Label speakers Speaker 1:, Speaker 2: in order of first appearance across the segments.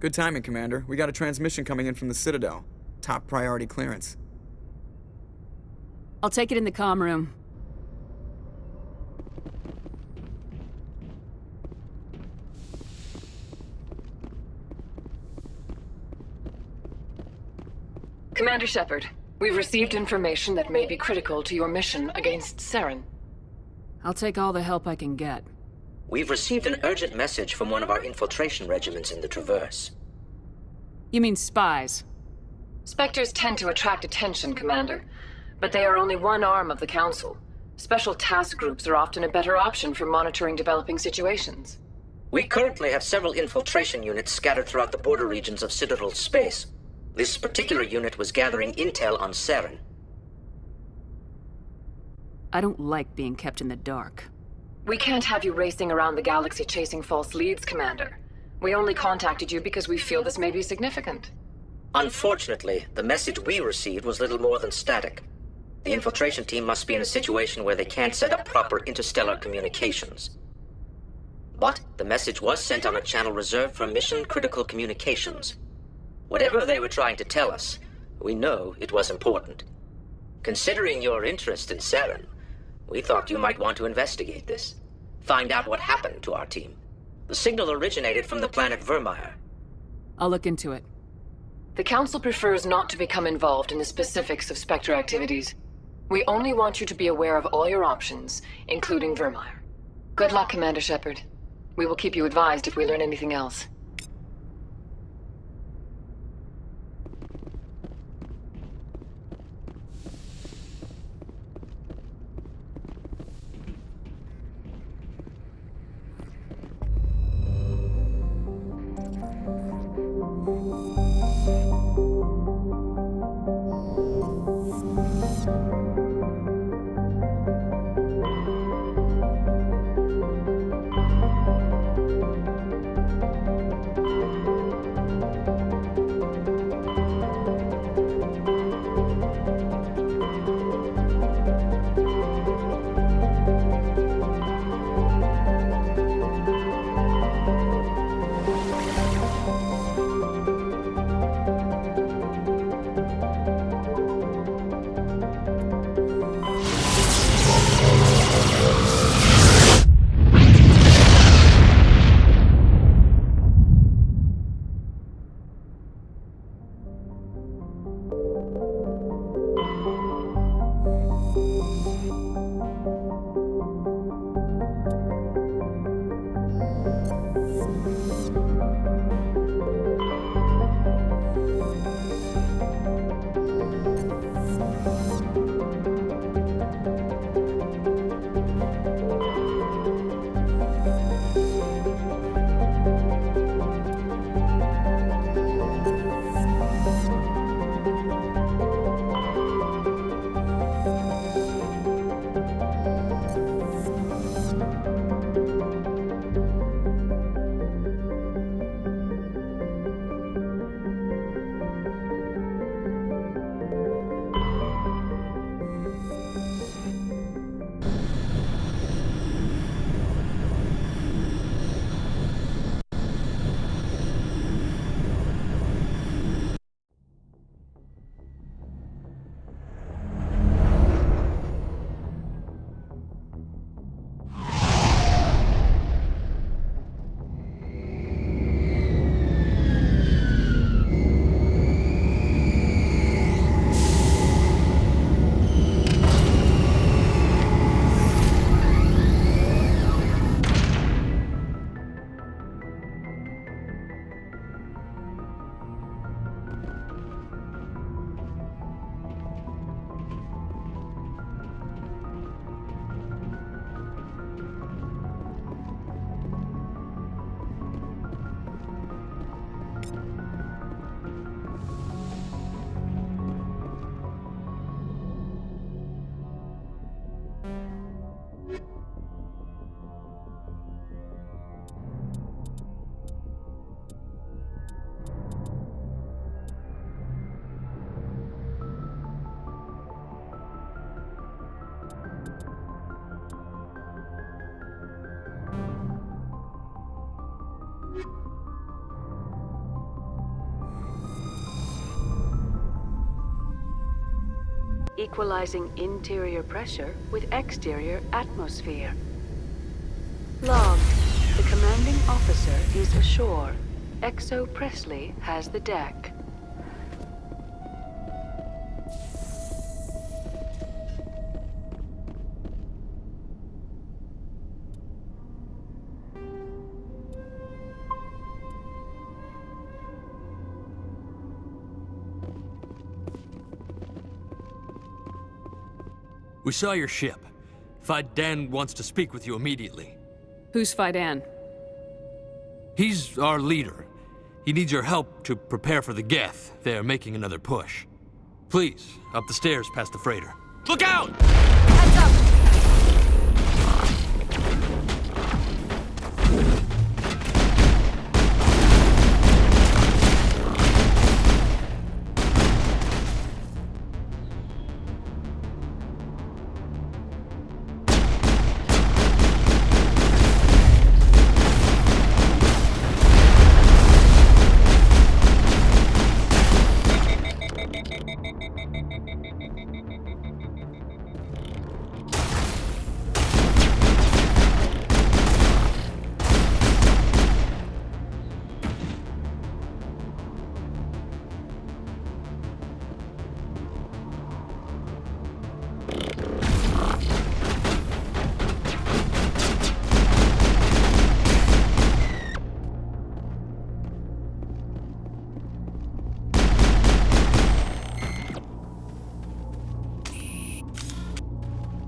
Speaker 1: Good timing, Commander. We got a transmission coming in from the Citadel. Top priority clearance.
Speaker 2: I'll take it in the comm room.
Speaker 3: Commander Shepard, we've received information that may be critical to your mission against Saren.
Speaker 2: I'll take all the help I can get.
Speaker 4: We've received an urgent message from one of our infiltration regiments in the Traverse.
Speaker 2: You mean spies?
Speaker 3: Spectres tend to attract attention, Commander, but they are only one arm of the Council. Special task groups are often a better option for monitoring developing situations.
Speaker 4: We currently have several infiltration units scattered throughout the border regions of Citadel space. This particular unit was gathering intel on Saren.
Speaker 2: I don't like being kept in the dark.
Speaker 3: We can't have you racing around the galaxy chasing false leads, Commander. We only contacted you because we feel this may be significant.
Speaker 4: Unfortunately, the message we received was little more than static. The infiltration team must be in a situation where they can't set up proper interstellar communications. But the message was sent on a channel reserved for mission-critical communications. Whatever they were trying to tell us, we know it was important. Considering your interest in Saren, we thought you might want to investigate this. Find out what happened to our team. The signal originated from the planet Vermeer.
Speaker 2: I'll look into it.
Speaker 3: The Council prefers not to become involved in the specifics of Spectre activities. We only want you to be aware of all your options, including Vermeer. Good luck, Commander Shepard. We will keep you advised if we learn anything else.
Speaker 5: equalizing interior pressure with exterior atmosphere. Log. The commanding officer is ashore. Exo Presley has the deck.
Speaker 6: We saw your ship. Dan wants to speak with you immediately.
Speaker 2: Who's Fidan?
Speaker 6: He's our leader. He needs your help to prepare for the Geth. They're making another push. Please, up the stairs past the freighter. Look out!
Speaker 2: Heads up!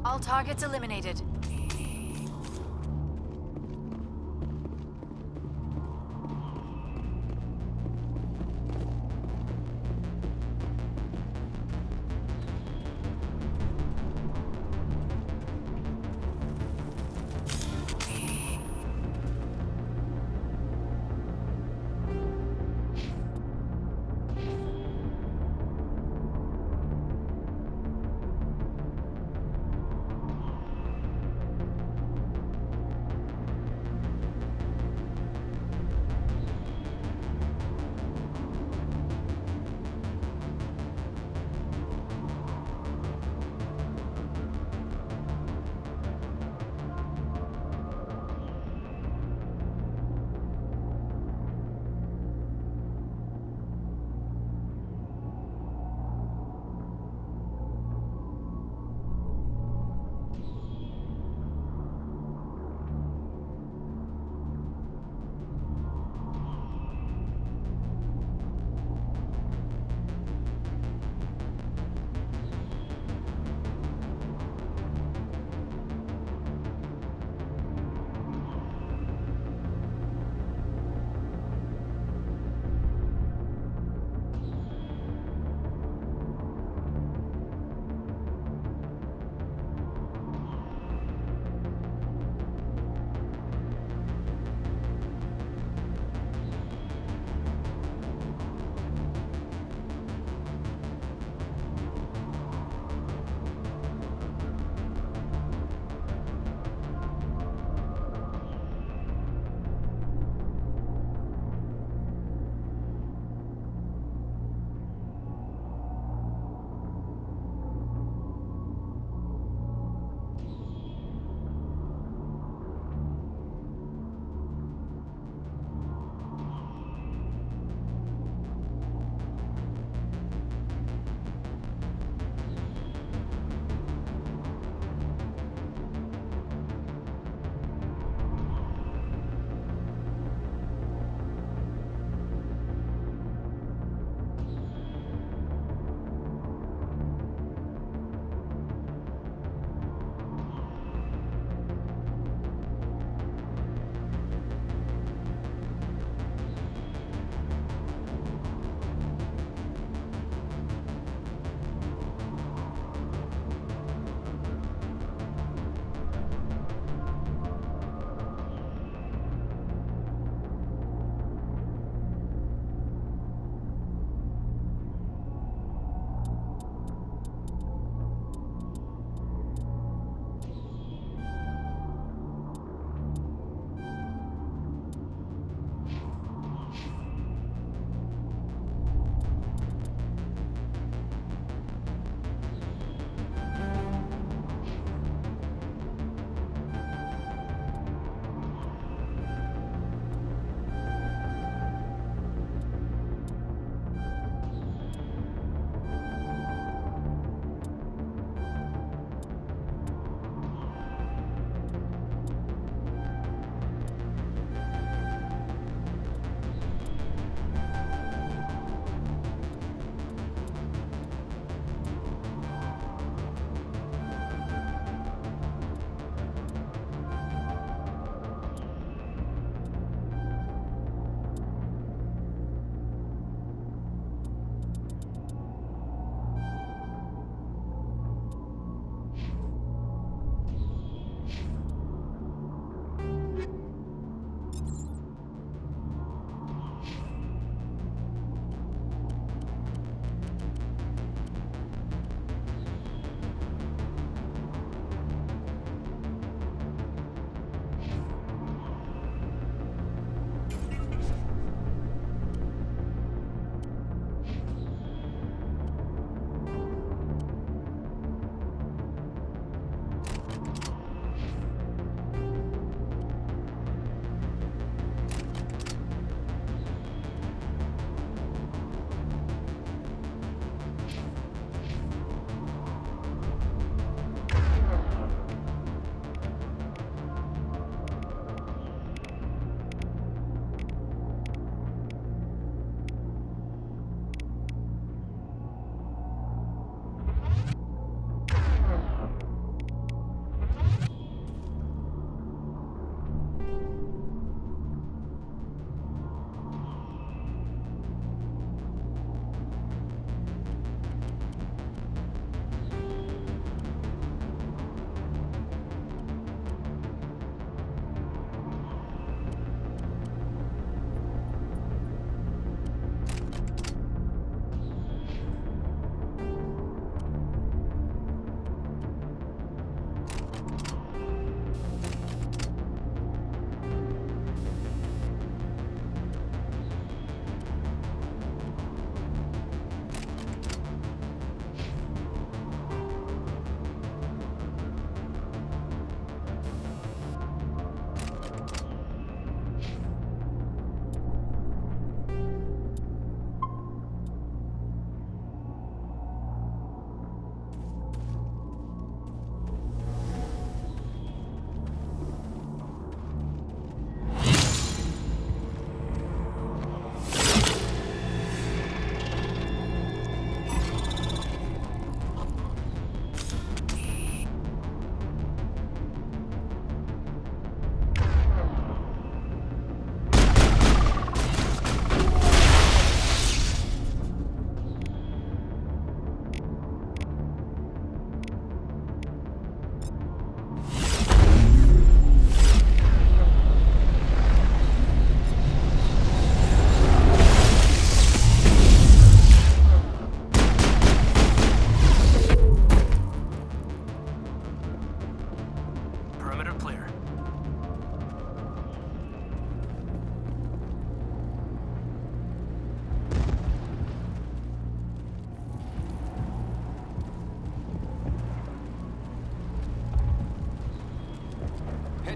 Speaker 7: All targets eliminated.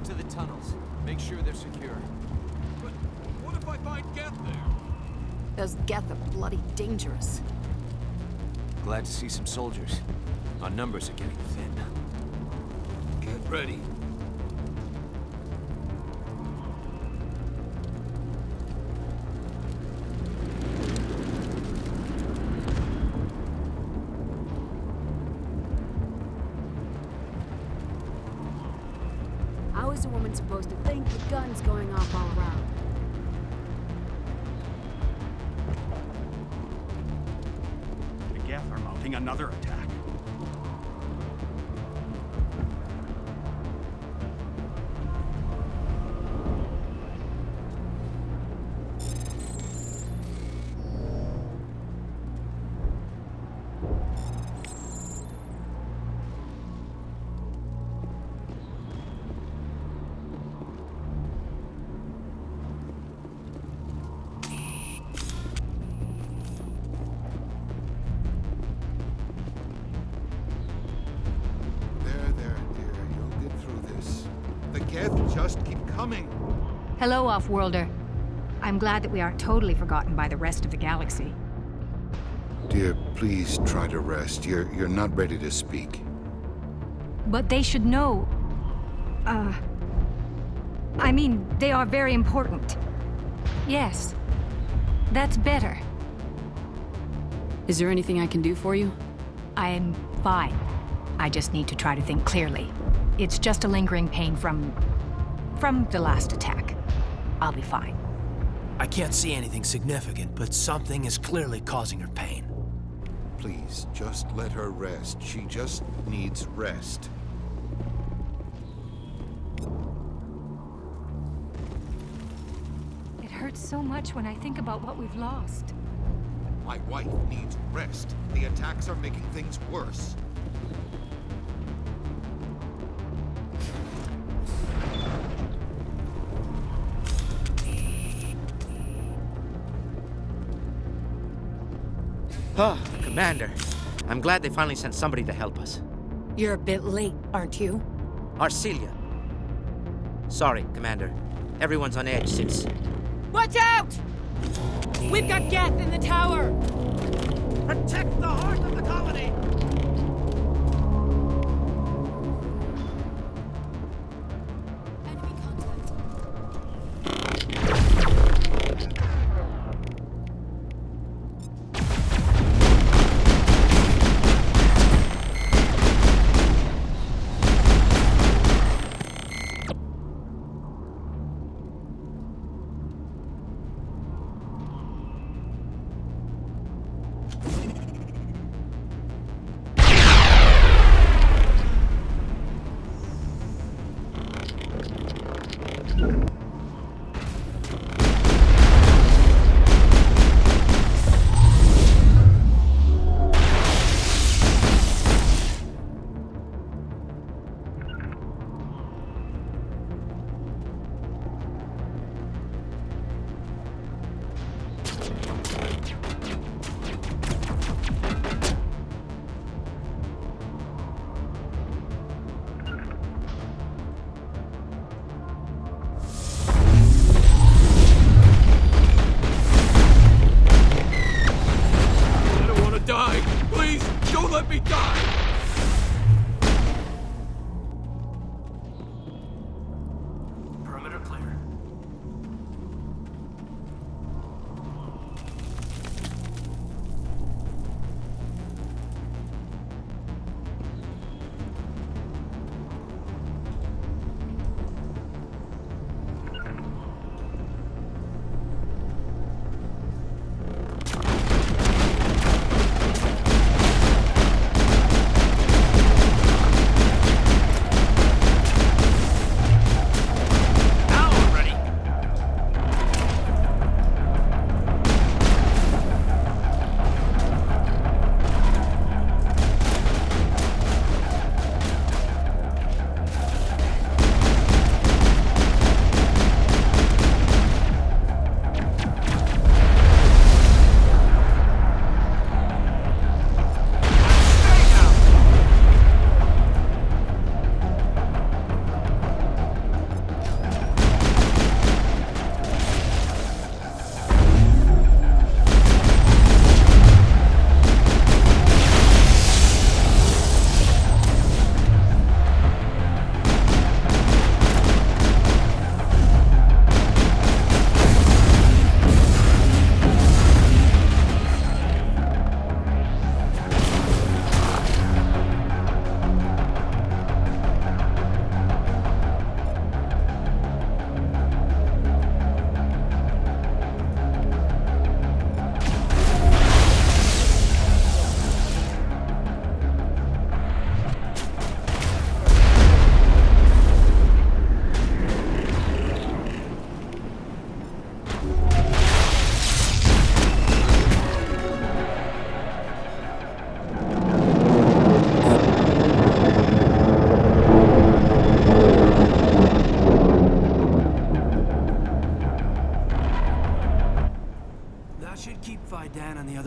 Speaker 8: Get to the tunnels. Make sure they're secure.
Speaker 6: But what if I find Geth there?
Speaker 2: Those Geth are bloody dangerous.
Speaker 8: Glad to see some soldiers. Our numbers are getting thin.
Speaker 6: Get ready.
Speaker 2: How is a woman supposed to think with guns going off all around?
Speaker 9: The Geth are mounting another attack.
Speaker 10: There, dear. You'll get through this. The Geth just keep coming.
Speaker 11: Hello, Off-Worlder. I'm glad that we aren't totally forgotten by the rest of the galaxy.
Speaker 10: Dear, please try to rest. You're not ready to speak.
Speaker 11: But they should know... I mean, they are very important. Yes. That's better.
Speaker 2: Is there anything I can do for you?
Speaker 11: I'm fine. I just need to try to think clearly. It's just a lingering pain from the last attack. I'll be fine.
Speaker 8: I can't see anything significant, but something is clearly causing her pain.
Speaker 10: Please, just let her rest. She just needs rest.
Speaker 11: It hurts so much when I think about what we've lost.
Speaker 10: My wife needs rest. The attacks are making things worse.
Speaker 4: Ah, Commander. I'm glad they finally sent somebody to help us.
Speaker 2: You're a bit late, aren't you?
Speaker 4: Arcelia. Sorry, Commander. Everyone's on edge since...
Speaker 2: Watch out! We've got Geth in the tower!
Speaker 9: Protect the heart of the colony!
Speaker 7: Enemy contact.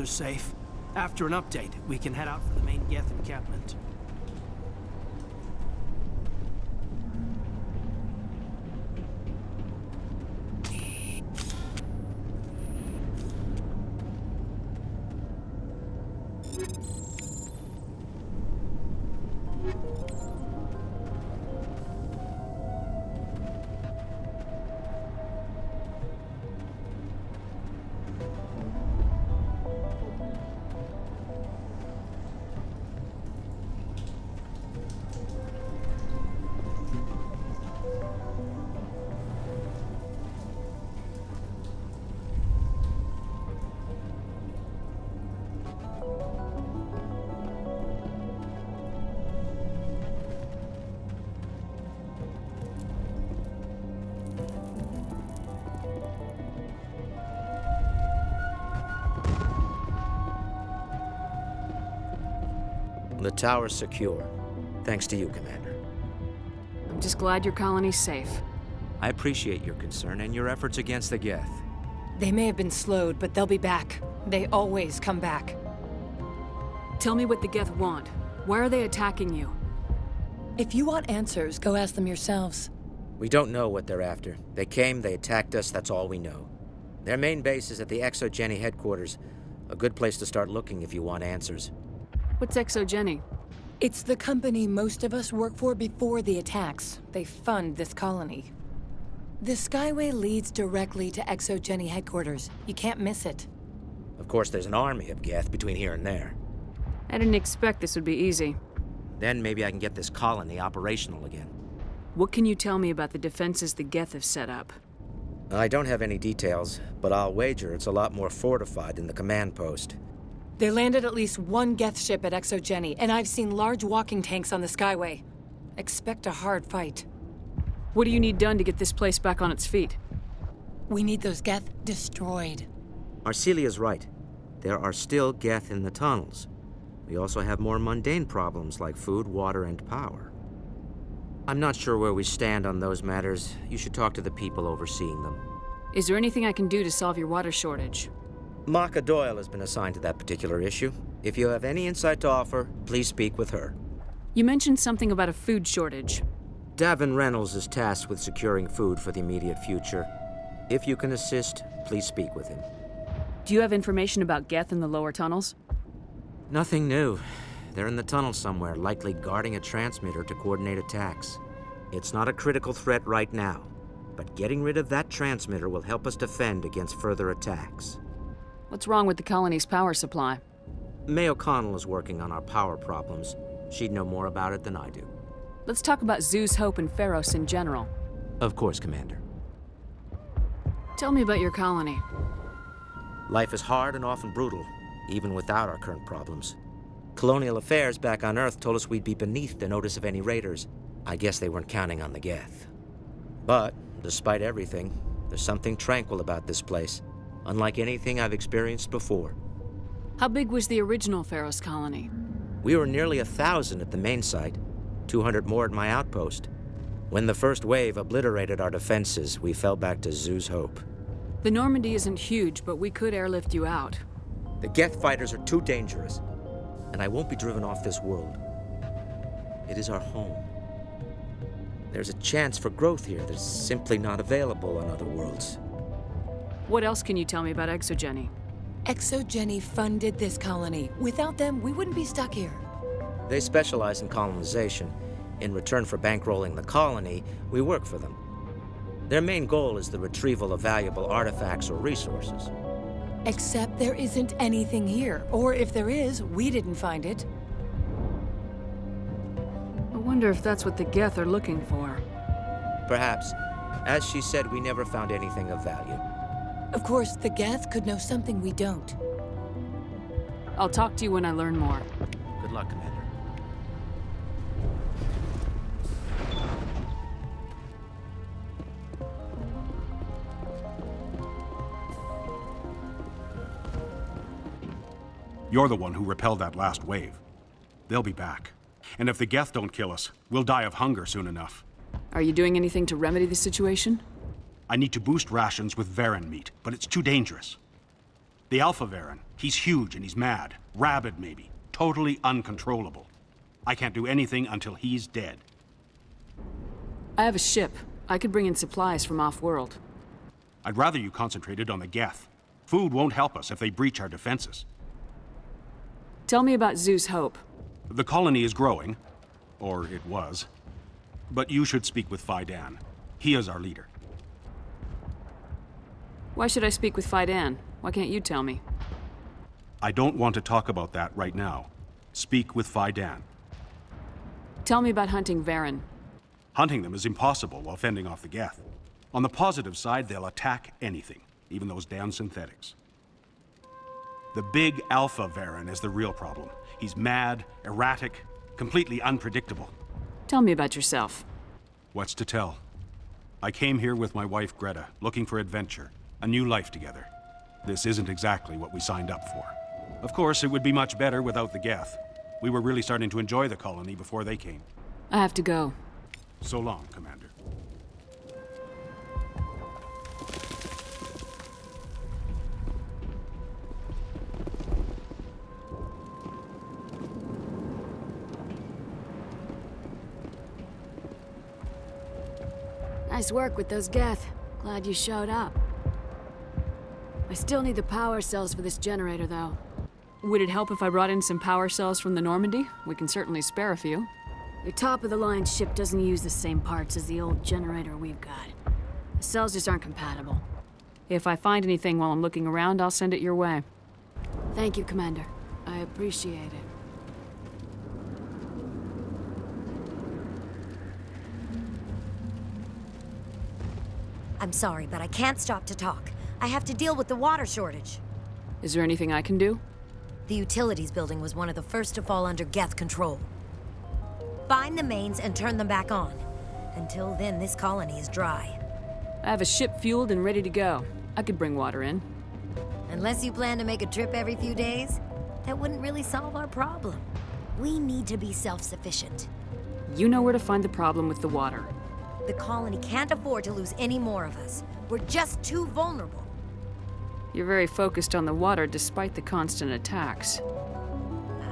Speaker 8: are safe. After an update, we can head out for the main Geth encampment.
Speaker 12: The tower's secure. Thanks to you, Commander.
Speaker 2: I'm just glad your colony's safe.
Speaker 12: I appreciate your concern and your efforts against the Geth.
Speaker 11: They may have been slowed, but they'll be back. They always come back.
Speaker 2: Tell me what the Geth want. Why are they attacking you?
Speaker 11: If you want answers, go ask them yourselves.
Speaker 12: We don't know what they're after. They came, they attacked us, that's all we know. Their main base is at the ExoGeni headquarters. A good place to start looking if you want answers.
Speaker 2: What's ExoGeni?
Speaker 11: It's the company most of us work for before the attacks. They fund this colony. The Skyway leads directly to ExoGeni headquarters. You can't miss it.
Speaker 12: Of course, there's an army of Geth between here and there.
Speaker 2: I didn't expect this would be easy.
Speaker 12: Then maybe I can get this colony operational again.
Speaker 2: What can you tell me about the defenses the Geth have set up?
Speaker 12: I don't have any details, but I'll wager it's a lot more fortified than the command post.
Speaker 11: They landed at least one Geth ship at ExoGeni, and I've seen large walking tanks on the Skyway. Expect a hard fight.
Speaker 2: What do you need done to get this place back on its feet?
Speaker 11: We need those Geth destroyed.
Speaker 12: Arcelia's right. There are still Geth in the tunnels. We also have more mundane problems like food, water, and power. I'm not sure where we stand on those matters. You should talk to the people overseeing them.
Speaker 2: Is there anything I can do to solve your water shortage?
Speaker 12: Maka Doyle has been assigned to that particular issue. If you have any insight to offer, please speak with her.
Speaker 2: You mentioned something about a food shortage.
Speaker 12: Davin Reynolds is tasked with securing food for the immediate future. If you can assist, please speak with him.
Speaker 2: Do you have information about Geth in the lower tunnels?
Speaker 12: Nothing new. They're in the tunnel somewhere, likely guarding a transmitter to coordinate attacks. It's not a critical threat right now, but getting rid of that transmitter will help us defend against further attacks.
Speaker 2: What's wrong with the colony's power supply?
Speaker 12: May O'Connell is working on our power problems. She'd know more about it than I do.
Speaker 2: Let's talk about Zoo's Hope and Pharos in general.
Speaker 12: Of course, Commander.
Speaker 2: Tell me about your colony.
Speaker 12: Life is hard and often brutal, even without our current problems. Colonial Affairs back on Earth told us we'd be beneath the notice of any raiders. I guess they weren't counting on the Geth. But, despite everything, there's something tranquil about this place, unlike anything I've experienced before.
Speaker 2: How big was the original Pharos colony?
Speaker 12: We were nearly 1,000 at the main site, 200 more at my outpost. When the first wave obliterated our defenses, we fell back to Zoo's Hope.
Speaker 2: The Normandy isn't huge, but we could airlift you out.
Speaker 12: The Geth fighters are too dangerous, and I won't be driven off this world. It is our home. There's a chance for growth here that's simply not available on other worlds.
Speaker 2: What else can you tell me about ExoGeni?
Speaker 11: ExoGeni funded this colony. Without them, we wouldn't be stuck here.
Speaker 12: They specialize in colonization. In return for bankrolling the colony, we work for them. Their main goal is the retrieval of valuable artifacts or resources.
Speaker 11: Except there isn't anything here. Or if there is, we didn't find it.
Speaker 2: I wonder if that's what the Geth are looking for.
Speaker 12: Perhaps. As she said, we never found anything of value.
Speaker 11: Of course, the Geth could know something we don't.
Speaker 2: I'll talk to you when I learn more.
Speaker 12: Good luck, Commander.
Speaker 9: You're the one who repelled that last wave. They'll be back. And if the Geth don't kill us, we'll die of hunger soon enough.
Speaker 2: Are you doing anything to remedy the situation?
Speaker 9: I need to boost rations with Varen meat, but it's too dangerous. The Alpha Baron. He's huge and he's mad. Rabid, maybe. Totally uncontrollable. I can't do anything until he's dead.
Speaker 13: I have a ship. I could bring in supplies from off-world.
Speaker 9: I'd rather you concentrated on the Geth. Food won't help us if they breach our defenses.
Speaker 13: Tell me about Zeus Hope.
Speaker 9: The colony is growing. Or it was. But you should speak with Fidan. He is our leader.
Speaker 13: Why should I speak with Fidan? Why can't you tell me?
Speaker 9: I don't want to talk about that right now. Speak with Fidan.
Speaker 13: Tell me about hunting Varen.
Speaker 9: Hunting them is impossible while fending off the Geth. On the positive side, they'll attack anything, even those damn synthetics. The big Alpha Varen is the real problem. He's mad, erratic, completely unpredictable.
Speaker 13: Tell me about yourself.
Speaker 9: What's to tell? I came here with my wife Greta, looking for adventure, a new life together. This isn't exactly what we signed up for. Of course, it would be much better without the Geth. We were really starting to enjoy the colony before they came.
Speaker 13: I have to go.
Speaker 9: So long, Commander.
Speaker 14: Nice work with those Geth. Glad you showed up. I still need the power cells for this generator, though.
Speaker 13: Would it help if I brought in some power cells from the Normandy? We can certainly spare a few.
Speaker 14: Your top-of-the-line ship doesn't use the same parts as the old generator we've got. The cells just aren't compatible.
Speaker 13: If I find anything while I'm looking around, I'll send it your way.
Speaker 14: Thank you, Commander. I appreciate it.
Speaker 15: I'm sorry, but I can't stop to talk. I have to deal with the water shortage.
Speaker 13: Is there anything I can do?
Speaker 15: The utilities building was one of the first to fall under Geth control. Find the mains and turn them back on. Until then, this colony is dry.
Speaker 13: I have a ship fueled and ready to go. I could bring water in.
Speaker 15: Unless you plan to make a trip every few days, that wouldn't really solve our problem. We need to be self-sufficient.
Speaker 13: You know where to find the problem with the water.
Speaker 15: The colony can't afford to lose any more of us. We're just too vulnerable.
Speaker 13: You're very focused on the water despite the constant attacks.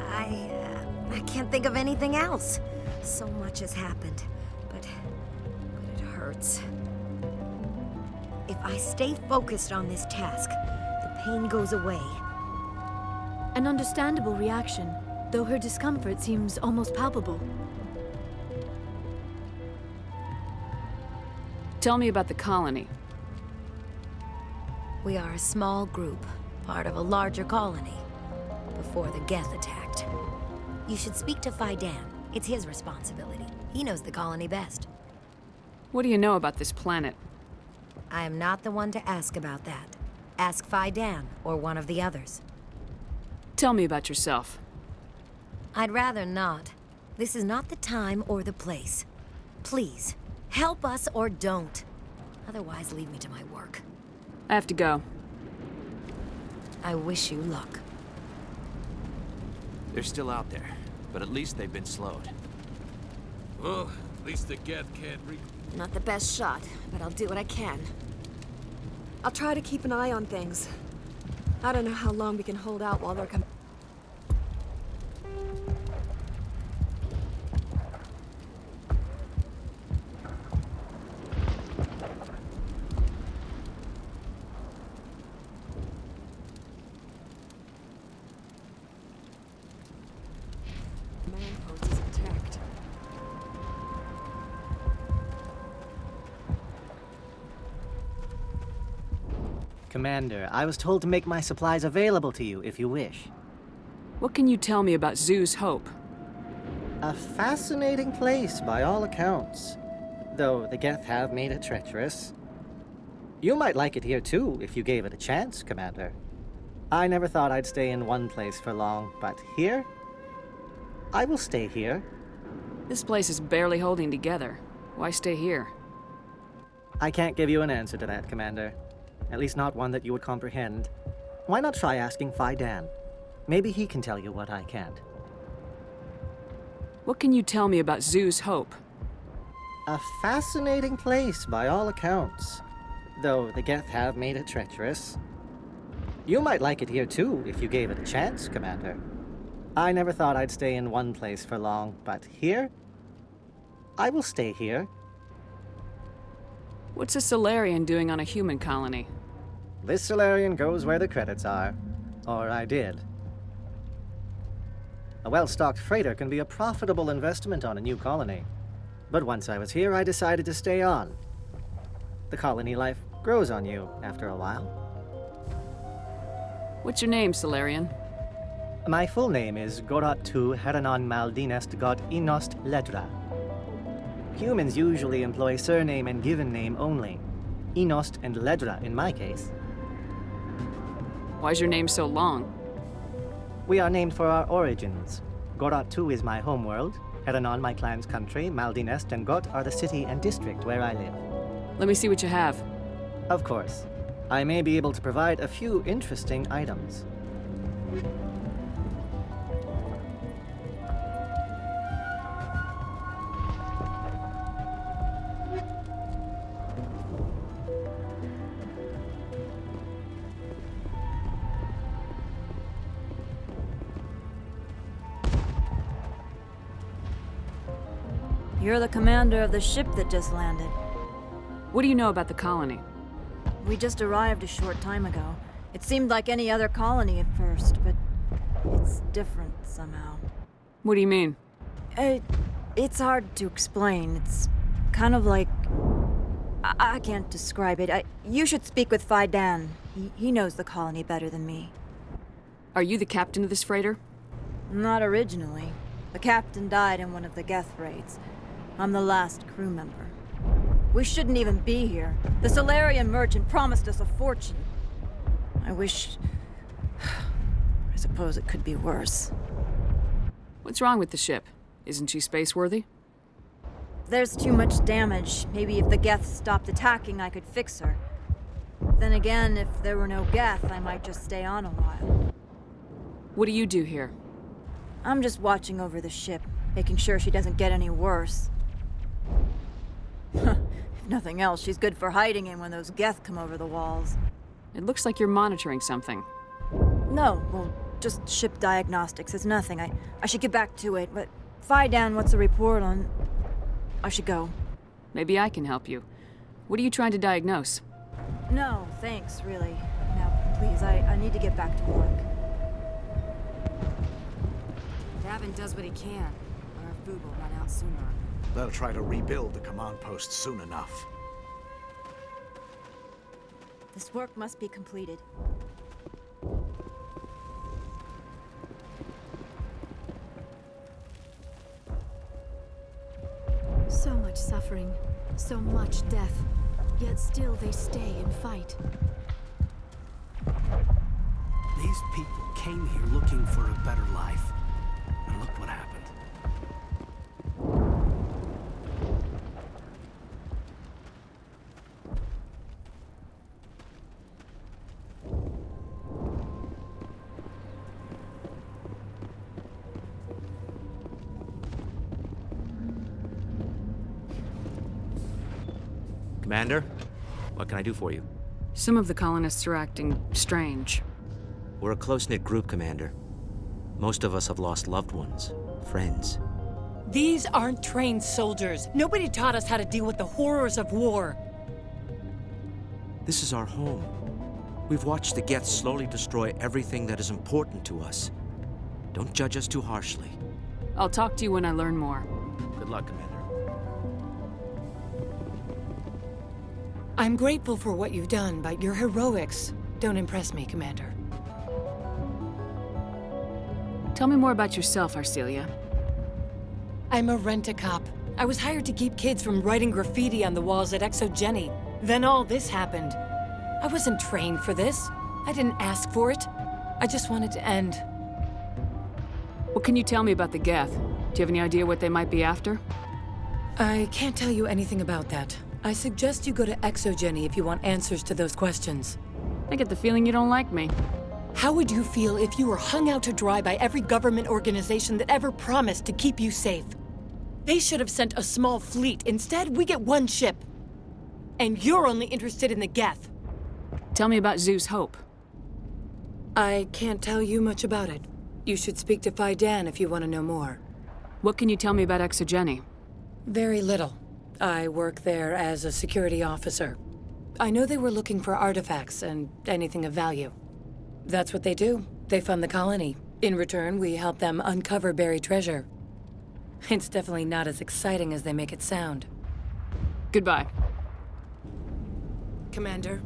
Speaker 15: I can't think of anything else. So much has happened, but it hurts. If I stay focused on this task, the pain goes away.
Speaker 14: An understandable reaction, though her discomfort seems almost palpable.
Speaker 13: Tell me about the colony.
Speaker 15: We are a small group, part of a larger colony, before the Geth attacked. You should speak to Fidan. It's his responsibility. He knows the colony best.
Speaker 13: What do you know about this planet?
Speaker 15: I am not the one to ask about that. Ask Fidan, or one of the others.
Speaker 13: Tell me about yourself.
Speaker 15: I'd rather not. This is not the time or the place. Please, help us or don't. Otherwise, leave me to my work.
Speaker 13: I have to go.
Speaker 15: I wish you luck.
Speaker 8: They're still out there, but at least they've been slowed.
Speaker 6: Well, at least the Geth can't
Speaker 14: Not the best shot, but I'll do what I can. I'll try to keep an eye on things. I don't know how long we can hold out while they're coming.
Speaker 16: Commander, I was told to make my supplies available to you if you wish.
Speaker 13: What can you tell me about Zeus Hope?
Speaker 16: A fascinating place by all accounts, though the Geth have made it treacherous. You might like it here too if you gave it a chance, Commander. I never thought I'd stay in one place for long, but here? I will stay here.
Speaker 13: This place is barely holding together. Why stay here?
Speaker 16: I can't give you an answer to that, Commander. At least not one that you would comprehend. Why not try asking Fidan? Maybe he can tell you what I can't.
Speaker 13: What can you tell me about Zeus Hope?
Speaker 16: A fascinating place by all accounts, though the Geth have made it treacherous. You might like it here too, if you gave it a chance, Commander. I never thought I'd stay in one place for long, but here? I will stay here.
Speaker 13: What's a Solarian doing on a human colony?
Speaker 16: This Solarian goes where the credits are. Or I did. A well-stocked freighter can be a profitable investment on a new colony. But once I was here, I decided to stay on. The colony life grows on you after a while.
Speaker 13: What's your name, Solarian?
Speaker 16: My full name is Goratu Heranon Maldinest God Inost Ledra. Humans usually employ surname and given name only. Inost and Ledra in my case.
Speaker 13: Why's your name so long?
Speaker 16: We are named for our origins. Goratu is my homeworld, Heranon my clan's country, Maldinest and Got are the city and district where I live.
Speaker 13: Let me see what you have.
Speaker 16: Of course. I may be able to provide a few interesting items.
Speaker 17: You're the commander of the ship that just landed.
Speaker 13: What do you know about the colony?
Speaker 17: We just arrived a short time ago. It seemed like any other colony at first, but it's different somehow.
Speaker 13: What do you mean?
Speaker 17: It's hard to explain. It's kind of like... I can't describe it. You should speak with Phi Dan. He knows the colony better than me.
Speaker 13: Are you the captain of this freighter?
Speaker 17: Not originally. The captain died in one of the Geth raids. I'm the last crew member. We shouldn't even be here. The Solarian merchant promised us a fortune. I wish... I suppose it could be worse.
Speaker 13: What's wrong with the ship? Isn't she space-worthy?
Speaker 17: There's too much damage. Maybe if the Geth stopped attacking, I could fix her. Then again, if there were no Geth, I might just stay on a while.
Speaker 13: What do you do here?
Speaker 17: I'm just watching over the ship, making sure she doesn't get any worse. If nothing else, she's good for hiding in when those Geth come over the walls.
Speaker 13: It looks like you're monitoring something.
Speaker 17: No, well, just ship diagnostics. It's nothing. I should get back to it, but Phi Dan, what's the report on... I should go.
Speaker 13: Maybe I can help you. What are you trying to diagnose?
Speaker 17: No, thanks, really. Now, please, I need to get back to work.
Speaker 2: Davin does what he can, or our food will run out sooner.
Speaker 18: They'll try to rebuild the command post soon enough.
Speaker 17: This work must be completed.
Speaker 7: So much suffering, so much death, yet still they stay and fight.
Speaker 8: These people came here looking for a better life. And look what happened.
Speaker 12: Commander, what can I do for you?
Speaker 13: Some of the colonists are acting strange.
Speaker 12: We're a close-knit group, Commander. Most of us have lost loved ones, friends.
Speaker 11: These aren't trained soldiers. Nobody taught us how to deal with the horrors of war.
Speaker 12: This is our home. We've watched the Geth slowly destroy everything that is important to us. Don't judge us too harshly.
Speaker 13: I'll talk to you when I learn more.
Speaker 12: Good luck, Commander.
Speaker 11: I'm grateful for what you've done, but your heroics don't impress me, Commander.
Speaker 13: Tell me more about yourself, Arcelia.
Speaker 11: I'm a rent-a-cop. I was hired to keep kids from writing graffiti on the walls at ExoGeni. Then all this happened. I wasn't trained for this. I didn't ask for it. I just wanted to end.
Speaker 13: What can you tell me about the Geth? Do you have any idea what they might be after?
Speaker 11: I can't tell you anything about that. I suggest you go to ExoGeni if you want answers to those questions.
Speaker 13: I get the feeling you don't like me.
Speaker 11: How would you feel if you were hung out to dry by every government organization that ever promised to keep you safe? They should have sent a small fleet. Instead, we get one ship. And you're only interested in the Geth.
Speaker 13: Tell me about Zeus Hope.
Speaker 11: I can't tell you much about it. You should speak to Phi Dan if you want to know more.
Speaker 13: What can you tell me about Exogeny?
Speaker 11: Very little. I work there as a security officer. I know they were looking for artifacts and anything of value. That's what they do. They fund the colony. In return, we help them uncover buried treasure. It's definitely not as exciting as they make it sound.
Speaker 13: Goodbye.
Speaker 11: Commander.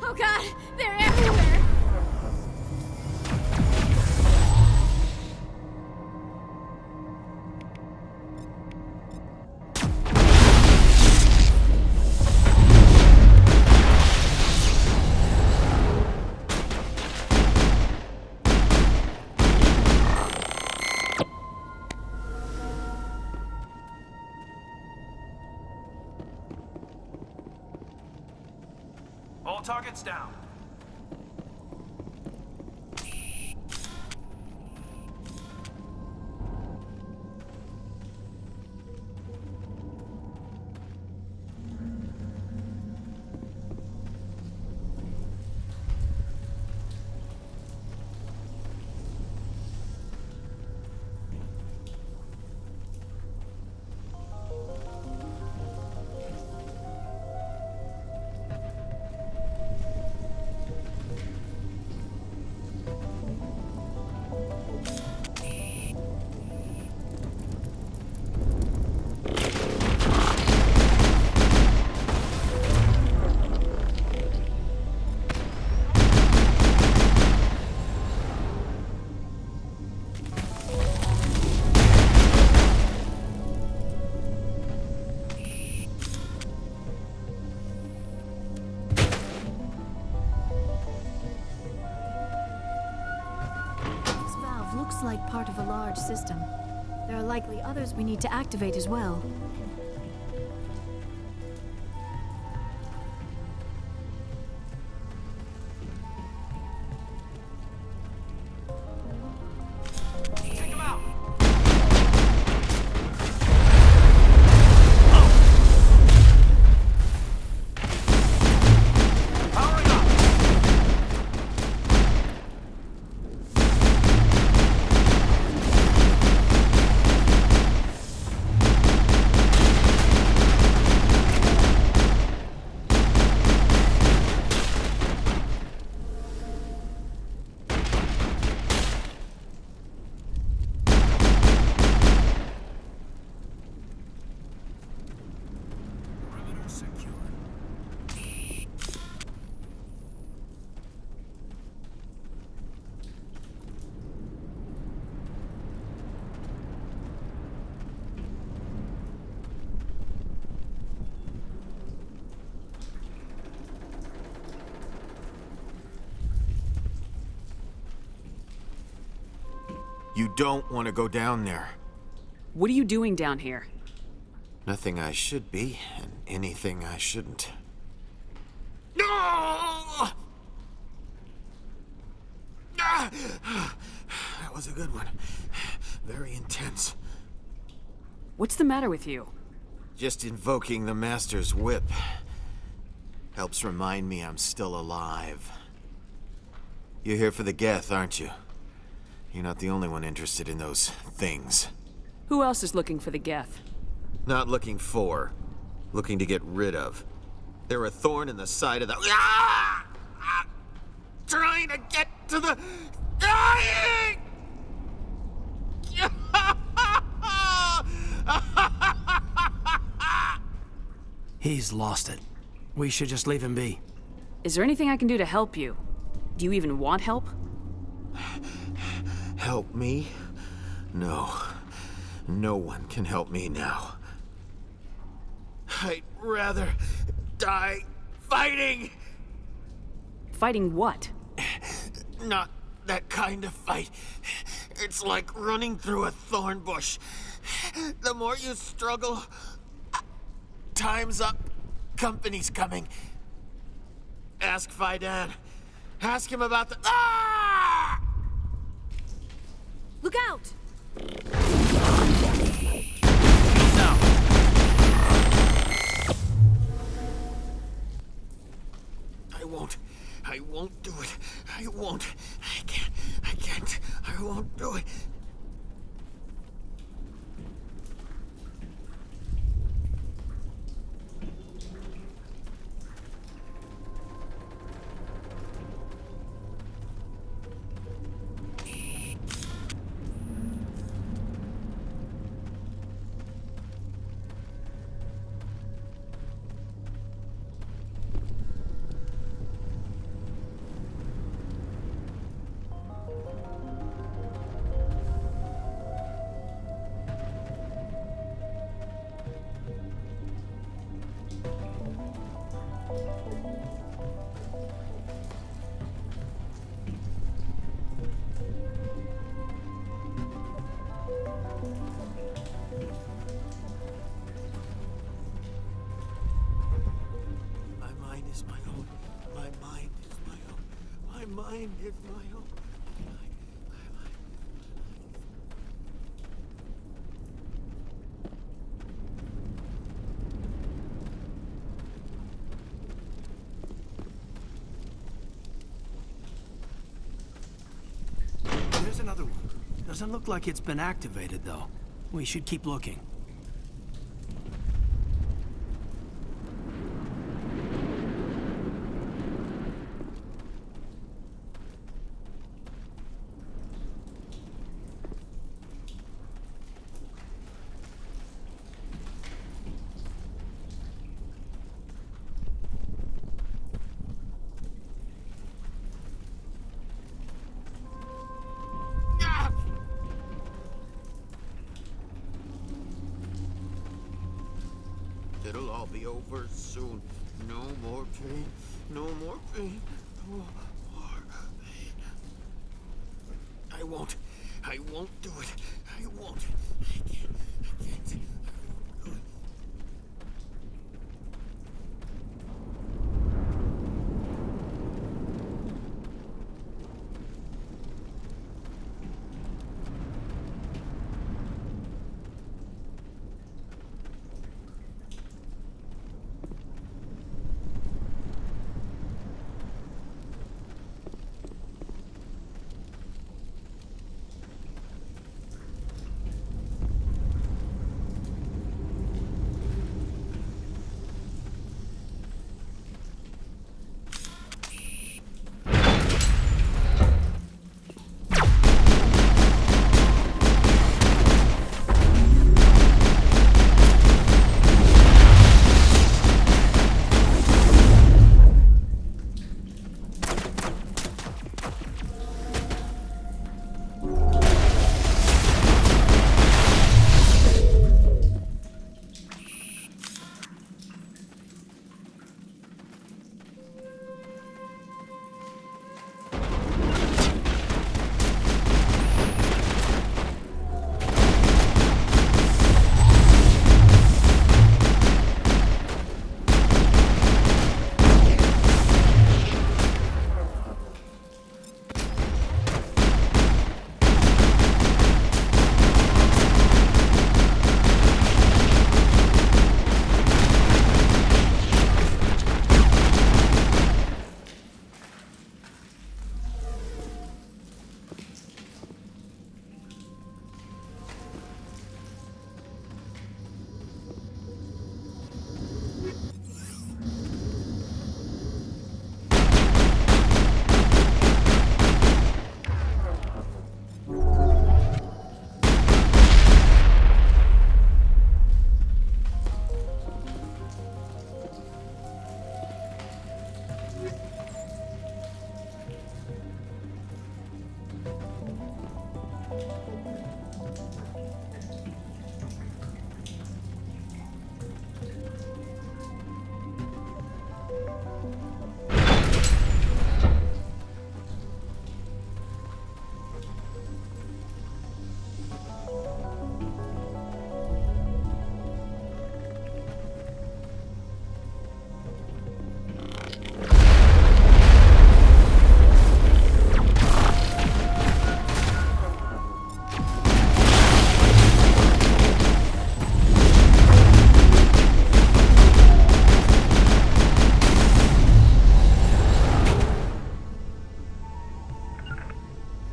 Speaker 2: Oh god, they're everywhere!
Speaker 19: All targets down.
Speaker 7: Like part of a large system. There are likely others we need to activate as well.
Speaker 20: You don't want to go down there.
Speaker 13: What are you doing down here?
Speaker 20: Nothing I should be, and anything I shouldn't. No! That was a good one. Very intense.
Speaker 13: What's the matter with you?
Speaker 20: Just invoking the Master's whip helps remind me I'm still alive. You're here for the Geth, aren't you? You're not the only one interested in those things.
Speaker 13: Who else is looking for the Geth?
Speaker 20: Not looking for. Looking to get rid of. They're a thorn in the side of the... Trying to get to the... Dying!
Speaker 8: He's lost it. We should just leave him be.
Speaker 13: Is there anything I can do to help you? Do you even want help?
Speaker 20: Help me? No. No one can help me now. I'd rather die fighting!
Speaker 13: Fighting what?
Speaker 20: Not that kind of fight. It's like running through a thorn bush. The more you struggle, time's up. Company's coming. Ask Fidan. Ask him about the... Ah!
Speaker 14: Look out!
Speaker 8: No.
Speaker 20: I won't do it. I won't. I can't. I won't do it. Mind is my own.
Speaker 8: There's another one. Doesn't look like it's been activated, though. We should keep looking.
Speaker 20: It'll all be over soon. No more pain. No more pain. No more pain. I won't do it. I won't. I can't. I won't do it.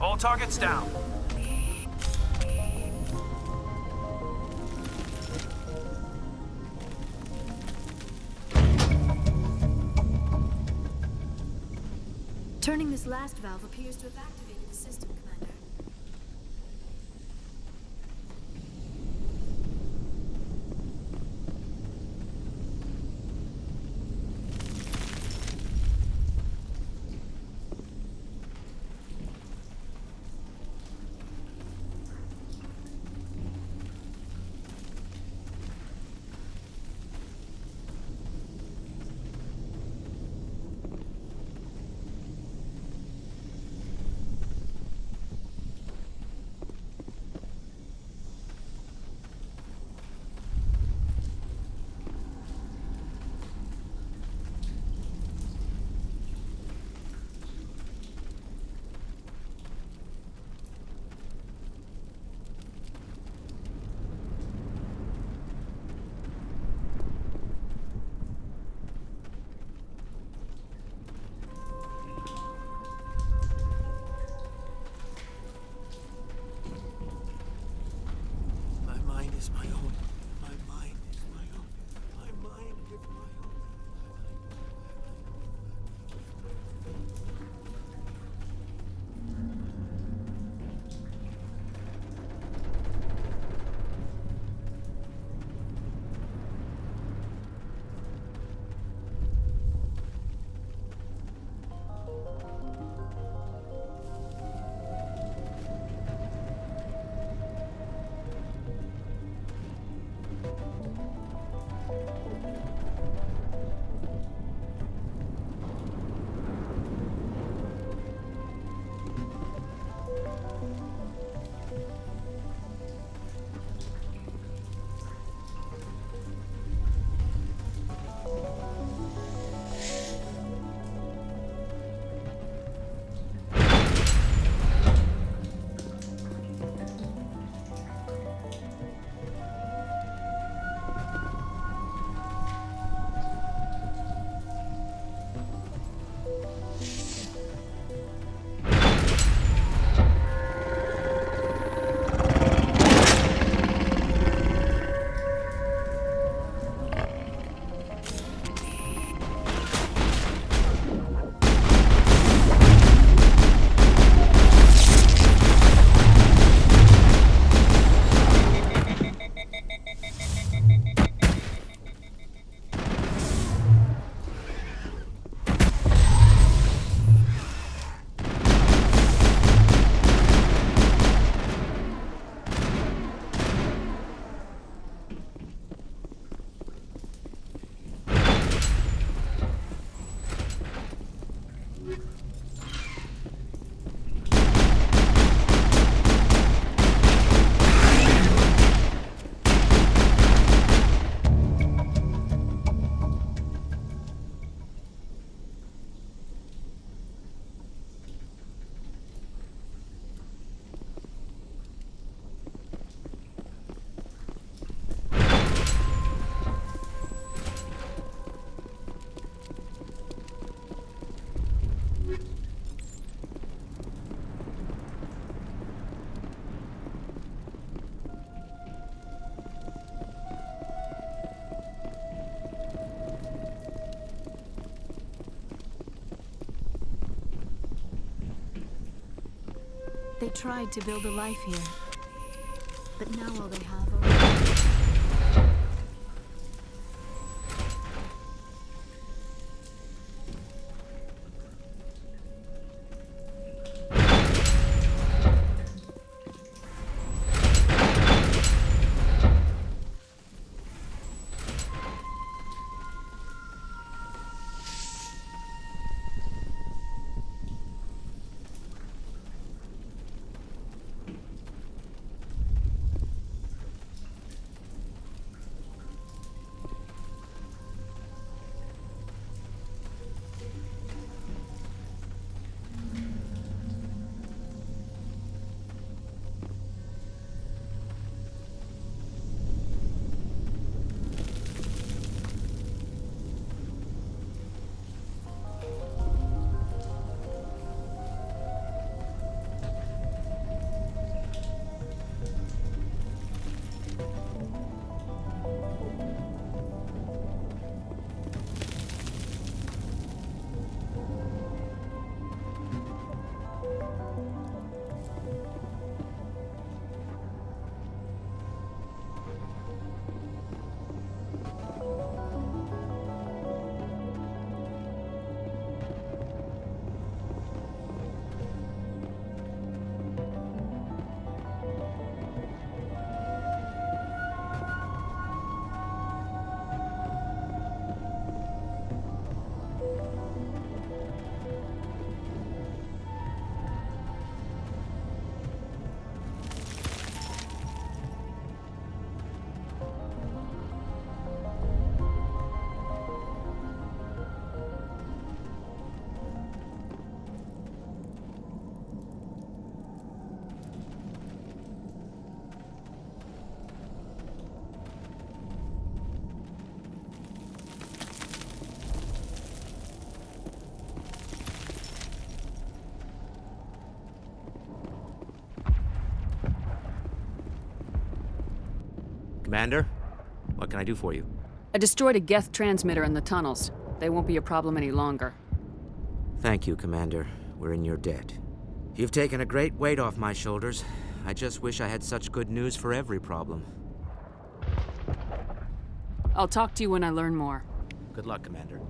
Speaker 19: All targets down.
Speaker 7: Turning this last valve appears to have activated the system, Commander.
Speaker 20: Is my own. My mind is my own. My mind is my own.
Speaker 7: They tried to build a life here, but now all they have are...
Speaker 12: Commander, what can I do for you?
Speaker 13: I destroyed a Geth transmitter in the tunnels. They won't be a problem any longer.
Speaker 12: Thank you, Commander. We're in your debt. You've taken a great weight off my shoulders. I just wish I had such good news for every problem.
Speaker 13: I'll talk to you when I learn more.
Speaker 12: Good luck, Commander.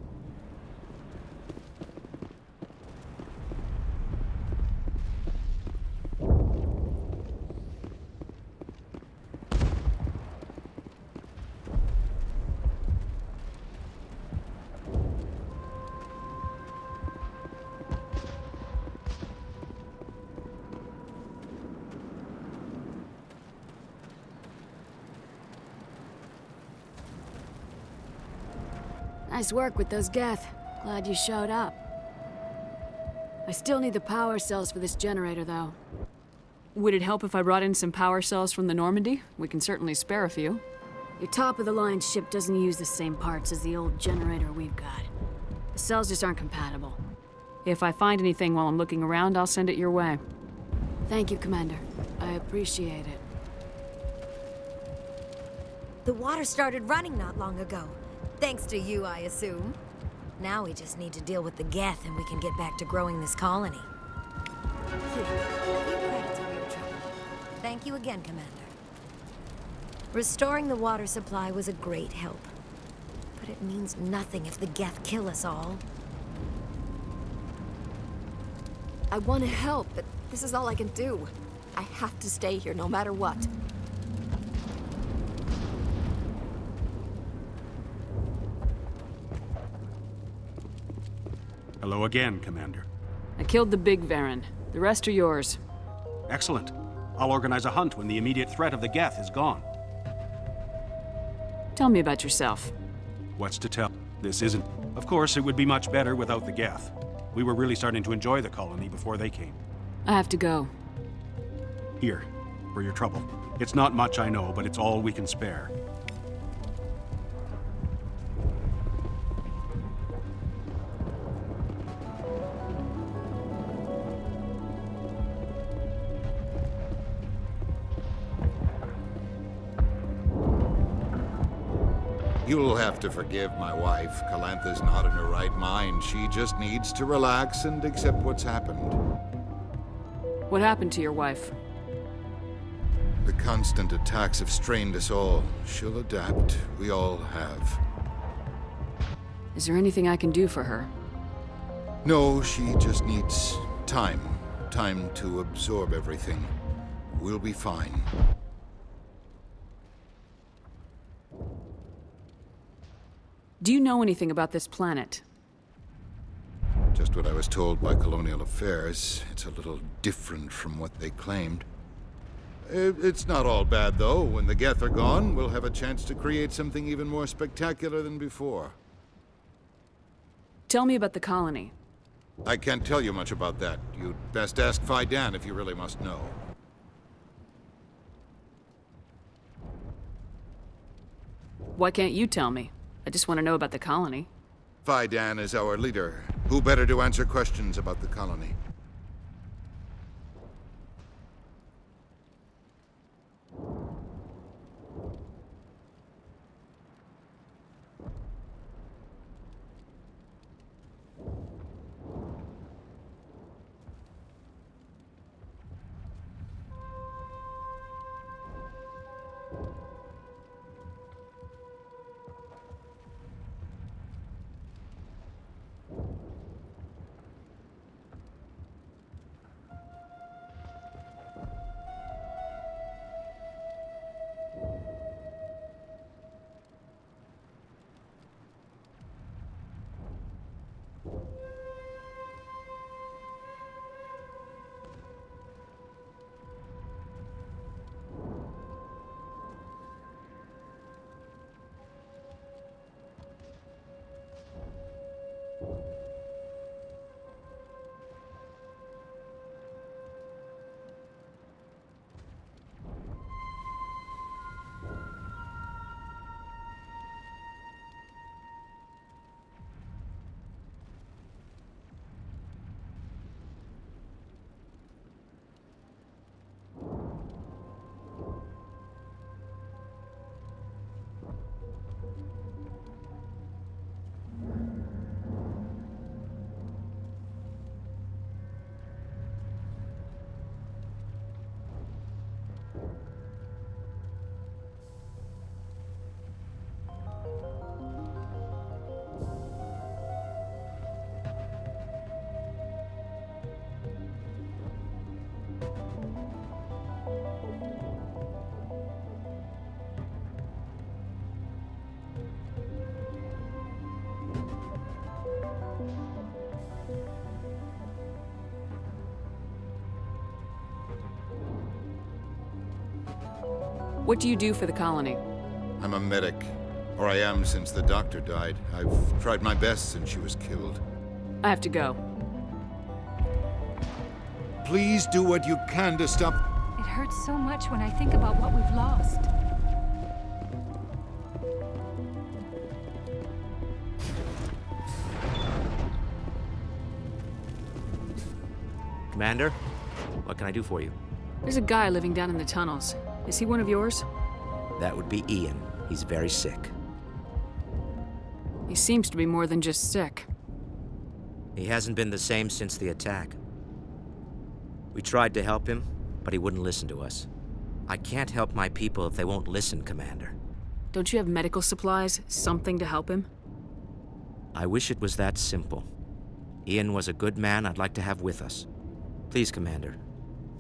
Speaker 7: Nice work with those Geth. Glad you showed up. I still need the power cells for this generator, though.
Speaker 13: Would it help if I brought in some power cells from the Normandy? We can certainly spare a few.
Speaker 7: Your top-of-the-line ship doesn't use the same parts as the old generator we've got. The cells just aren't compatible.
Speaker 13: If I find anything while I'm looking around, I'll send it your way.
Speaker 7: Thank you, Commander. I appreciate it.
Speaker 15: The water started running not long ago. Thanks to you, I assume. Now we just need to deal with the Geth and we can get back to growing this colony. Here, a few credits for your trouble. Thank you again, Commander. Restoring the water supply was a great help. But it means nothing if the Geth kill us all.
Speaker 14: I want to help, but this is all I can do. I have to stay here no matter what.
Speaker 9: Hello again, Commander.
Speaker 13: I killed the big Varen. The rest are yours.
Speaker 9: Excellent. I'll organize a hunt when the immediate threat of the Geth is gone.
Speaker 13: Tell me about yourself.
Speaker 9: What's to tell? This isn't. Of course, it would be much better without the Geth. We were really starting to enjoy the colony before they came.
Speaker 13: I have to go.
Speaker 9: Here, for your trouble. It's not much, I know, but it's all we can spare.
Speaker 10: You'll have to forgive my wife. Calantha's not in her right mind. She just needs to relax and accept what's happened.
Speaker 13: What happened to your wife?
Speaker 10: The constant attacks have strained us all. She'll adapt. We all have.
Speaker 13: Is there anything I can do for her?
Speaker 10: No, she just needs time. Time to absorb everything. We'll be fine.
Speaker 13: Do you know anything about this planet?
Speaker 10: Just what I was told by Colonial Affairs. It's a little different from what they claimed. It's not all bad, though. When the Geth are gone, we'll have a chance to create something even more spectacular than before.
Speaker 13: Tell me about the colony.
Speaker 10: I can't tell you much about that. You'd best ask Fidan if you really must know.
Speaker 13: Why can't you tell me? I just want to know about the colony.
Speaker 10: Fidan is our leader. Who better to answer questions about the colony?
Speaker 13: What do you do for the colony?
Speaker 10: I'm a medic. Or I am since the doctor died. I've tried my best since she was killed.
Speaker 13: I have to go.
Speaker 10: Please do what you can to stop...
Speaker 21: It hurts so much when I think about what we've lost.
Speaker 12: Commander, what can I do for you?
Speaker 13: There's a guy living down in the tunnels. Is he one of yours?
Speaker 12: That would be Ian. He's very sick.
Speaker 13: He seems to be more than just sick.
Speaker 12: He hasn't been the same since the attack. We tried to help him, but he wouldn't listen to us. I can't help my people if they won't listen, Commander.
Speaker 13: Don't you have medical supplies? Something to help him?
Speaker 12: I wish it was that simple. Ian was a good man I'd like to have with us. Please, Commander.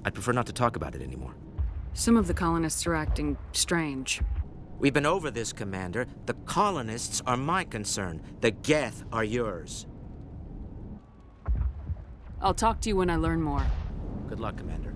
Speaker 12: I'd prefer not to talk about it anymore.
Speaker 13: Some of the colonists are acting strange.
Speaker 12: We've been over this, Commander. The colonists are my concern. The Geth are yours.
Speaker 13: I'll talk to you when I learn more.
Speaker 12: Good luck, Commander.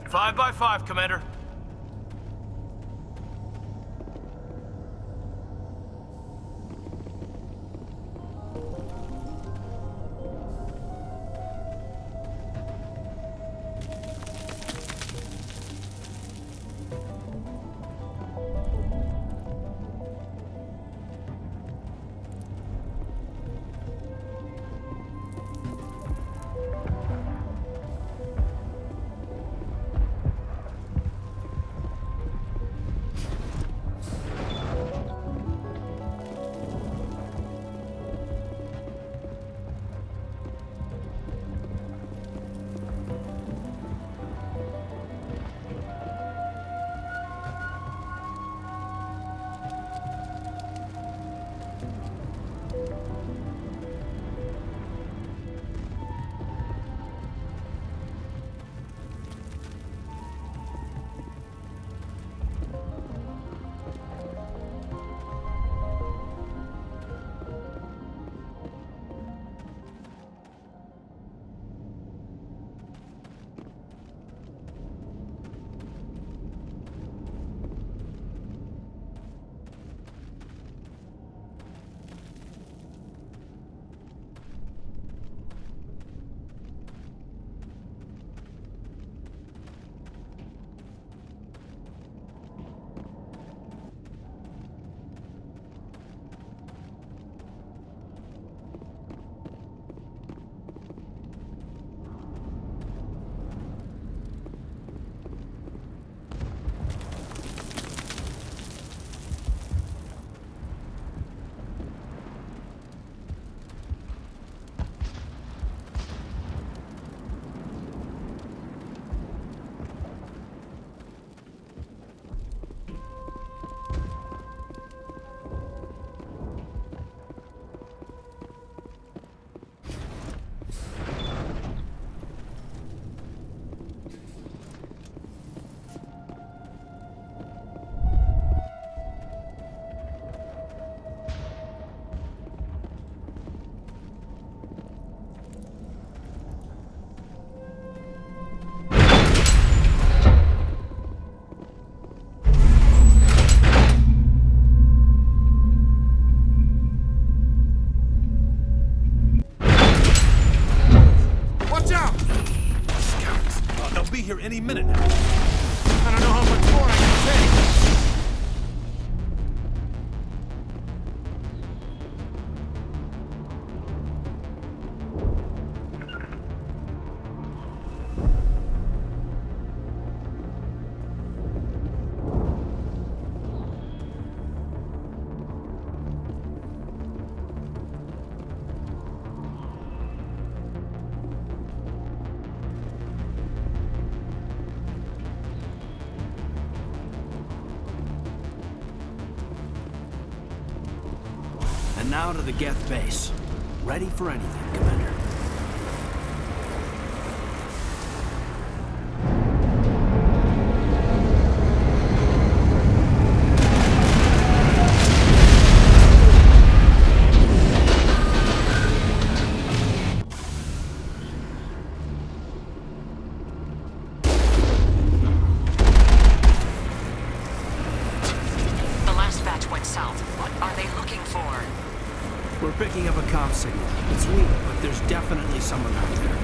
Speaker 19: 5 by 5, Commander. Here any minute now. I don't know how much more I can take.
Speaker 8: And now to the Geth base. Ready for anything, Commander.
Speaker 1: The last batch went south. What are they looking for?
Speaker 8: We're picking up a comm signal. It's weak, but there's definitely someone out there.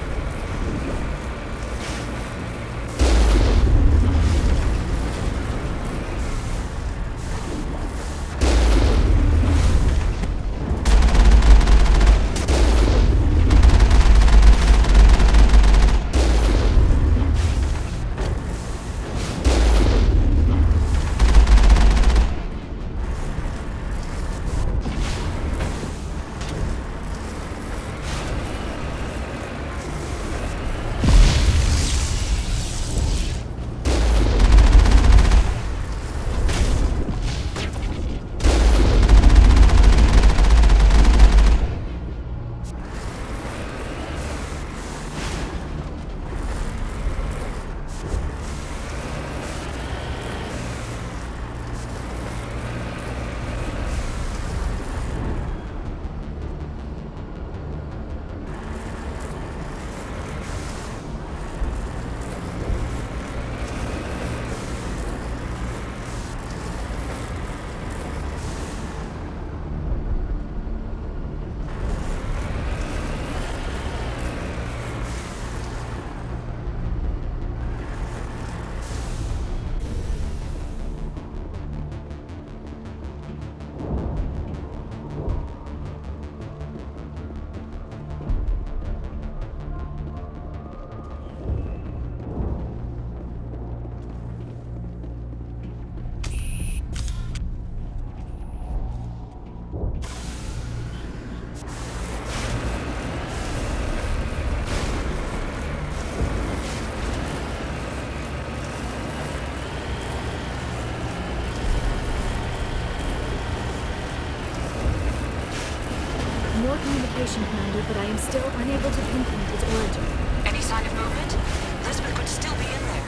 Speaker 3: but I am still unable to pinpoint its origin.
Speaker 1: Any sign of movement? Lisbeth could still be in there.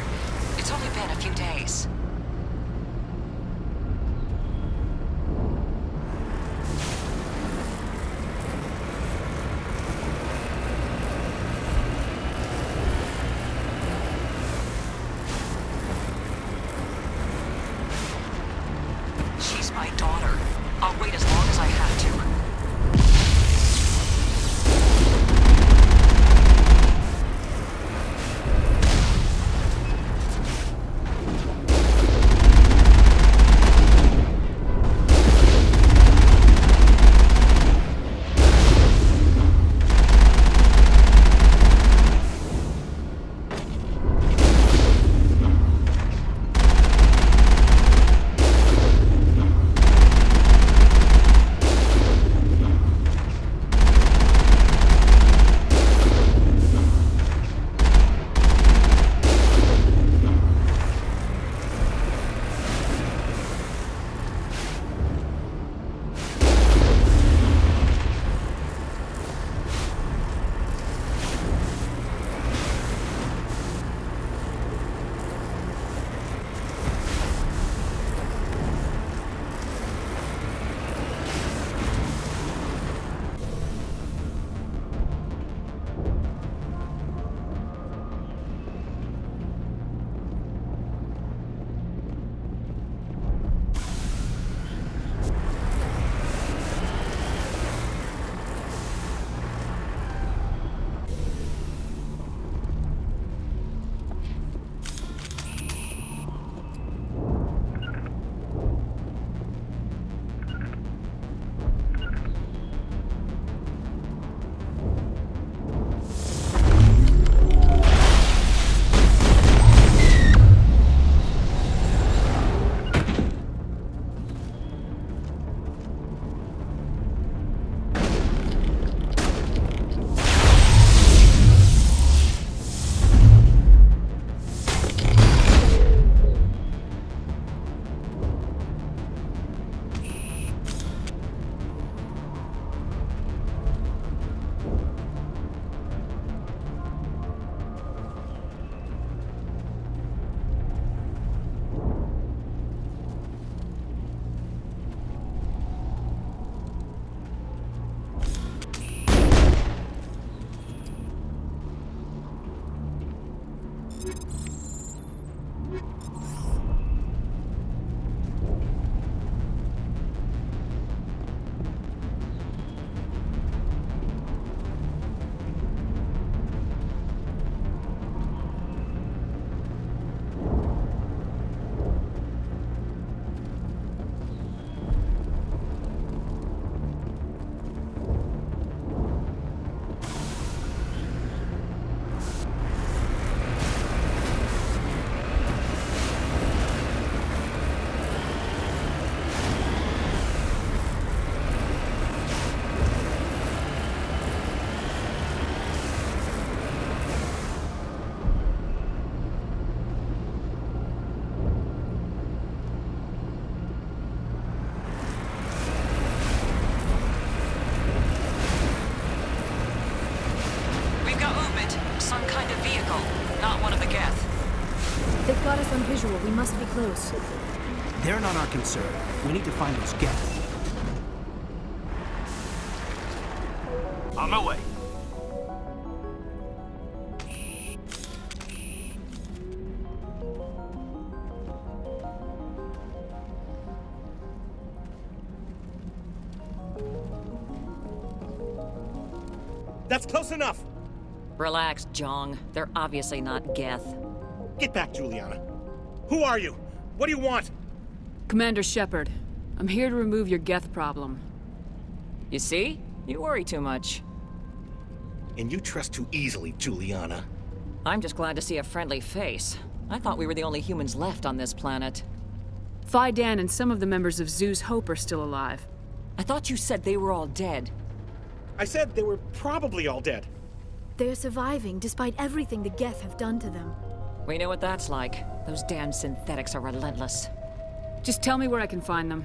Speaker 1: It's only been a few days. She's my daughter. I'll wait as long as I have to.
Speaker 3: They've got us on visual. We must be close.
Speaker 8: They're not our concern. We need to find those Geth.
Speaker 19: On my way.
Speaker 2: That's close enough.
Speaker 1: Relax, Jong. They're obviously not Geth.
Speaker 2: Get back, Juliana. Who are you? What do you want?
Speaker 13: Commander Shepard, I'm here to remove your Geth problem.
Speaker 1: You see? You worry too much.
Speaker 2: And you trust too easily, Juliana.
Speaker 1: I'm just glad to see a friendly face. I thought we were the only humans left on this planet.
Speaker 13: Phi Dan and some of the members of Zoo's Hope are still alive.
Speaker 1: I thought you said they were all dead.
Speaker 2: I said they were probably all dead.
Speaker 3: They're surviving despite everything the Geth have done to them.
Speaker 1: We know what that's like. Those damn synthetics are relentless.
Speaker 13: Just tell me where I can find them.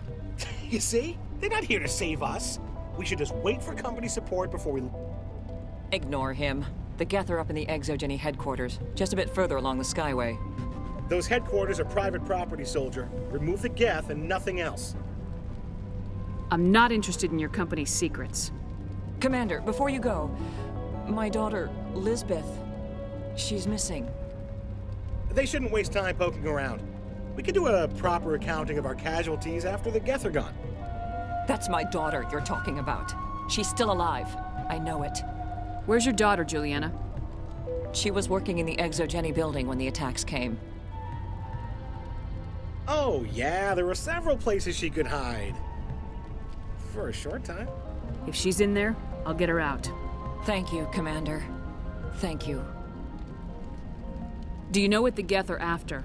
Speaker 2: You see? They're not here to save us. We should just wait for company support before we...
Speaker 1: Ignore him. The Geth are up in the Exogeny headquarters, just a bit further along the Skyway.
Speaker 5: Those headquarters are private property, soldier. Remove the Geth and nothing else.
Speaker 13: I'm not interested in your company's secrets.
Speaker 1: Commander, before you go, my daughter, Lisbeth, she's missing.
Speaker 5: They shouldn't waste time poking around. We could do a proper accounting of our casualties after the Geth are gone.
Speaker 1: That's my daughter you're talking about. She's still alive. I know it.
Speaker 13: Where's your daughter, Juliana?
Speaker 1: She was working in the Exogeny building when the attacks came.
Speaker 5: Oh, yeah, there were several places she could hide. For a short time.
Speaker 13: If she's in there, I'll get her out.
Speaker 1: Thank you, Commander. Thank you.
Speaker 13: Do you know what the Geth are after?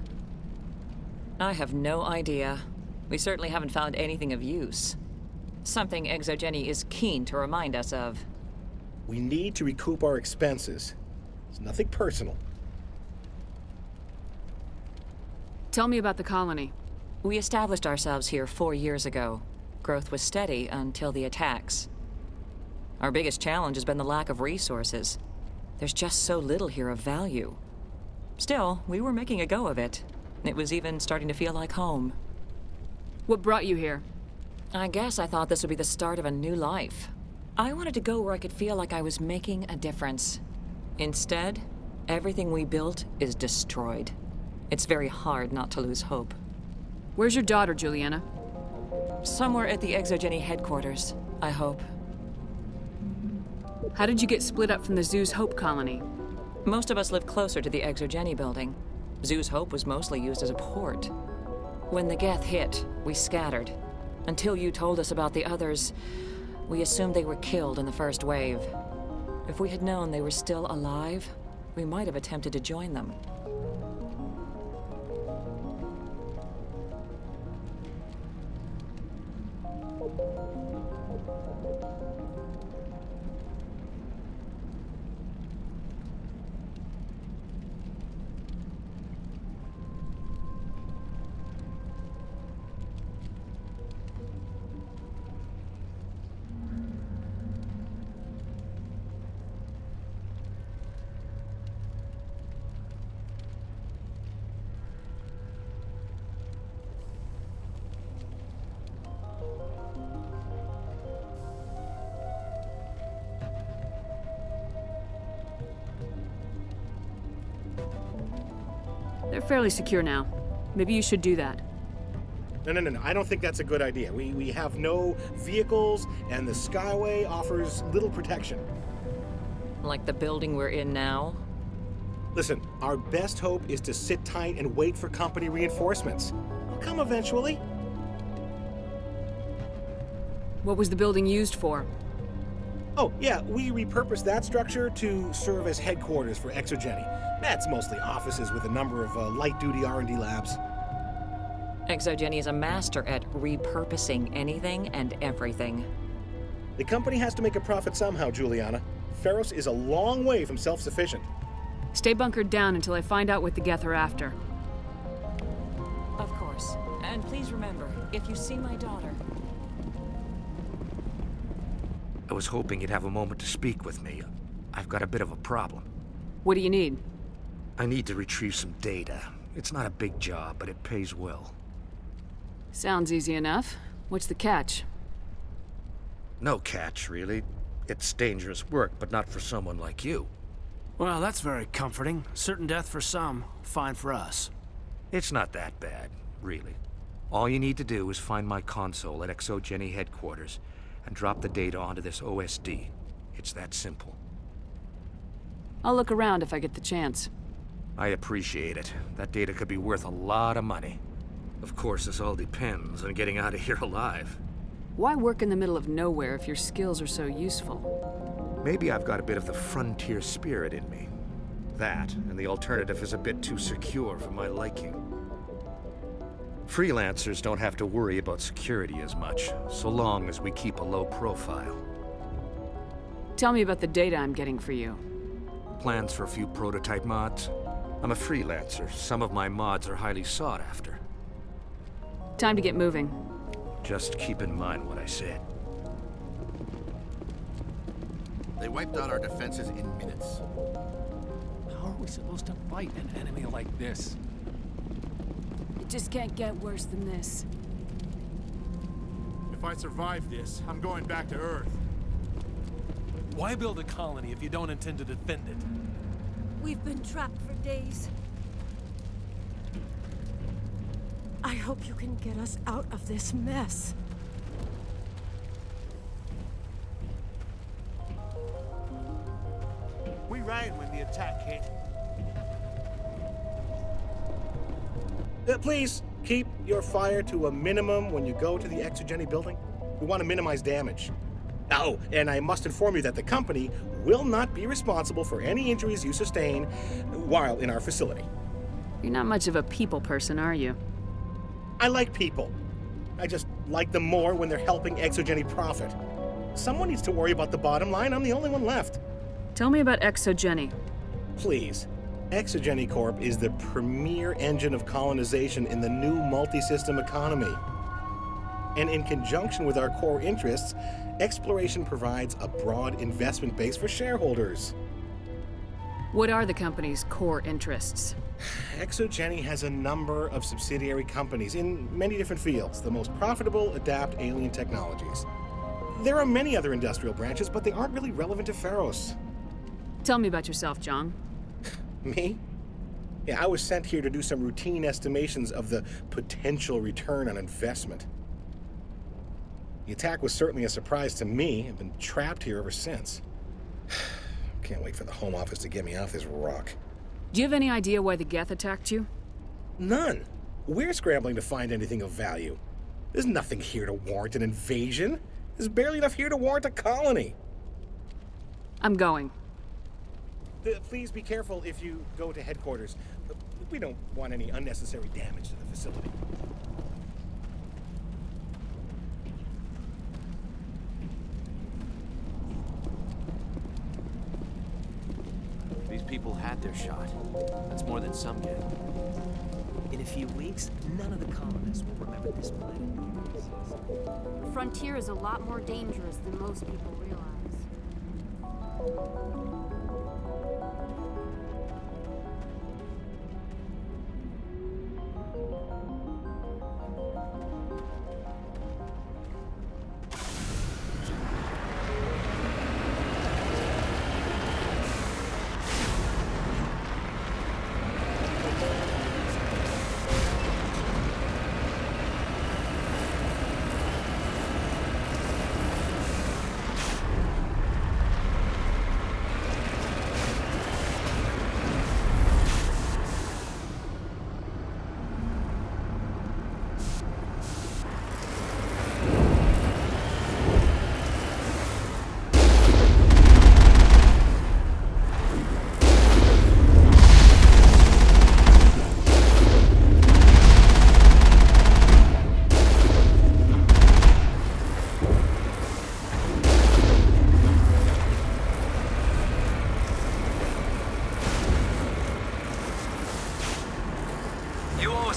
Speaker 1: I have no idea. We certainly haven't found anything of use. Something Exogeny is keen to remind us of.
Speaker 5: We need to recoup our expenses. It's nothing personal.
Speaker 13: Tell me about the colony.
Speaker 1: We established ourselves here 4 years ago. Growth was steady until the attacks. Our biggest challenge has been the lack of resources. There's just so little here of value. Still, we were making a go of it. It was even starting to feel like home.
Speaker 13: What brought you here?
Speaker 1: I guess I thought this would be the start of a new life. I wanted to go where I could feel like I was making a difference. Instead, everything we built is destroyed. It's very hard not to lose hope.
Speaker 13: Where's your daughter, Juliana?
Speaker 1: Somewhere at the Exogeny headquarters, I hope.
Speaker 13: How did you get split up from the Zoo's Hope colony?
Speaker 1: Most of us live closer to the Exogeny building. Zoo's Hope was mostly used as a port. When the Geth hit, we scattered. Until you told us about the others, we assumed they were killed in the first wave. If we had known they were still alive, we might have attempted to join them.
Speaker 13: They're fairly secure now. Maybe you should do that.
Speaker 5: No. I don't think that's a good idea. We have no vehicles, and the Skyway offers little protection.
Speaker 1: Like the building we're in now?
Speaker 5: Listen, our best hope is to sit tight and wait for company reinforcements. They'll come eventually.
Speaker 13: What was the building used for?
Speaker 5: Oh, yeah, we repurposed that structure to serve as headquarters for Exogeny. That's mostly offices with a number of light-duty R&D labs.
Speaker 1: Exogeny is a master at repurposing anything and everything.
Speaker 5: The company has to make a profit somehow, Juliana. Feros is a long way from self-sufficient.
Speaker 13: Stay bunkered down until I find out what the Geth are after.
Speaker 1: Of course. And please remember, if you see my daughter...
Speaker 12: I was hoping you'd have a moment to speak with me. I've got a bit of a problem.
Speaker 13: What do you need?
Speaker 12: I need to retrieve some data. It's not a big job, but it pays well.
Speaker 13: Sounds easy enough. What's the catch?
Speaker 12: No catch, really. It's dangerous work, but not for someone like you.
Speaker 8: Well, that's very comforting. Certain death for some, fine for us.
Speaker 12: It's not that bad, really. All you need to do is find my console at Exogeny headquarters and drop the data onto this OSD. It's that simple.
Speaker 13: I'll look around if I get the chance.
Speaker 12: I appreciate it. That data could be worth a lot of money. Of course, this all depends on getting out of here alive.
Speaker 13: Why work in the middle of nowhere if your skills are so useful?
Speaker 12: Maybe I've got a bit of the frontier spirit in me. That, and the alternative is a bit too secure for my liking. Freelancers don't have to worry about security as much, so long as we keep a low profile.
Speaker 13: Tell me about the data I'm getting for you.
Speaker 12: Plans for a few prototype mods? I'm a freelancer. Some of my mods are highly sought after.
Speaker 13: Time to get moving.
Speaker 12: Just keep in mind what I said.
Speaker 4: They wiped out our defenses in minutes.
Speaker 8: How are we supposed to fight an enemy like this?
Speaker 7: It just can't get worse than this.
Speaker 19: If I survive this, I'm going back to Earth.
Speaker 22: Why build a colony if you don't intend to defend it?
Speaker 3: We've been trapped for days. I hope you can get us out of this mess.
Speaker 19: We ran when the attack hit.
Speaker 5: Please, keep your fire to a minimum when you go to the Exogeny building. We want to minimize damage. Oh, and I must inform you that the company will not be responsible for any injuries you sustain while in our facility.
Speaker 13: You're not much of a people person, are you?
Speaker 5: I like people. I just like them more when they're helping Exogeny profit. Someone needs to worry about the bottom line. I'm the only one left.
Speaker 13: Tell me about Exogeny.
Speaker 5: Please. Exogeny Corp is the premier engine of colonization in the new multi-system economy. And in conjunction with our core interests, exploration provides a broad investment base for shareholders.
Speaker 13: What are the company's core interests?
Speaker 5: Exogeny has a number of subsidiary companies in many different fields. The most profitable adapt alien technologies. There are many other industrial branches, but they aren't really relevant to Pharos.
Speaker 13: Tell me about yourself, John.
Speaker 5: Me? Yeah, I was sent here to do some routine estimations of the potential return on investment. The attack was certainly a surprise to me. I've been trapped here ever since. Can't wait for the Home Office to get me off this rock.
Speaker 13: Do you have any idea why the Geth attacked you?
Speaker 5: None. We're scrambling to find anything of value. There's nothing here to warrant an invasion. There's barely enough here to warrant a colony.
Speaker 13: I'm going.
Speaker 5: Please be careful if you go to headquarters. We don't want any unnecessary damage to the facility.
Speaker 23: These people had their shot. That's more than some get.
Speaker 8: In a few weeks, none of the colonists will remember this planet.
Speaker 24: The frontier is a lot more dangerous than most people realize.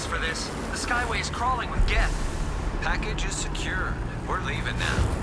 Speaker 25: For this. The Skyway is crawling with Geth. Package is secure. We're leaving now.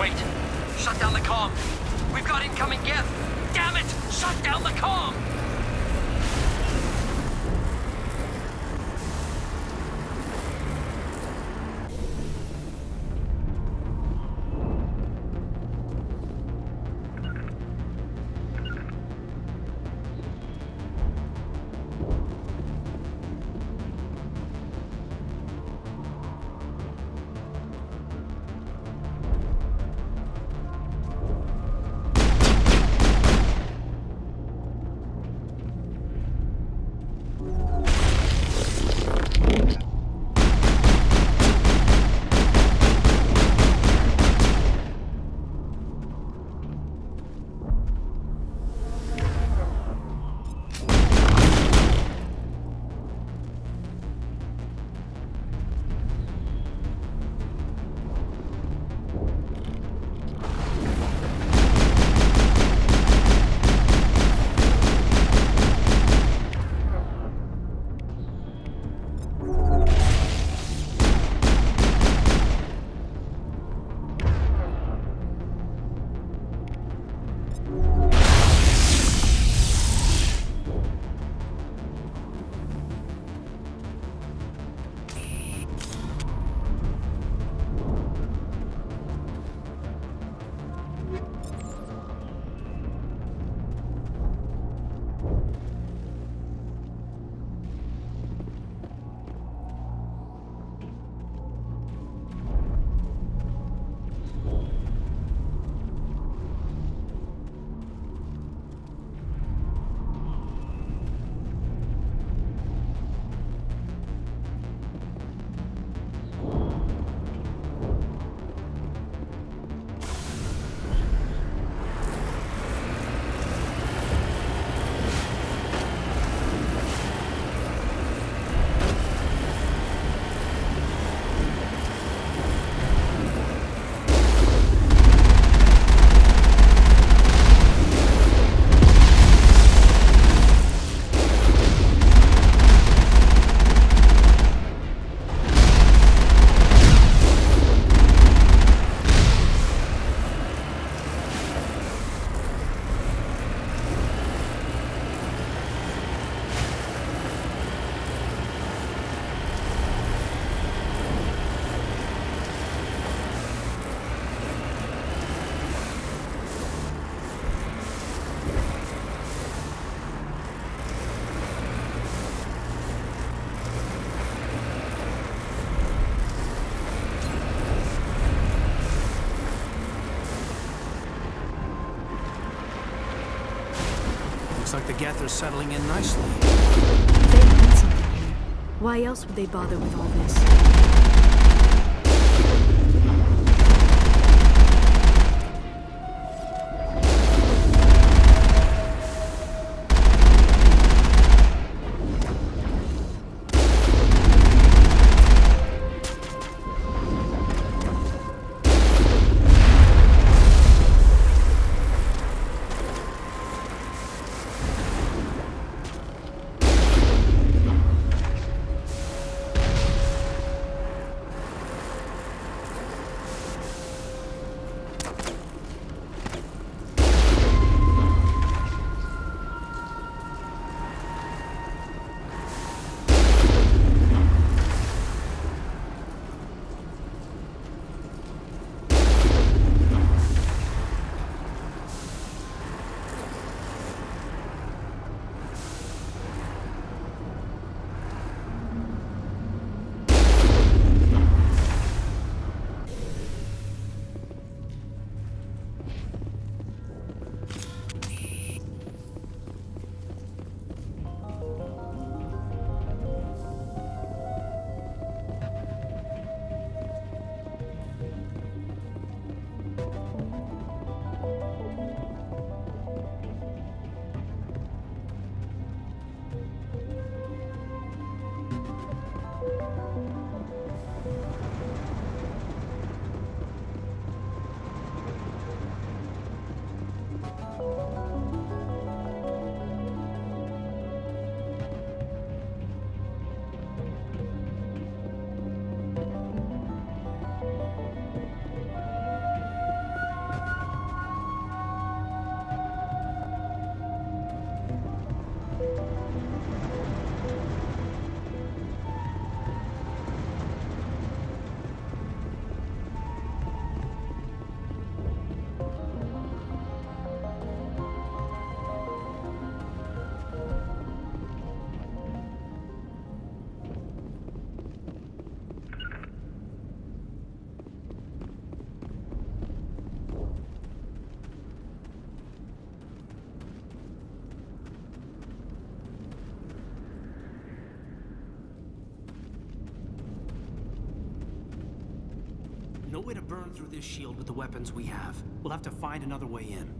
Speaker 25: Wait! Shut down the comm! We've got incoming Geth! Damn it! Shut down the comm!
Speaker 8: Geth are settling in nicely.
Speaker 3: They need something here. Why else would they bother with all this?
Speaker 8: No way to burn through this shield with the weapons we have. We'll have to find another way in.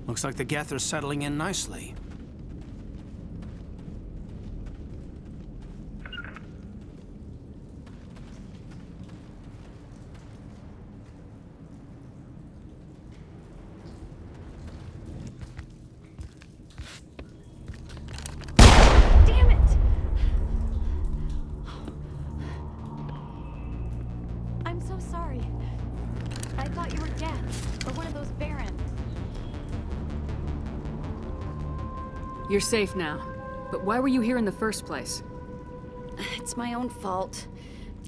Speaker 8: Looks like the Geth are settling in nicely.
Speaker 21: Damn it! I'm so sorry. I thought you were Geth, or one of those Barons.
Speaker 13: You're safe now. But why were you here in the first place?
Speaker 7: It's my own fault.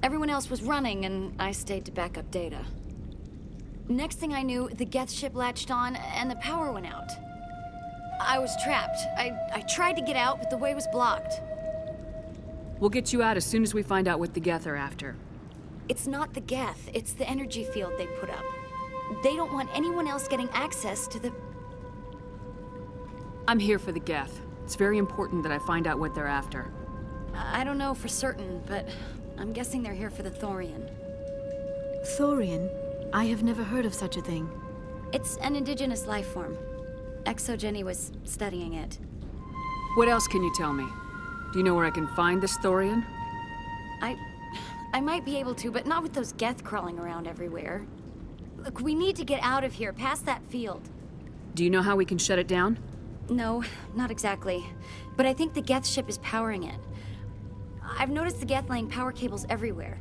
Speaker 7: Everyone else was running, and I stayed to back up data. Next thing I knew, the Geth ship latched on, and the power went out. I was trapped. I tried to get out, but the way was blocked.
Speaker 13: We'll get you out as soon as we find out what the Geth are after.
Speaker 7: It's not the Geth, it's the energy field they put up. They don't want anyone else getting access to the...
Speaker 13: I'm here for the Geth. It's very important that I find out what they're after.
Speaker 7: I don't know for certain, but I'm guessing they're here for the Thorian.
Speaker 3: Thorian? I have never heard of such a thing.
Speaker 7: It's an indigenous life form. ExoGenny was studying it.
Speaker 13: What else can you tell me? Do you know where I can find this Thorian?
Speaker 7: I might be able to, but not with those Geth crawling around everywhere. Look, we need to get out of here, past that field.
Speaker 13: Do you know how we can shut it down?
Speaker 7: No, not exactly. But I think the Geth ship is powering it. I've noticed the Geth laying power cables everywhere.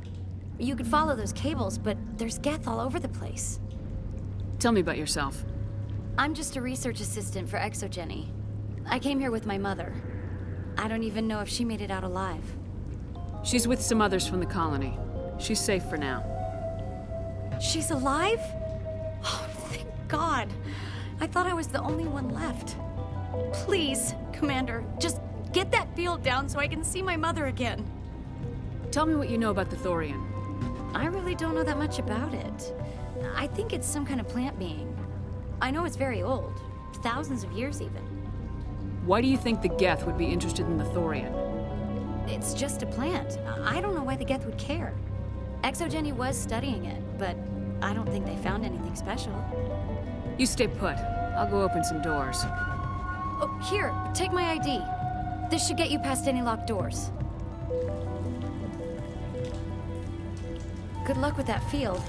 Speaker 7: You could follow those cables, but there's Geth all over the place.
Speaker 13: Tell me about yourself.
Speaker 7: I'm just a research assistant for ExoGenny. I came here with my mother. I don't even know if she made it out alive.
Speaker 13: She's with some others from the colony. She's safe for now.
Speaker 7: She's alive? Oh, thank God. I thought I was the only one left. Please, Commander, just get that field down so I can see my mother again.
Speaker 13: Tell me what you know about the Thorian.
Speaker 7: I really don't know that much about it. I think it's some kind of plant being. I know it's very old, thousands of years even.
Speaker 13: Why do you think the Geth would be interested in the Thorian?
Speaker 7: It's just a plant. I don't know why the Geth would care. ExoGenny was studying it, but I don't think they found anything special.
Speaker 13: You stay put. I'll go open some doors.
Speaker 7: Oh, here, take my ID. This should get you past any locked doors. Good luck with that field.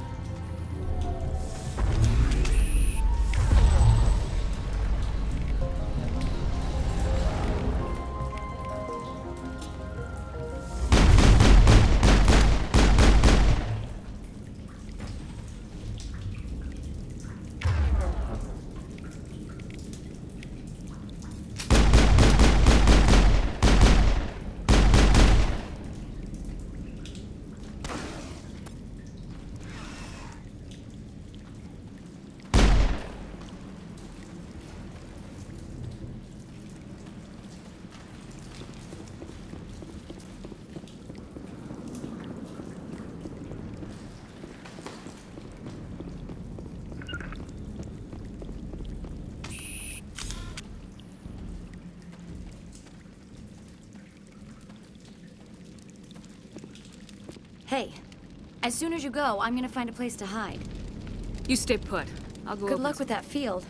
Speaker 7: Hey, as soon as you go, I'm gonna find a place to hide.
Speaker 13: You stay put. I'll go.
Speaker 7: Good luck with that field.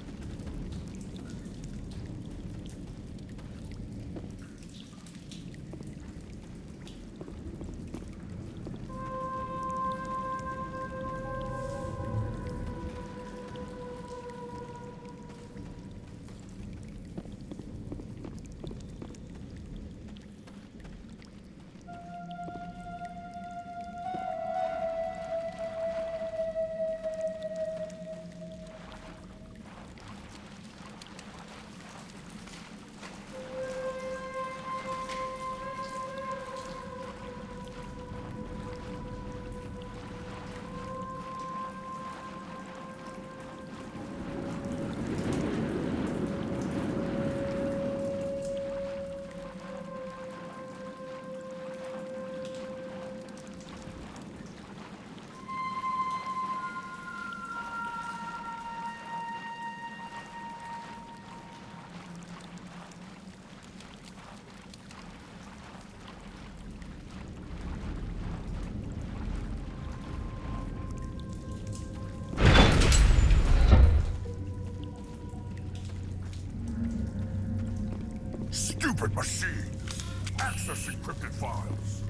Speaker 6: Machine. Access encrypted files.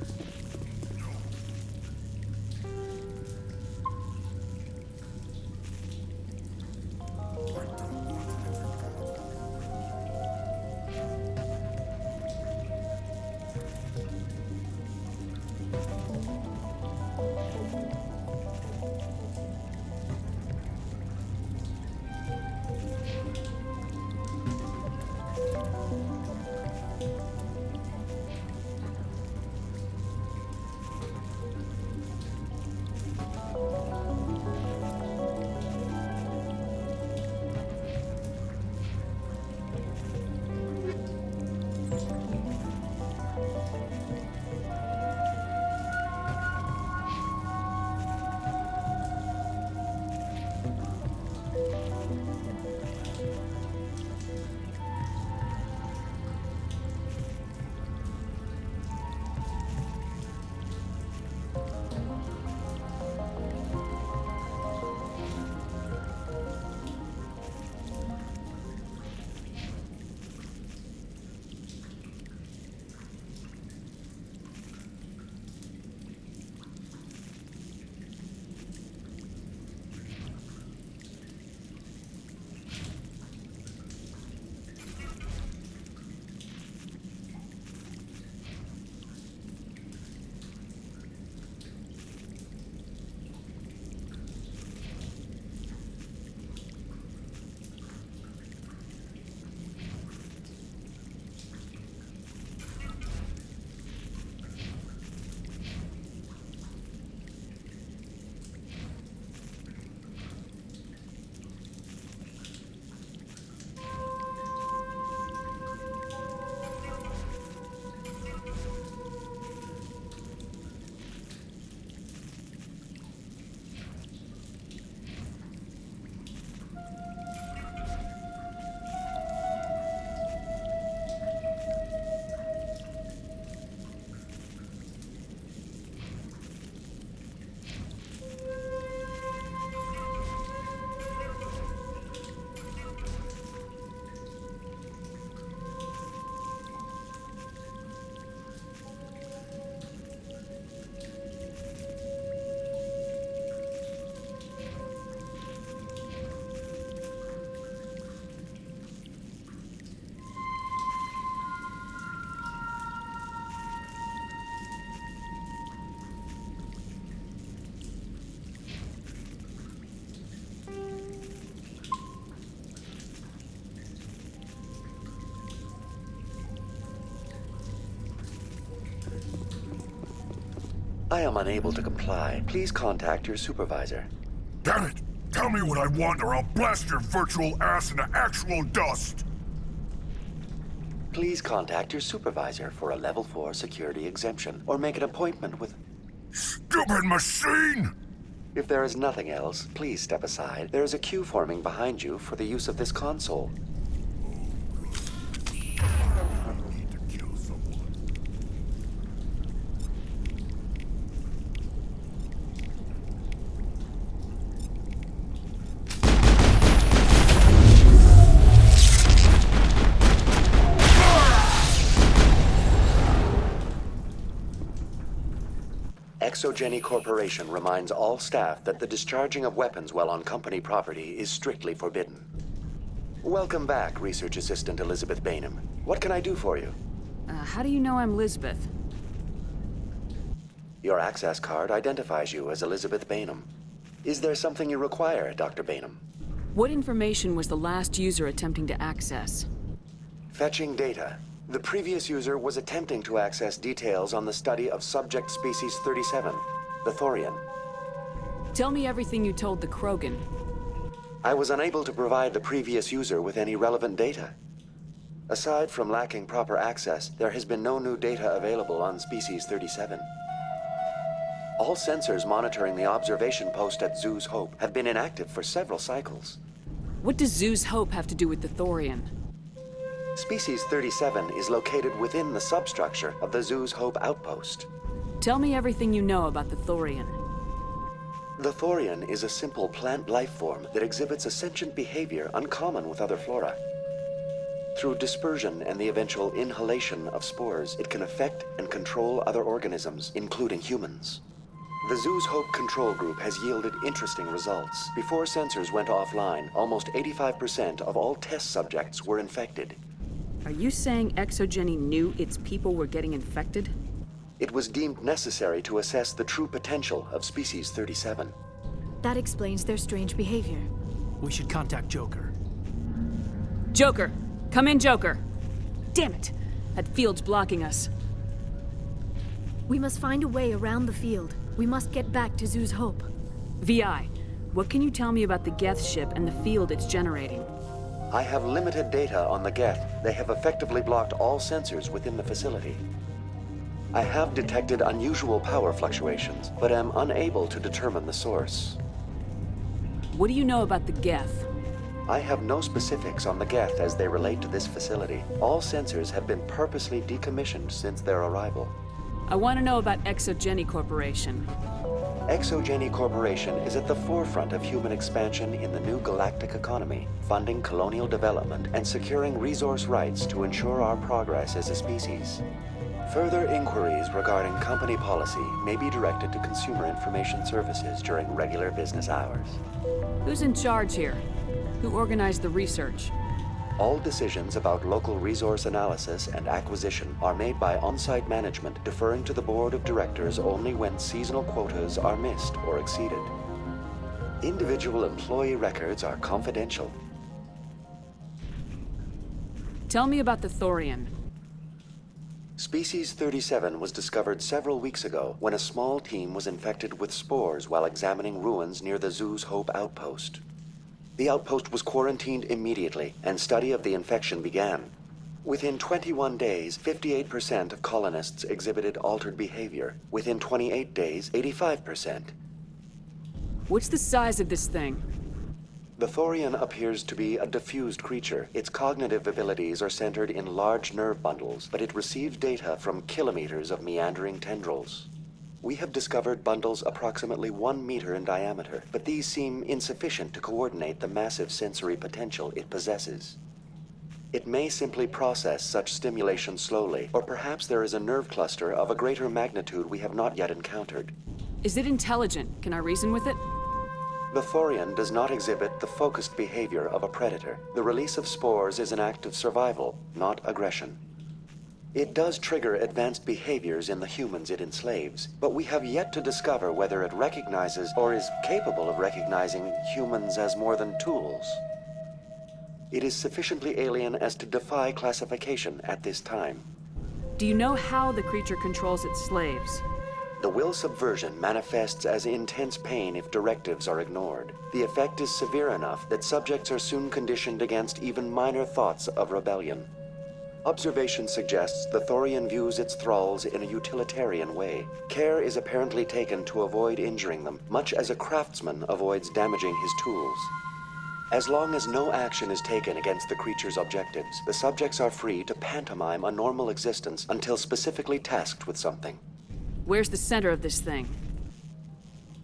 Speaker 11: I am unable to comply. Please contact your supervisor.
Speaker 6: Damn it! Tell me what I want or I'll blast your virtual ass into actual dust!
Speaker 11: Please contact your supervisor for a level 4 security exemption, or make an appointment with...
Speaker 6: Stupid machine!
Speaker 11: If there is nothing else, please step aside. There is a queue forming behind you for the use of this console. Exogeny Corporation reminds all staff that the discharging of weapons while on company property is strictly forbidden. Welcome back, Research Assistant Elizabeth Bainham. What can I do for you?
Speaker 13: How do you know I'm Lisbeth?
Speaker 11: Your access card identifies you as Elizabeth Bainham. Is there something you require, Dr. Bainham?
Speaker 13: What information was the last user attempting to access?
Speaker 11: Fetching data. The previous user was attempting to access details on the study of subject species 37, the Thorian.
Speaker 13: Tell me everything you told the Krogan.
Speaker 11: I was unable to provide the previous user with any relevant data. Aside from lacking proper access, there has been no new data available on species 37. All sensors monitoring the observation post at Zoo's Hope have been inactive for several cycles.
Speaker 13: What does Zoo's Hope have to do with the Thorian?
Speaker 11: Species 37 is located within the substructure of the Zoo's Hope outpost.
Speaker 13: Tell me everything you know about the Thorian.
Speaker 11: The Thorian is a simple plant life form that exhibits a sentient behavior uncommon with other flora. Through dispersion and the eventual inhalation of spores, it can affect and control other organisms, including humans. The Zoo's Hope control group has yielded interesting results. Before sensors went offline, almost 85% of all test subjects were infected.
Speaker 13: Are you saying Exogeny knew its people were getting infected?
Speaker 11: It was deemed necessary to assess the true potential of Species 37.
Speaker 3: That explains their strange behavior.
Speaker 8: We should contact Joker.
Speaker 13: Joker! Come in, Joker! Damn it! That field's blocking us.
Speaker 3: We must find a way around the field. We must get back to Zoo's Hope.
Speaker 13: VI, what can you tell me about the Geth ship and the field it's generating?
Speaker 11: I have limited data on the Geth. They have effectively blocked all sensors within the facility. I have detected unusual power fluctuations, but am unable to determine the source.
Speaker 13: What do you know about the Geth?
Speaker 11: I have no specifics on the Geth as they relate to this facility. All sensors have been purposely decommissioned since their arrival.
Speaker 13: I want to know about Exogeny Corporation.
Speaker 11: Exogeny Corporation is at the forefront of human expansion in the new galactic economy, funding colonial development and securing resource rights to ensure our progress as a species. Further inquiries regarding company policy may be directed to Consumer Information Services during regular business hours.
Speaker 13: Who's in charge here? Who organized the research?
Speaker 11: All decisions about local resource analysis and acquisition are made by on-site management, deferring to the board of directors only when seasonal quotas are missed or exceeded. Individual employee records are confidential.
Speaker 13: Tell me about the Thorian.
Speaker 11: Species 37 was discovered several weeks ago when a small team was infected with spores while examining ruins near the Zoo's Hope outpost. The outpost was quarantined immediately, and study of the infection began. Within 21 days, 58% of colonists exhibited altered behavior. Within 28 days, 85%.
Speaker 13: What's the size of this thing?
Speaker 11: The Thorian appears to be a diffused creature. Its cognitive abilities are centered in large nerve bundles, but it receives data from kilometers of meandering tendrils. We have discovered bundles approximately 1 meter in diameter, but these seem insufficient to coordinate the massive sensory potential it possesses. It may simply process such stimulation slowly, or perhaps there is a nerve cluster of a greater magnitude we have not yet encountered.
Speaker 13: Is it intelligent? Can I reason with it?
Speaker 11: The Thorian does not exhibit the focused behavior of a predator. The release of spores is an act of survival, not aggression. It does trigger advanced behaviors in the humans it enslaves, but we have yet to discover whether it recognizes or is capable of recognizing humans as more than tools. It is sufficiently alien as to defy classification at this time.
Speaker 13: Do you know how the creature controls its slaves?
Speaker 11: The will subversion manifests as intense pain if directives are ignored. The effect is severe enough that subjects are soon conditioned against even minor thoughts of rebellion. Observation suggests the Thorian views its thralls in a utilitarian way. Care is apparently taken to avoid injuring them, much as a craftsman avoids damaging his tools. As long as no action is taken against the creature's objectives, the subjects are free to pantomime a normal existence until specifically tasked with something.
Speaker 13: Where's the center of this thing?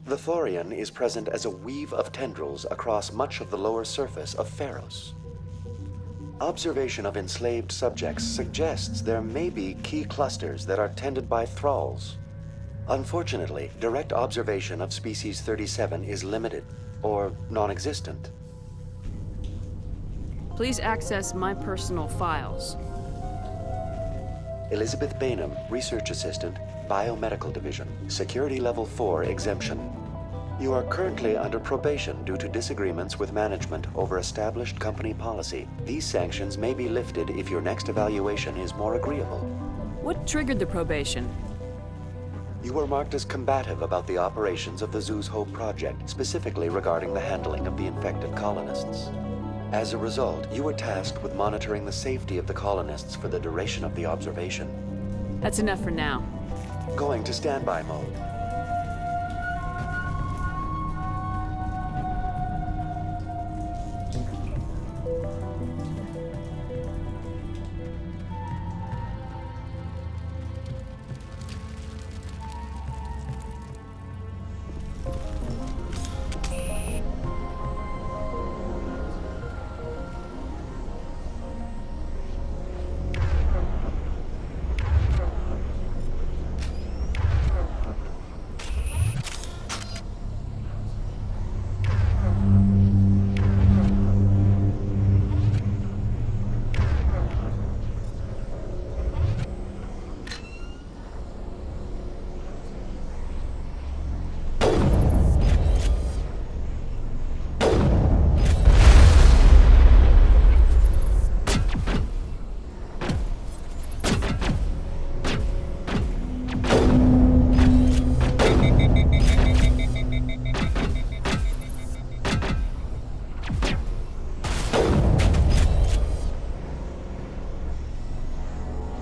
Speaker 11: The Thorian is present as a weave of tendrils across much of the lower surface of Pharos. Observation of enslaved subjects suggests there may be key clusters that are tended by thralls. Unfortunately, direct observation of Species 37 is limited, or non-existent.
Speaker 13: Please access my personal files.
Speaker 11: Elizabeth Bainham, Research Assistant, Biomedical Division, Security Level 4 exemption. You are currently under probation due to disagreements with management over established company policy. These sanctions may be lifted if your next evaluation is more agreeable.
Speaker 13: What triggered the probation?
Speaker 11: You were marked as combative about the operations of the Zoo's Hope project, specifically regarding the handling of the infected colonists. As a result, you were tasked with monitoring the safety of the colonists for the duration of the observation.
Speaker 13: That's enough for now.
Speaker 11: Going to standby mode.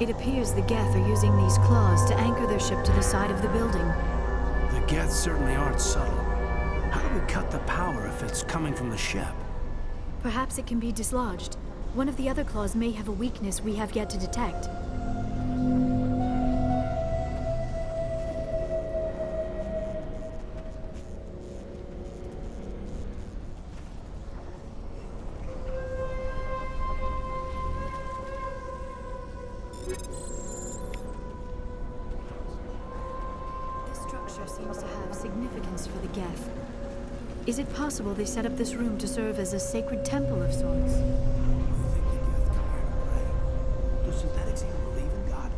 Speaker 3: It appears the Geth are using these claws to anchor their ship to the side of the building.
Speaker 8: The Geth certainly aren't subtle. How do we cut the power if it's coming from the ship?
Speaker 3: Perhaps it can be dislodged. One of the other claws may have a weakness we have yet to detect. This structure seems to have significance for the Geth. Is it possible they set up this room to serve as a sacred temple of sorts?
Speaker 8: Do synthetics even believe in God?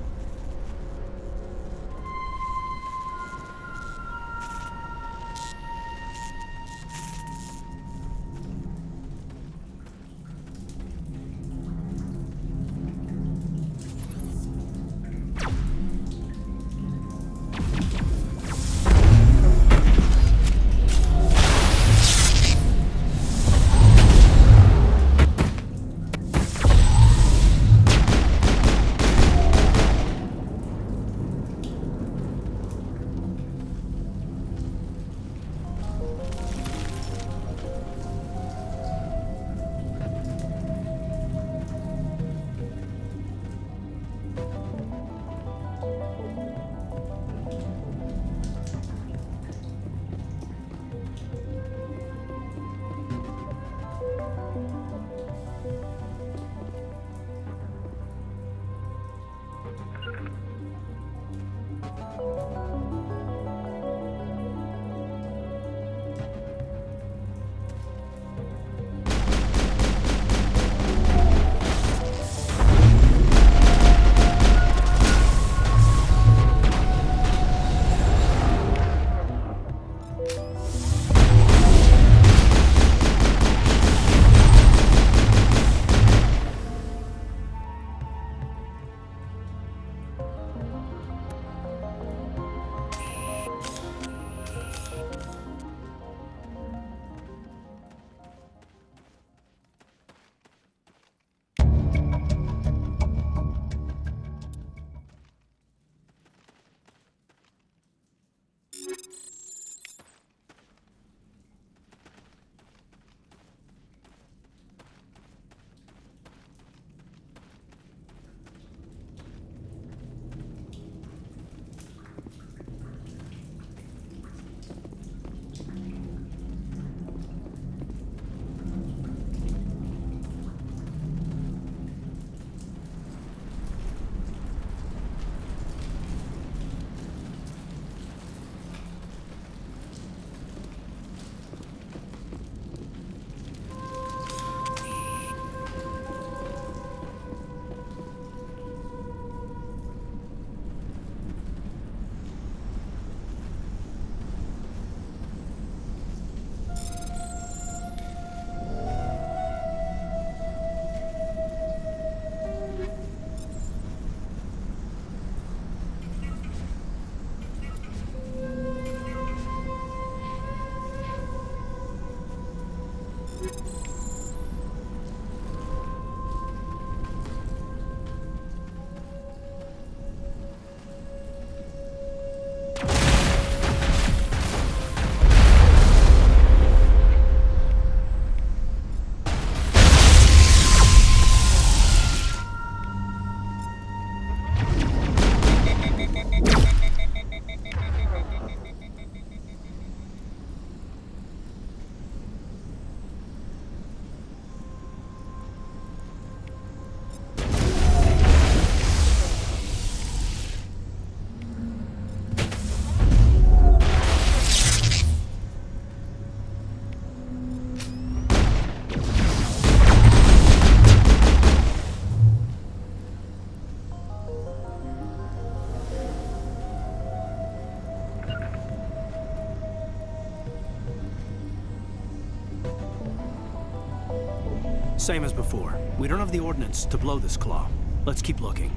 Speaker 8: Same as before. We don't have the ordnance to blow this claw. Let's keep looking.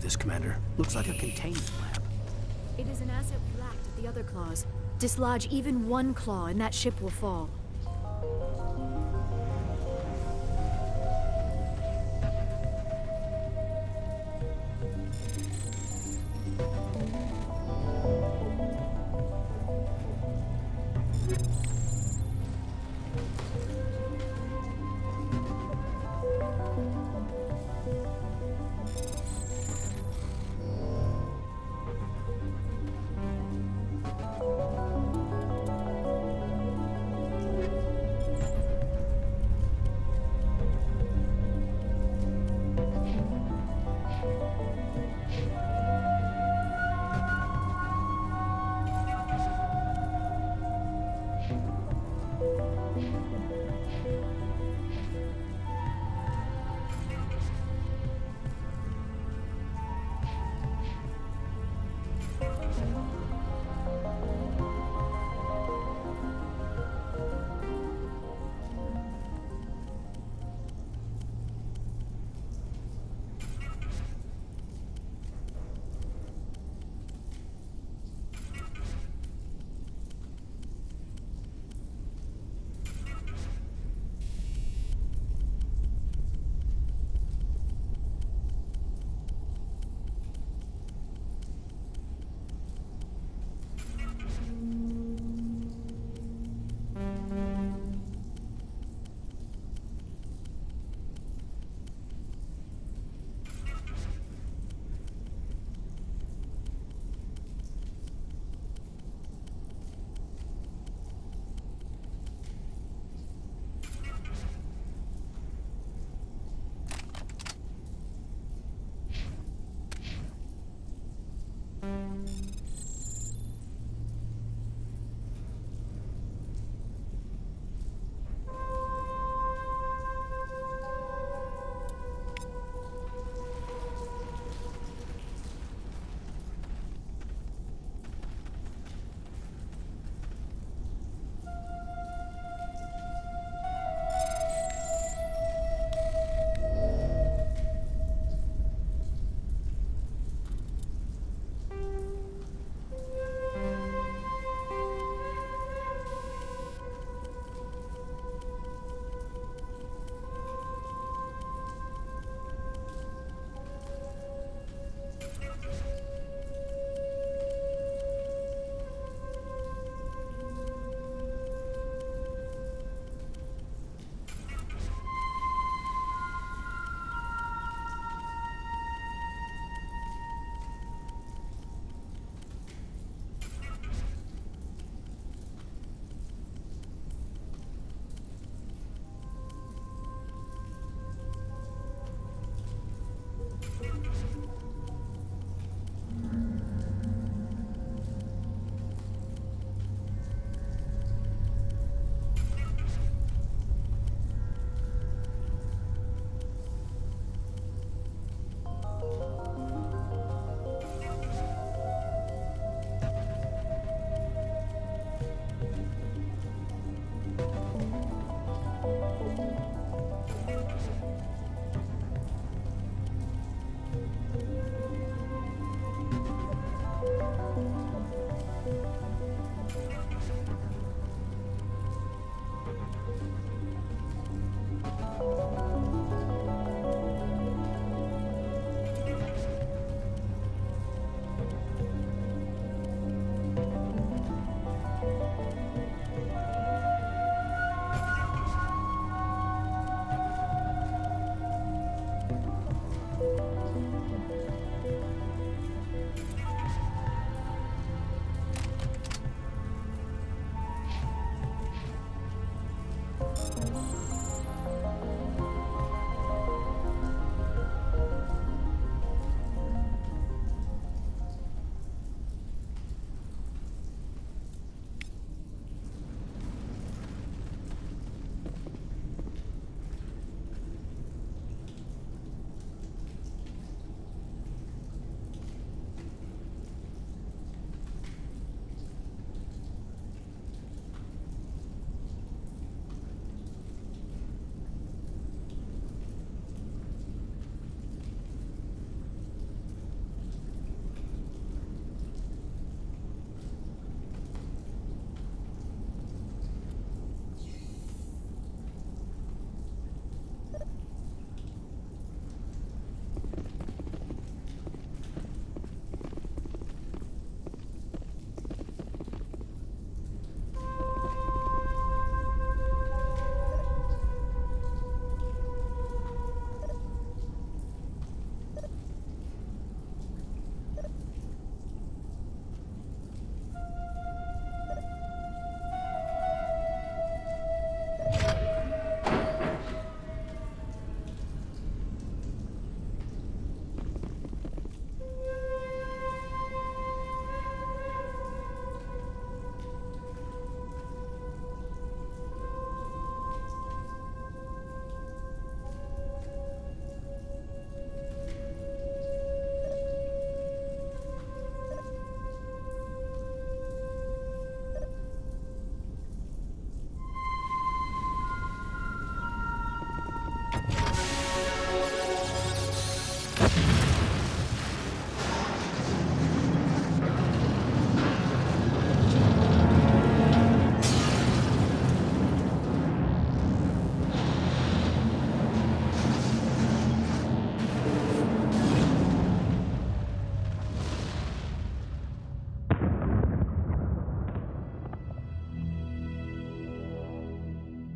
Speaker 8: this, Commander. Looks like a containment lab.
Speaker 3: It is an asset we lacked at the other claws. Dislodge even one claw and that ship will fall.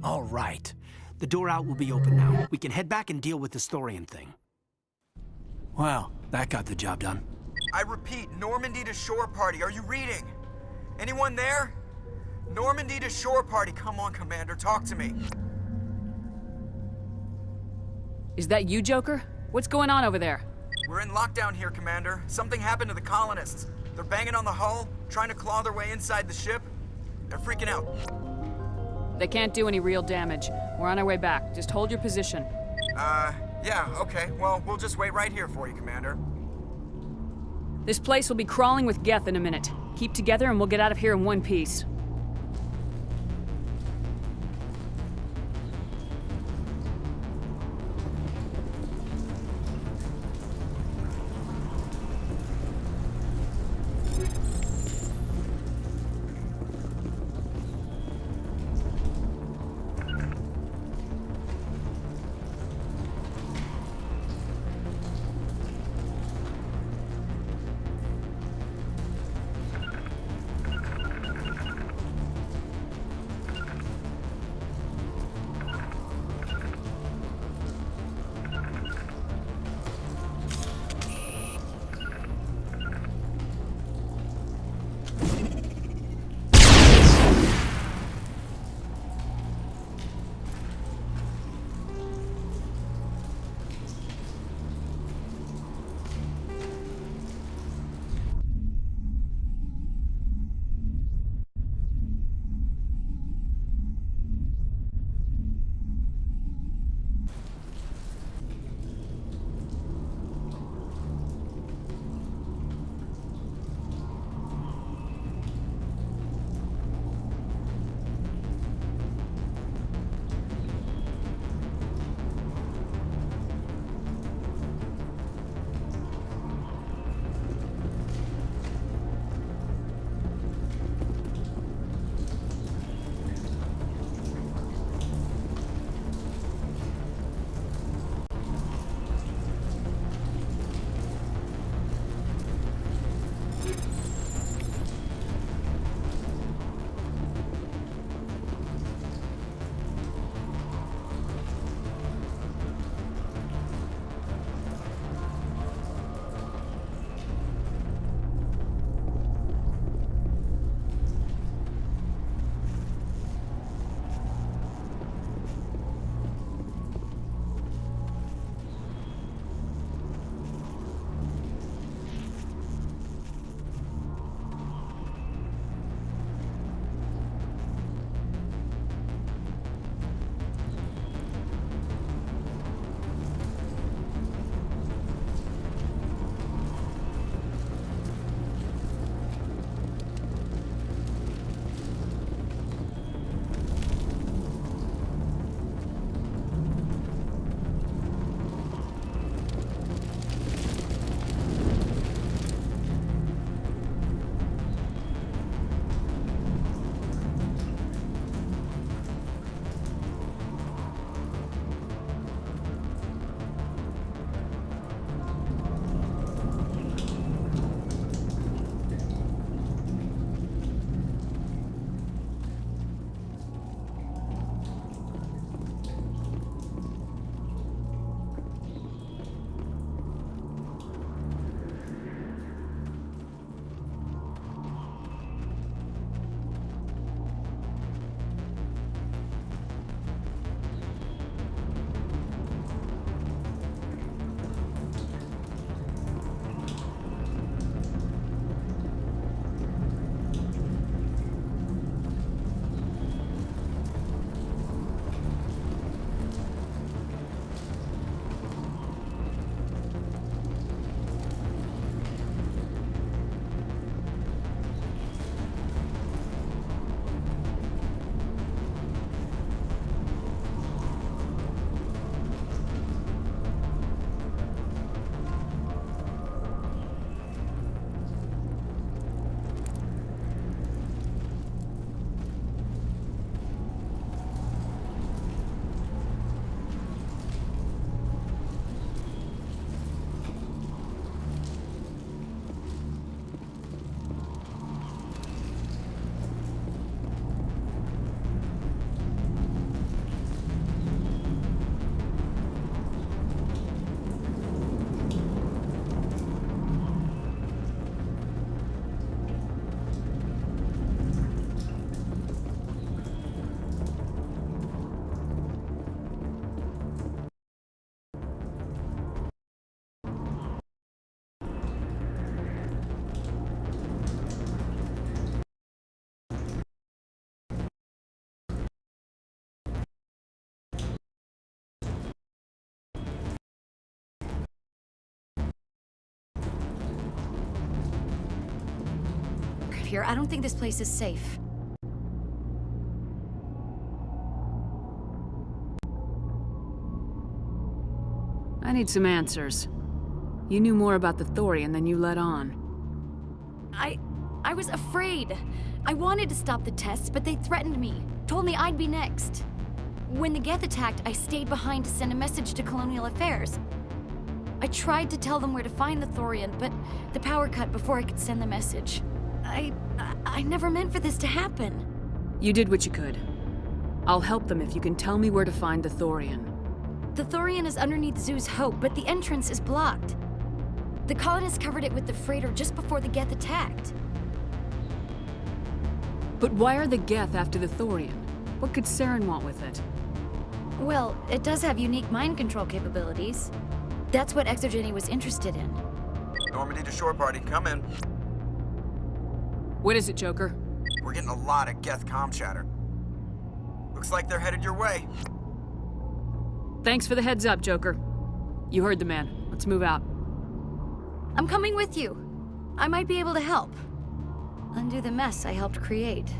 Speaker 8: All right. The door out will be open now. We can head back and deal with the Thorian thing. Well, that got the job done.
Speaker 15: I repeat, Normandy to shore party. Are you reading? Anyone there? Normandy to shore party. Come on, Commander, talk to me.
Speaker 13: Is that you, Joker? What's going on over there?
Speaker 15: We're in lockdown here, Commander. Something happened to the colonists. They're banging on the hull, trying to claw their way inside the ship. They're freaking out.
Speaker 13: They can't do any real damage. We're on our way back. Just hold your position.
Speaker 15: Yeah, okay. Well, we'll just wait right here for you, Commander.
Speaker 13: This place will be crawling with Geth in a minute. Keep together and we'll get out of here in one piece.
Speaker 7: here. I don't think this place is safe.
Speaker 13: I need some answers. You knew more about the Thorian than you let on.
Speaker 7: I was afraid. I wanted to stop the tests, but they threatened me. Told me I'd be next. When the Geth attacked, I stayed behind to send a message to Colonial Affairs. I tried to tell them where to find the Thorian, but the power cut before I could send the message. I never meant for this to happen.
Speaker 13: You did what you could. I'll help them if you can tell me where to find the Thorian.
Speaker 7: The Thorian is underneath Zoo's Hope, but the entrance is blocked. The colonists covered it with the freighter just before the Geth attacked.
Speaker 13: But why are the Geth after the Thorian? What could Saren want with it?
Speaker 7: Well, it does have unique mind control capabilities. That's what Exogeny was interested in.
Speaker 15: Normandy to shore party, come in.
Speaker 13: What is it, Joker?
Speaker 15: We're getting a lot of Geth comm chatter. Looks like they're headed your way.
Speaker 13: Thanks for the heads up, Joker. You heard the man. Let's move out.
Speaker 7: I'm coming with you. I might be able to help. Undo the mess I helped create.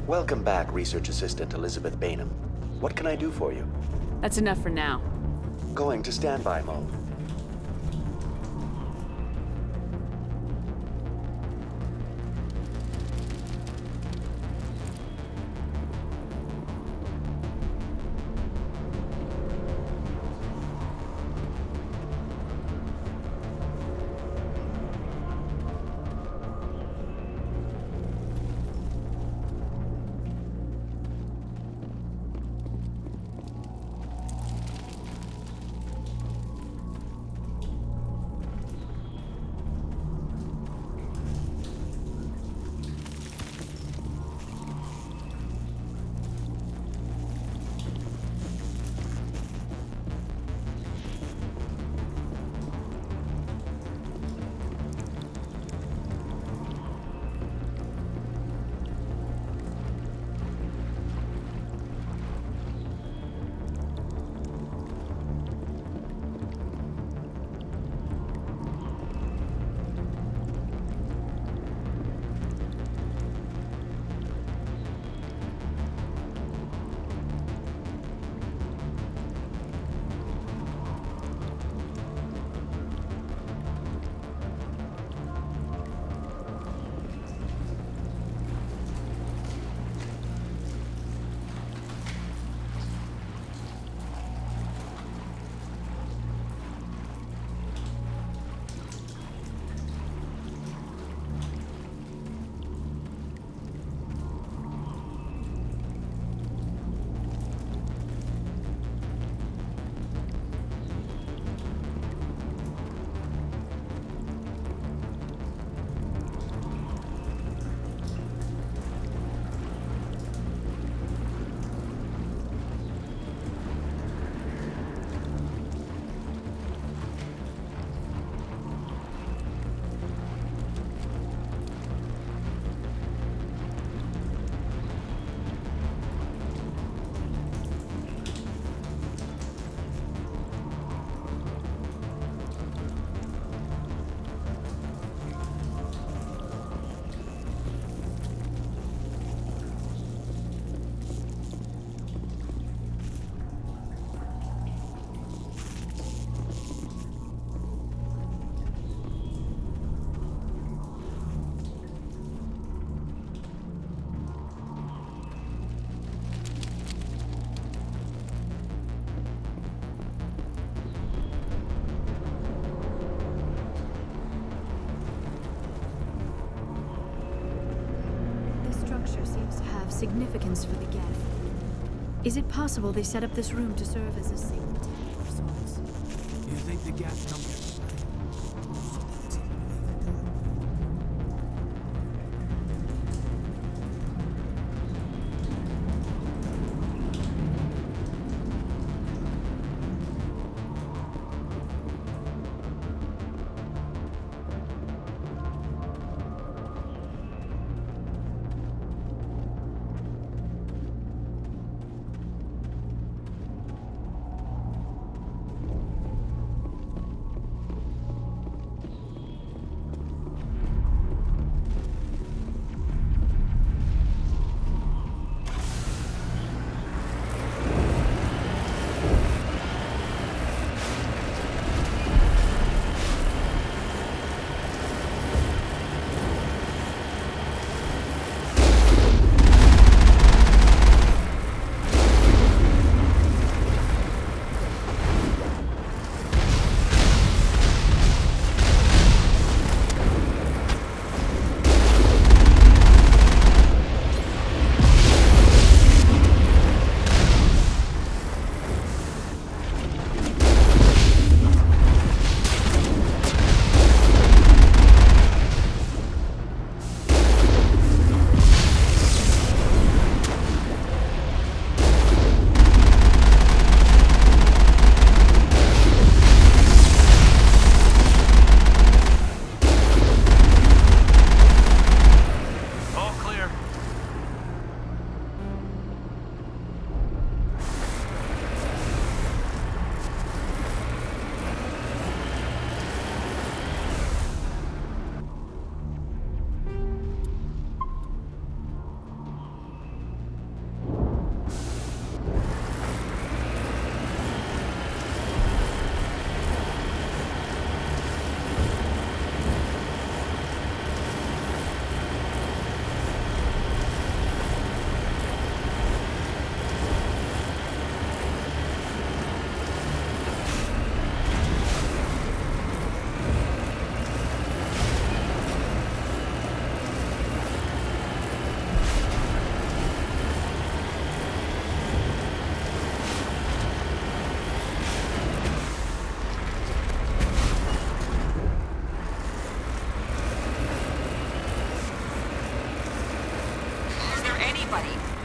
Speaker 11: Welcome back, Research Assistant Elizabeth Bainham. What can I do for you?
Speaker 13: That's enough for now.
Speaker 11: Going to standby mode.
Speaker 3: significance for the Geth. Is it possible they set up this room to serve as a sacred temple of sorts?
Speaker 8: You think the Geth come here?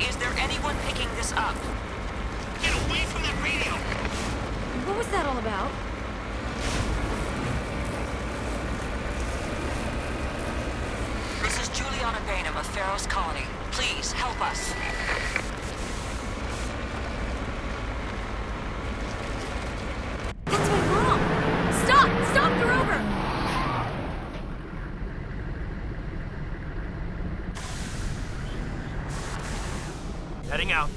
Speaker 1: Is there anyone picking this up?
Speaker 2: Get away from that radio!
Speaker 21: What was that all about?
Speaker 1: This is Juliana Bainham of Pharaoh's Colony. Please, help us.
Speaker 21: That's my mom! Stop! Stop! They're over!
Speaker 2: Heading out.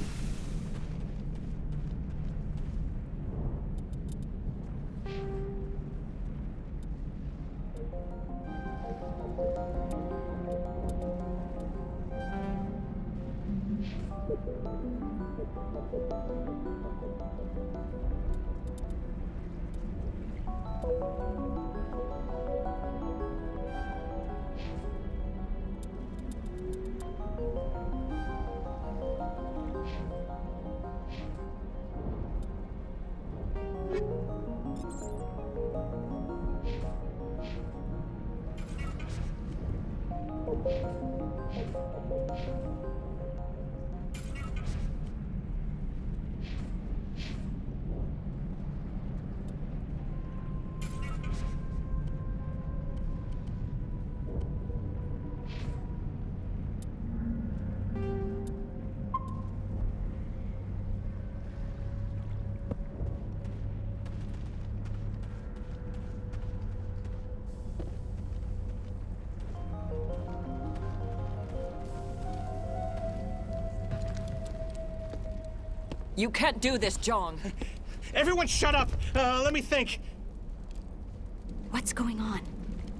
Speaker 1: You can't do this, John.
Speaker 5: Everyone shut up! Let me think.
Speaker 7: What's going on?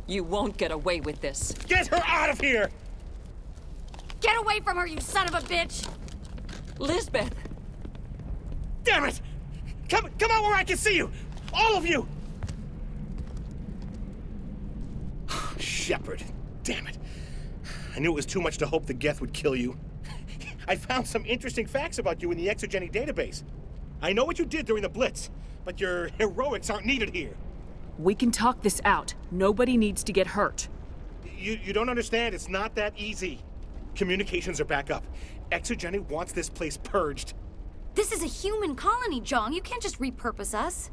Speaker 1: You won't get away with this.
Speaker 5: Get her out of here!
Speaker 21: Get away from her, you son of a bitch!
Speaker 1: Lisbeth!
Speaker 5: Damn it! Come out where I can see you! All of you! Shepard, damn it. I knew it was too much to hope the Geth would kill you. I found some interesting facts about you in the exogeny database. I know what you did during the Blitz, but your heroics aren't needed here.
Speaker 13: We can talk this out. Nobody needs to get hurt.
Speaker 5: You don't understand. It's not that easy. Communications are back up. Exogeny wants this place purged.
Speaker 7: This is a human colony, Jong. You can't just repurpose us.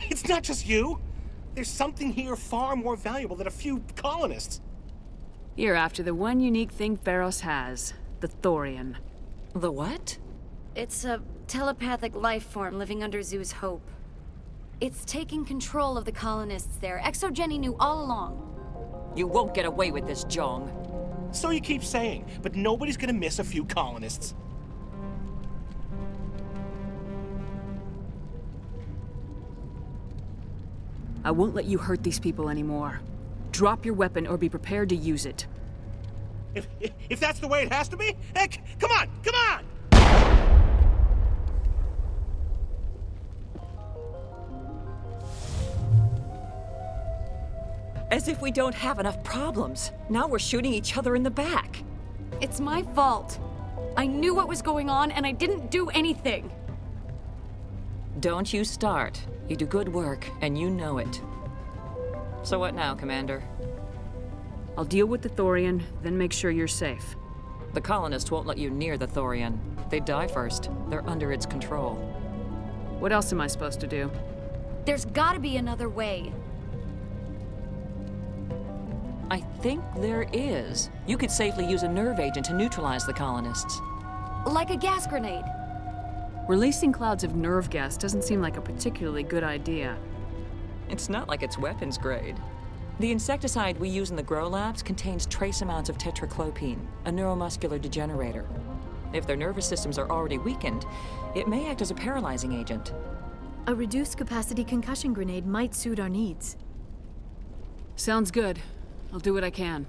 Speaker 5: It's not just you. There's something here far more valuable than a few colonists.
Speaker 13: You're after the one unique thing Pharos has, the thorian.
Speaker 1: The what?
Speaker 7: It's a telepathic life form living under Zeus Hope. It's taking control of the colonists there. Exogeny knew all along.
Speaker 1: You won't get away with this, Jong.
Speaker 5: So you keep saying, but nobody's gonna miss a few colonists.
Speaker 13: I won't let you hurt these people anymore. Drop your weapon or be prepared to use it.
Speaker 5: If that's the way it has to be, heck, come on, come on!
Speaker 1: As if we don't have enough problems. Now we're shooting each other in the back.
Speaker 7: It's my fault. I knew what was going on and I didn't do anything.
Speaker 1: Don't you start. You do good work, and you know it. So what now, Commander?
Speaker 13: I'll deal with the thorian, then make sure you're safe.
Speaker 1: The colonists won't let you near the thorian. They die first. They're under its control.
Speaker 13: What else am I supposed to do?
Speaker 7: There's gotta be another way.
Speaker 1: I think there is. You could safely use a nerve agent to neutralize the colonists.
Speaker 7: Like a gas grenade.
Speaker 13: Releasing clouds of nerve gas doesn't seem like a particularly good idea.
Speaker 1: It's not like it's weapons grade. The insecticide we use in the grow labs contains trace amounts of tetraclopine, a neuromuscular degenerator. If their nervous systems are already weakened, it may act as a paralyzing agent.
Speaker 3: A reduced capacity concussion grenade might suit our needs.
Speaker 13: Sounds good. I'll do what I can.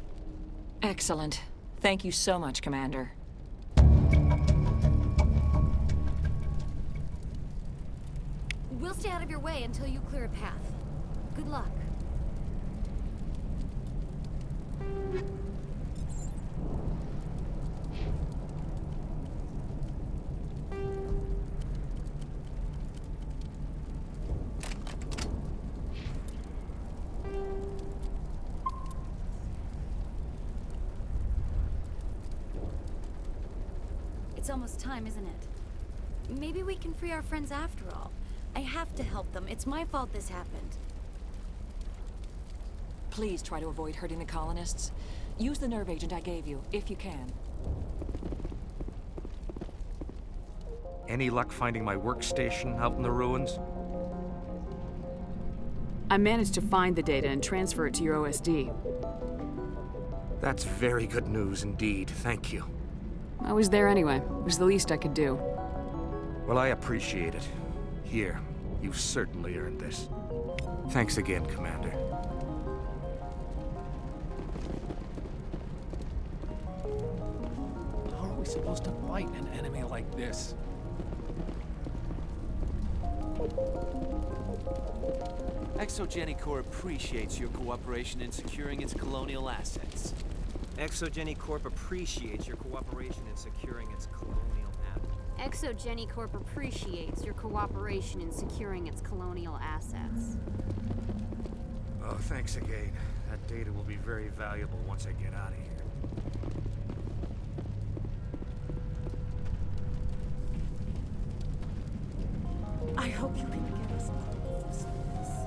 Speaker 1: Excellent. Thank you so much, Commander.
Speaker 7: We'll stay out of your way until you clear a path. Good luck. It's almost time, isn't it? Maybe we can free our friends after all. I have to help them. It's my fault this happened.
Speaker 1: Please try to avoid hurting the colonists. Use the nerve agent I gave you, if you can.
Speaker 14: Any luck finding my workstation out in the ruins?
Speaker 13: I managed to find the data and transfer it to your OSD.
Speaker 14: That's very good news indeed. Thank you.
Speaker 13: I was there anyway. It was the least I could do.
Speaker 14: Well, I appreciate it. Here, you've certainly earned this. Thanks again, Commander.
Speaker 19: How are we supposed to fight an enemy like this?
Speaker 23: Exogeny Corp appreciates your cooperation in securing its colonial assets.
Speaker 16: Exogeny Corp appreciates your cooperation in securing its colonial assets.
Speaker 24: Exogeny Corp appreciates your cooperation in securing its colonial assets.
Speaker 14: Oh, thanks again. That data will be very valuable once I get out of here.
Speaker 24: I hope you can get us out of this mess.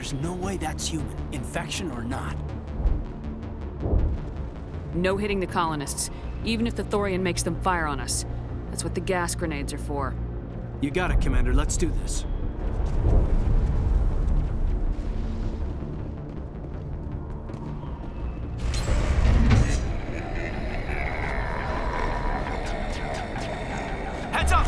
Speaker 8: There's no way that's human, infection or not.
Speaker 13: No hitting the colonists, even if the Thorian makes them fire on us. That's what the gas grenades are for.
Speaker 8: You got it, Commander. Let's do this.
Speaker 23: Heads up!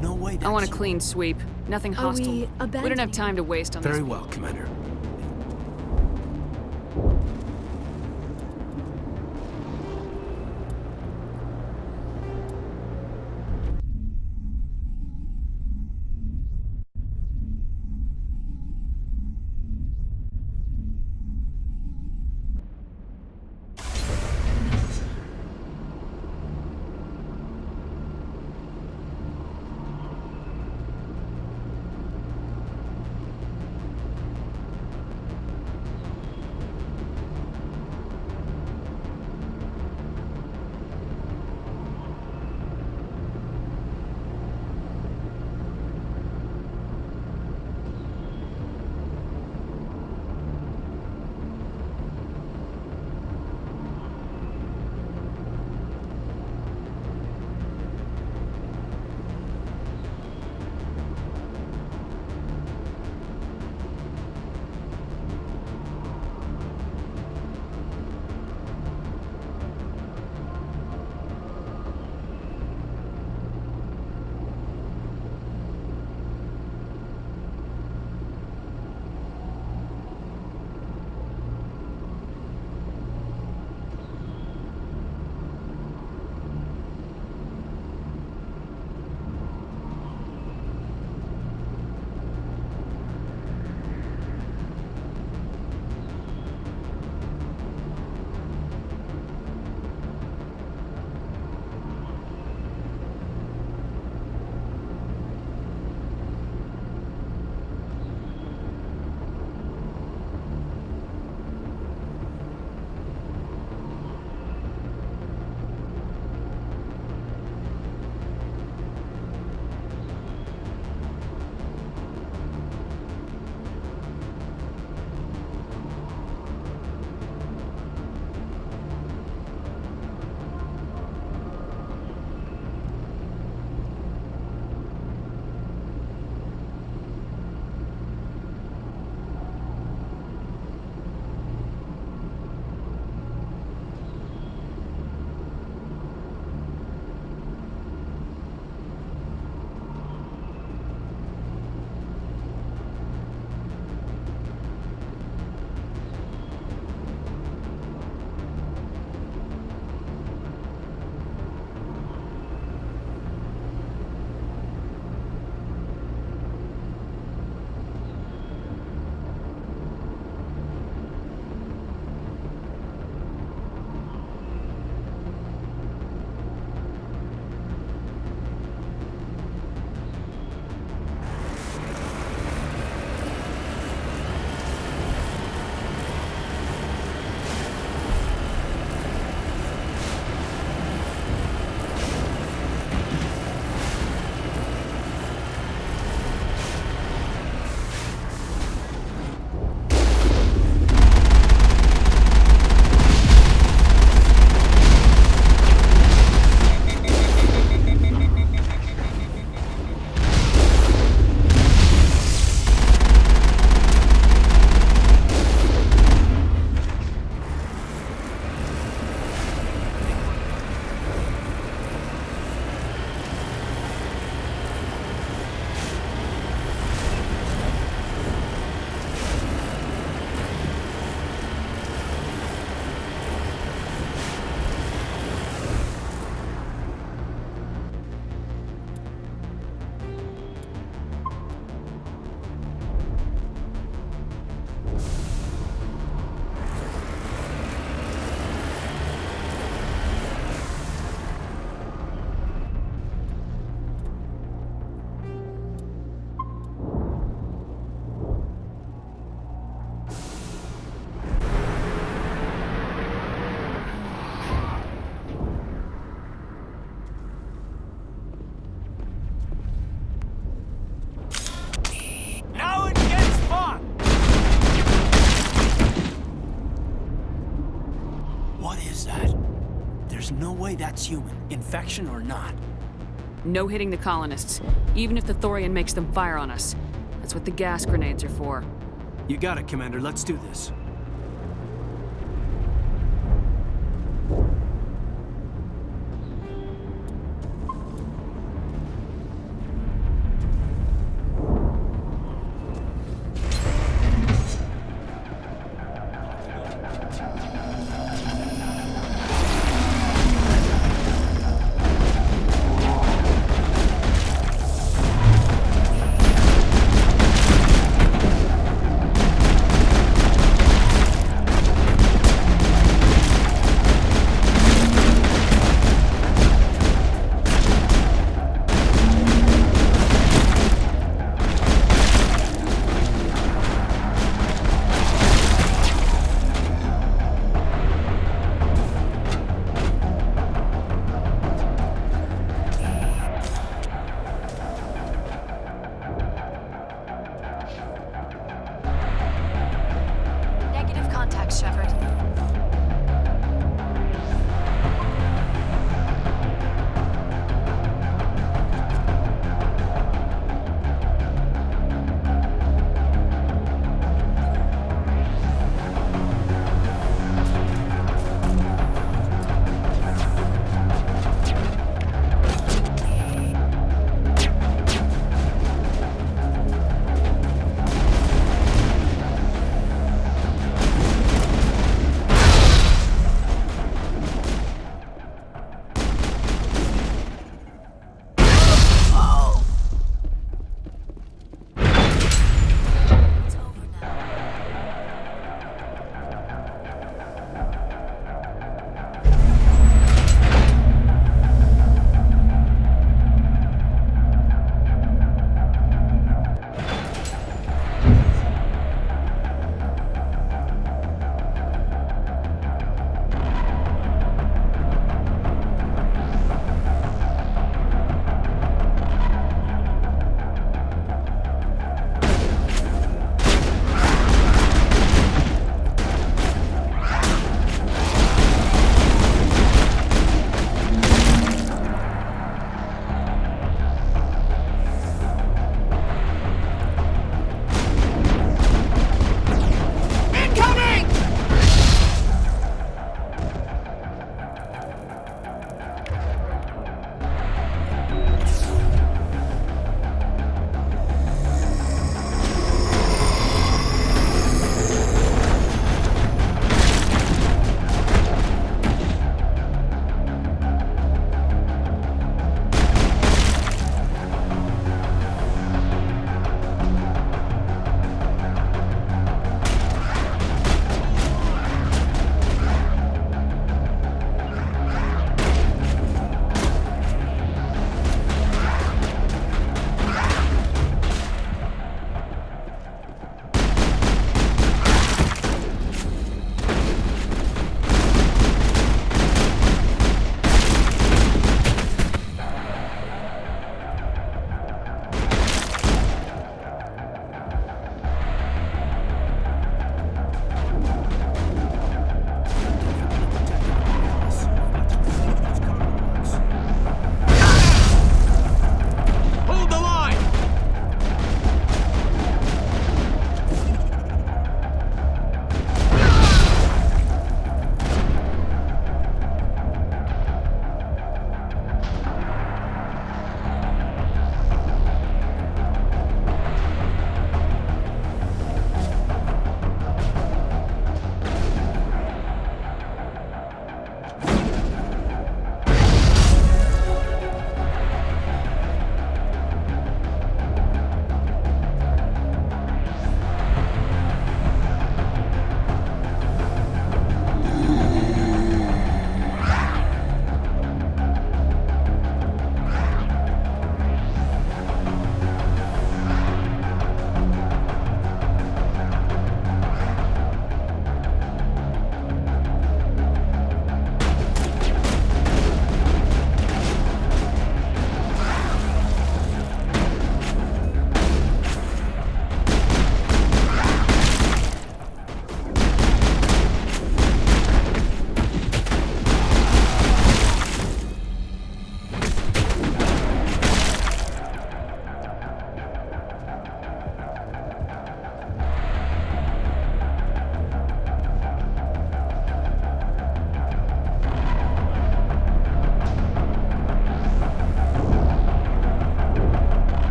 Speaker 8: no way that's...
Speaker 13: I want a clean sweep. Nothing
Speaker 3: Are
Speaker 13: hostile.
Speaker 3: we
Speaker 13: We don't have
Speaker 3: abandoning?
Speaker 13: time to waste on this.
Speaker 8: Very well, Commander. There's no way that's human, infection or not.
Speaker 13: No hitting the colonists, even if the Thorian makes them fire on us. That's what the gas grenades are for.
Speaker 8: You got it, Commander. Let's do this.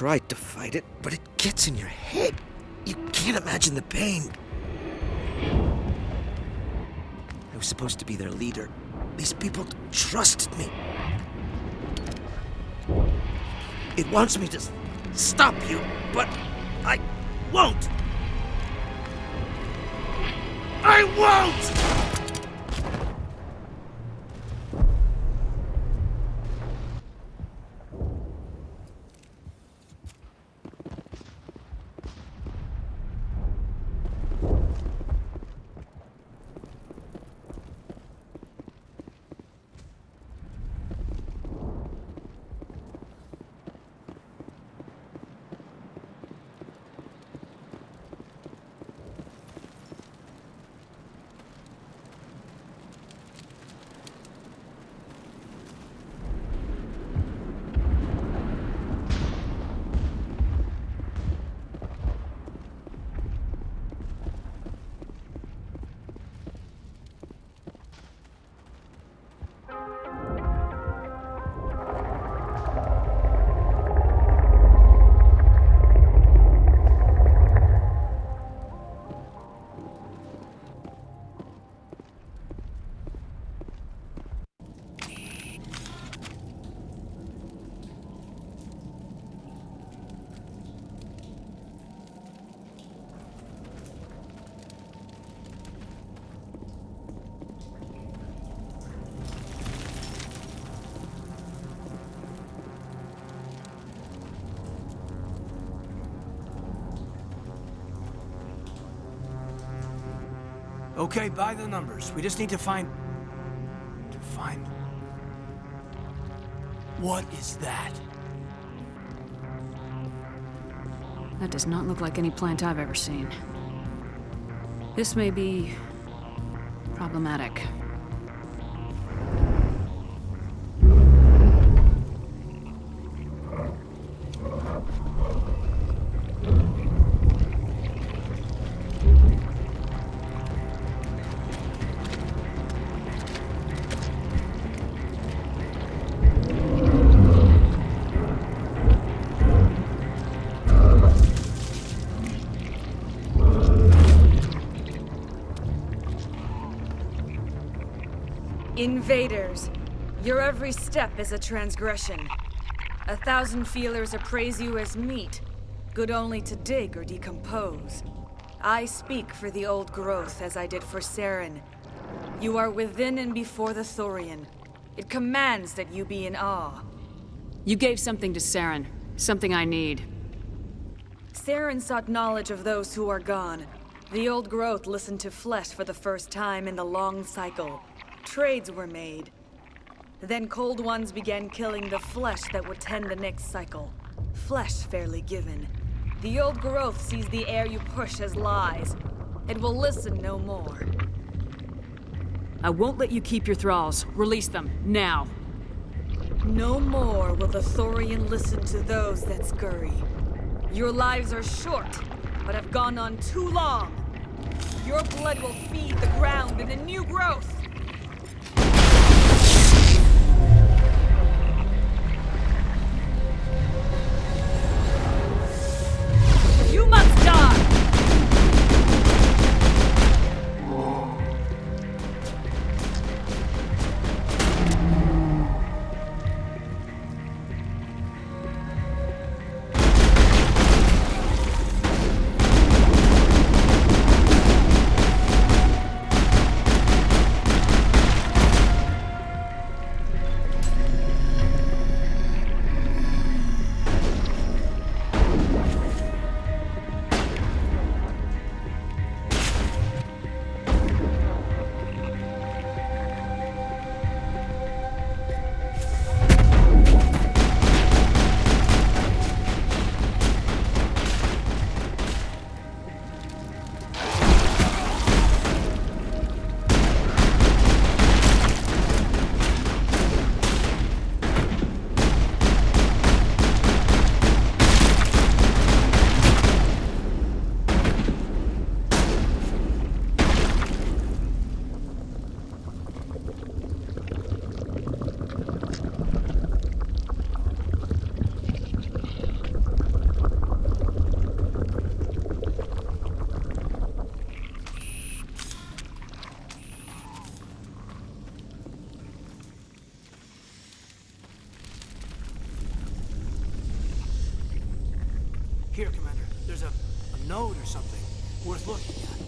Speaker 12: tried to fight it, but it gets in your head. You can't imagine the pain. I was supposed to be their leader. These people trusted me. It wants me to stop you, but I won't. I won't!
Speaker 8: Okay, by the numbers. We just need to find... What is that?
Speaker 13: That does not look like any plant I've ever seen. This may be... problematic.
Speaker 9: Invaders, your every step is a transgression. 1,000 feelers appraise you as meat, good only to dig or decompose. I speak for the old growth as I did for Saren. You are within and before the Thorian. It commands that you be in awe.
Speaker 13: You gave something to Saren. Something I need.
Speaker 9: Saren sought knowledge of those who are gone. The old growth listened to flesh for the first time in the long cycle. Trades were made. Then cold ones began killing the flesh that would tend the next cycle. Flesh fairly given. The old growth sees the air you push as lies. It will listen no more.
Speaker 13: I won't let you keep your thralls. Release them, now.
Speaker 9: No more will the Thorian listen to those that scurry. Your lives are short, but have gone on too long. Your blood will feed the ground in the new growth. You must die!
Speaker 8: Here, Commander. There's a note or something worth looking at.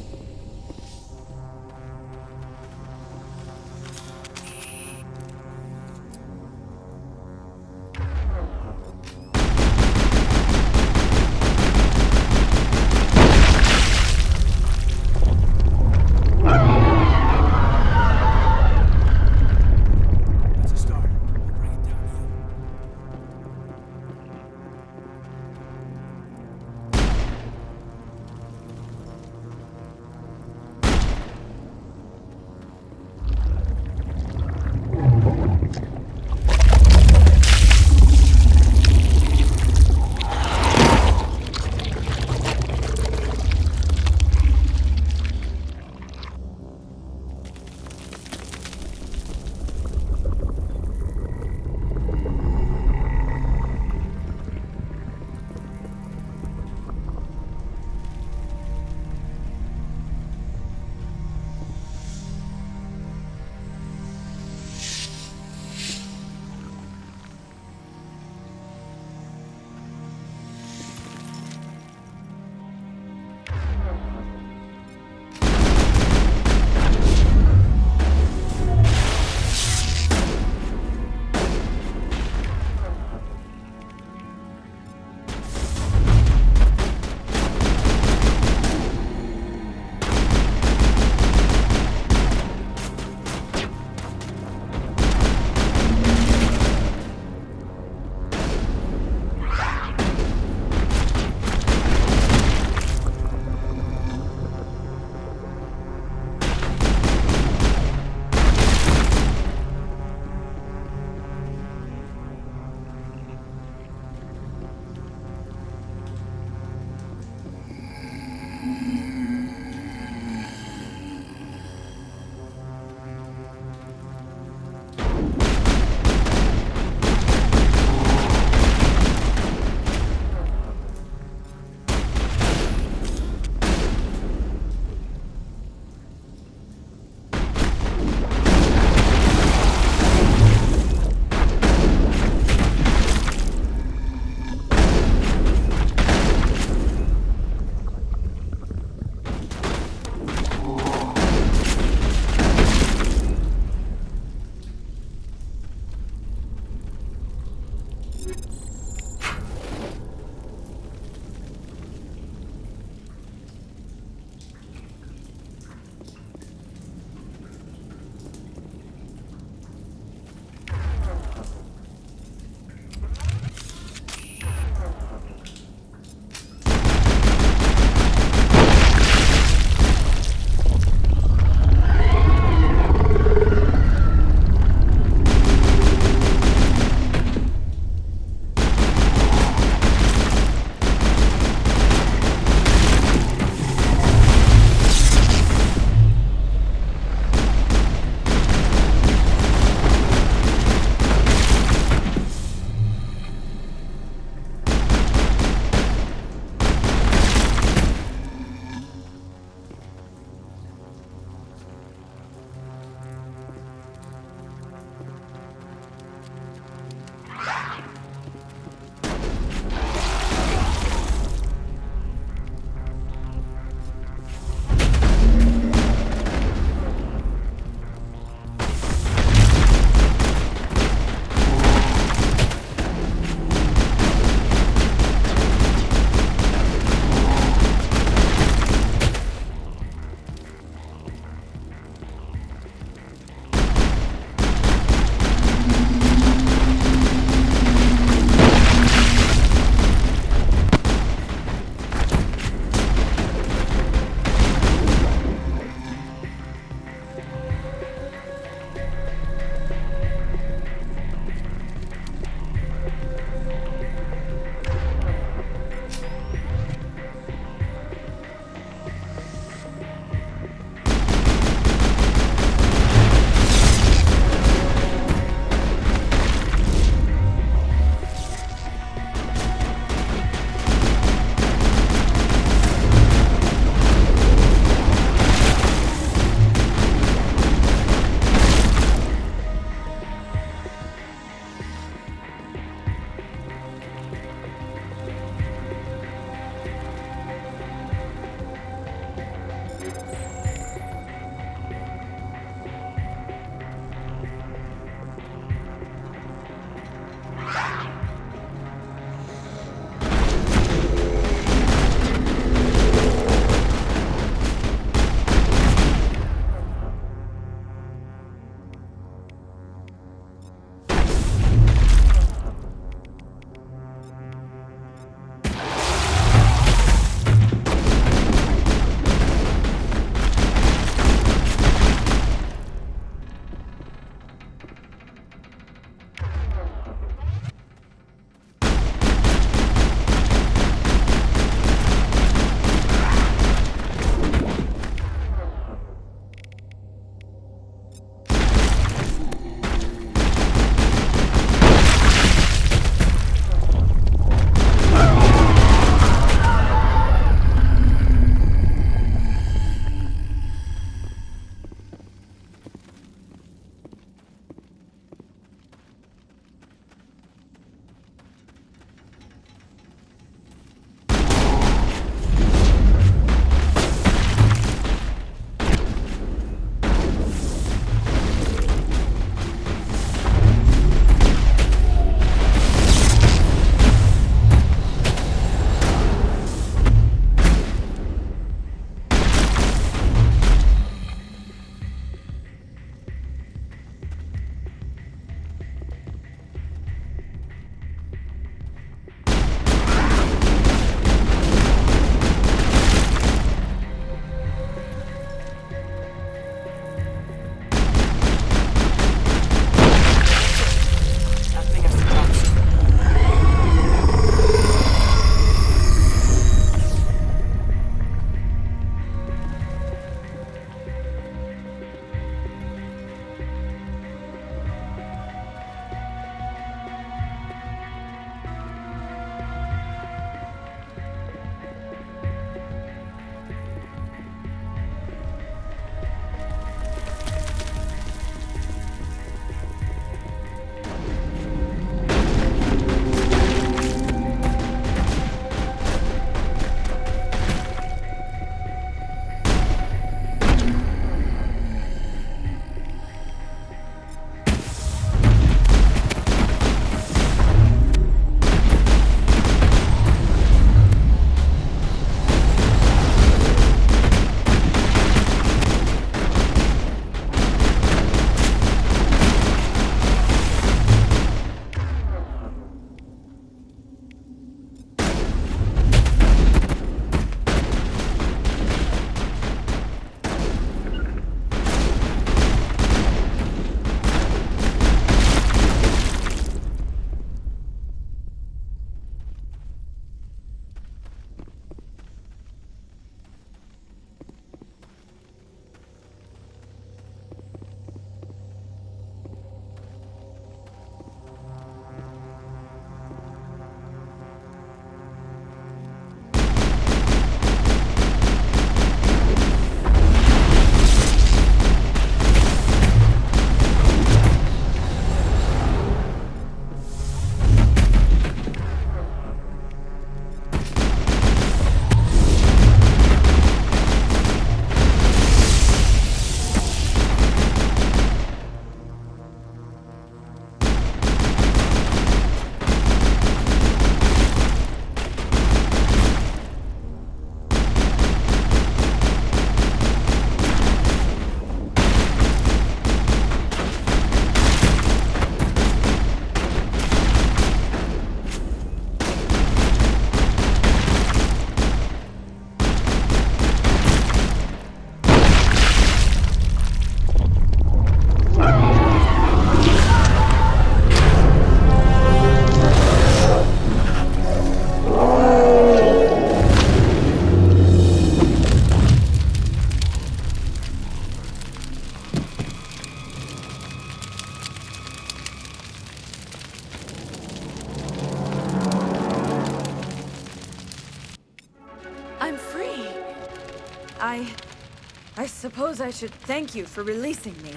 Speaker 9: I suppose I should thank you for releasing me.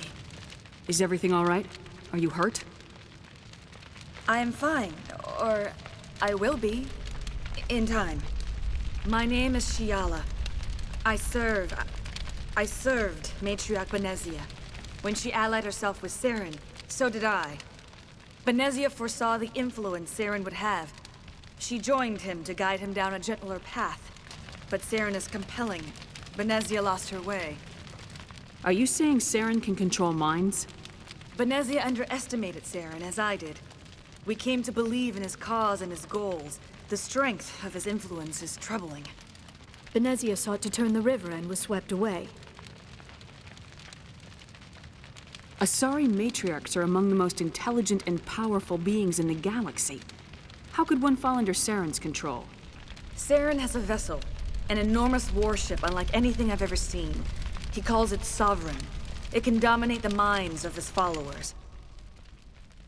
Speaker 13: Is everything all right? Are you hurt?
Speaker 9: I am fine, or I will be, in time. My name is Shiala. I served Matriarch Benezia. When she allied herself with Saren, so did I. Benezia foresaw the influence Saren would have. She joined him to guide him down a gentler path. But Saren is compelling. Benezia lost her way.
Speaker 13: Are you saying Saren can control minds?
Speaker 9: Benezia underestimated Saren, as I did. We came to believe in his cause and his goals. The strength of his influence is troubling.
Speaker 3: Benezia sought to turn the river and was swept away.
Speaker 13: Asari matriarchs are among the most intelligent and powerful beings in the galaxy. How could one fall under Saren's control?
Speaker 9: Saren has a vessel, an enormous warship unlike anything I've ever seen. He calls it Sovereign. It can dominate the minds of his followers.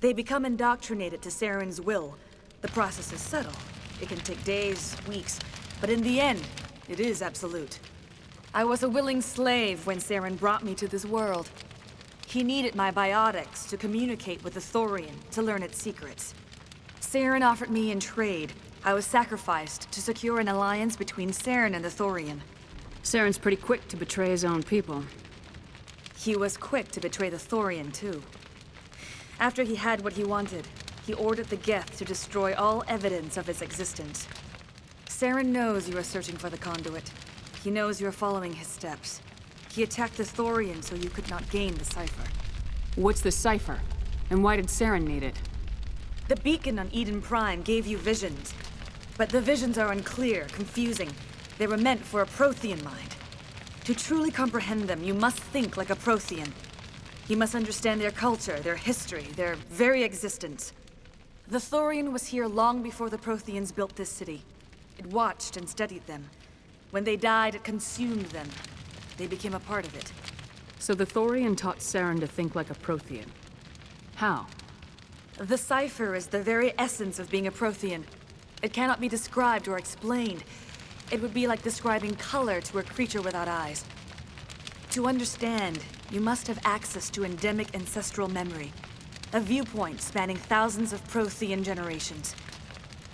Speaker 9: They become indoctrinated to Saren's will. The process is subtle. It can take days, weeks, but in the end, it is absolute. I was a willing slave when Saren brought me to this world. He needed my biotics to communicate with the Thorian, to learn its secrets. Saren offered me in trade. I was sacrificed to secure an alliance between Saren and the Thorian.
Speaker 13: Saren's pretty quick to betray his own people.
Speaker 9: He was quick to betray the Thorian, too. After he had what he wanted, he ordered the Geth to destroy all evidence of its existence. Saren knows you are searching for the conduit. He knows you are following his steps. He attacked the Thorian so you could not gain the cipher.
Speaker 13: What's the cipher? And why did Saren need it?
Speaker 9: The beacon on Eden Prime gave you visions. But the visions are unclear, confusing. They were meant for a Prothean mind. To truly comprehend them, you must think like a Prothean. You must understand their culture, their history, their very existence. The Thorian was here long before the Protheans built this city. It watched and studied them. When they died, it consumed them. They became a part of it.
Speaker 13: So the Thorian taught Saren to think like a Prothean. How?
Speaker 9: The cipher is the very essence of being a Prothean. It cannot be described or explained. It would be like describing color to a creature without eyes. To understand, you must have access to endemic ancestral memory. A viewpoint spanning thousands of Prothean generations.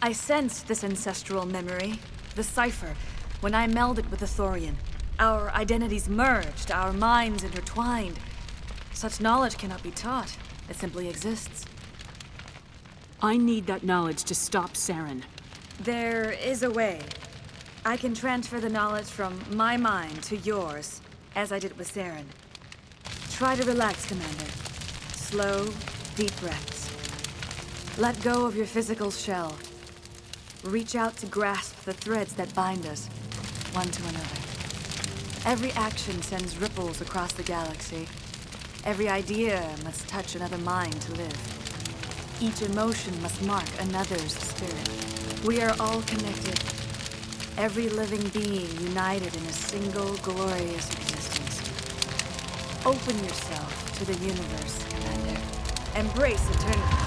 Speaker 9: I sensed this ancestral memory, the cipher, when I melded with the Thorian. Our identities merged, our minds intertwined. Such knowledge cannot be taught. It simply exists.
Speaker 13: I need that knowledge to stop Saren.
Speaker 9: There is a way. I can transfer the knowledge from my mind to yours, as I did with Saren. Try to relax, Commander. Slow, deep breaths. Let go of your physical shell. Reach out to grasp the threads that bind us, one to another. Every action sends ripples across the galaxy. Every idea must touch another mind to live. Each emotion must mark another's spirit. We are all connected. Every living being united in a single glorious existence. Open yourself to the universe, Commander. Embrace eternity.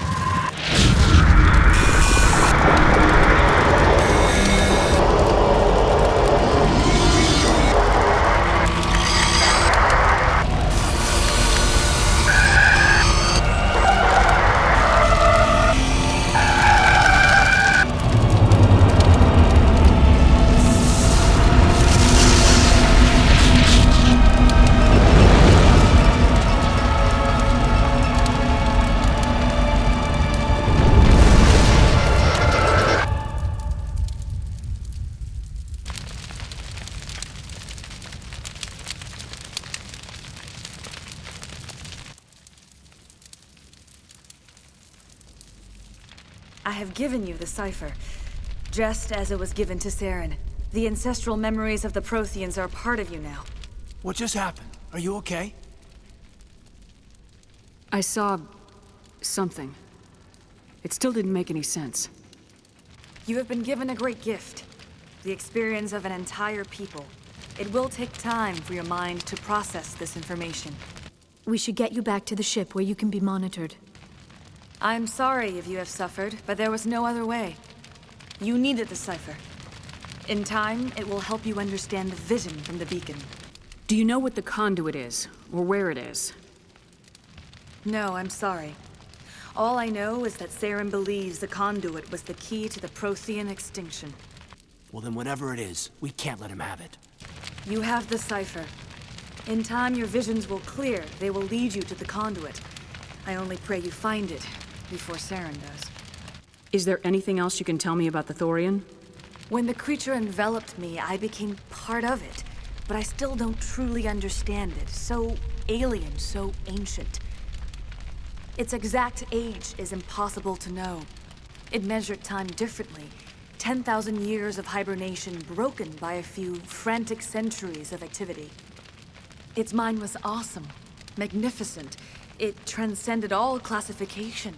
Speaker 9: I have given you the cipher, just as it was given to Saren. The ancestral memories of the Protheans are a part of you now.
Speaker 8: What just happened? Are you okay?
Speaker 13: I saw something. It still didn't make any sense.
Speaker 9: You have been given a great gift. The experience of an entire people. It will take time for your mind to process this information.
Speaker 3: We should get you back to the ship where you can be monitored.
Speaker 9: I'm sorry if you have suffered, but there was no other way. You needed the cipher. In time, it will help you understand the vision from the beacon.
Speaker 13: Do you know what the conduit is, or where it is?
Speaker 9: No, I'm sorry. All I know is that Saren believes the conduit was the key to the Prothean extinction.
Speaker 8: Well, then whatever it is, we can't let him have it.
Speaker 9: You have the cipher. In time, your visions will clear. They will lead you to the conduit. I only pray you find it before Saren does.
Speaker 13: Is there anything else you can tell me about the Thorian?
Speaker 9: When the creature enveloped me, I became part of it. But I still don't truly understand it. So alien, so ancient. Its exact age is impossible to know. It measured time differently. 10,000 years of hibernation broken by a few frantic centuries of activity. Its mind was awesome, magnificent. It transcended all classification.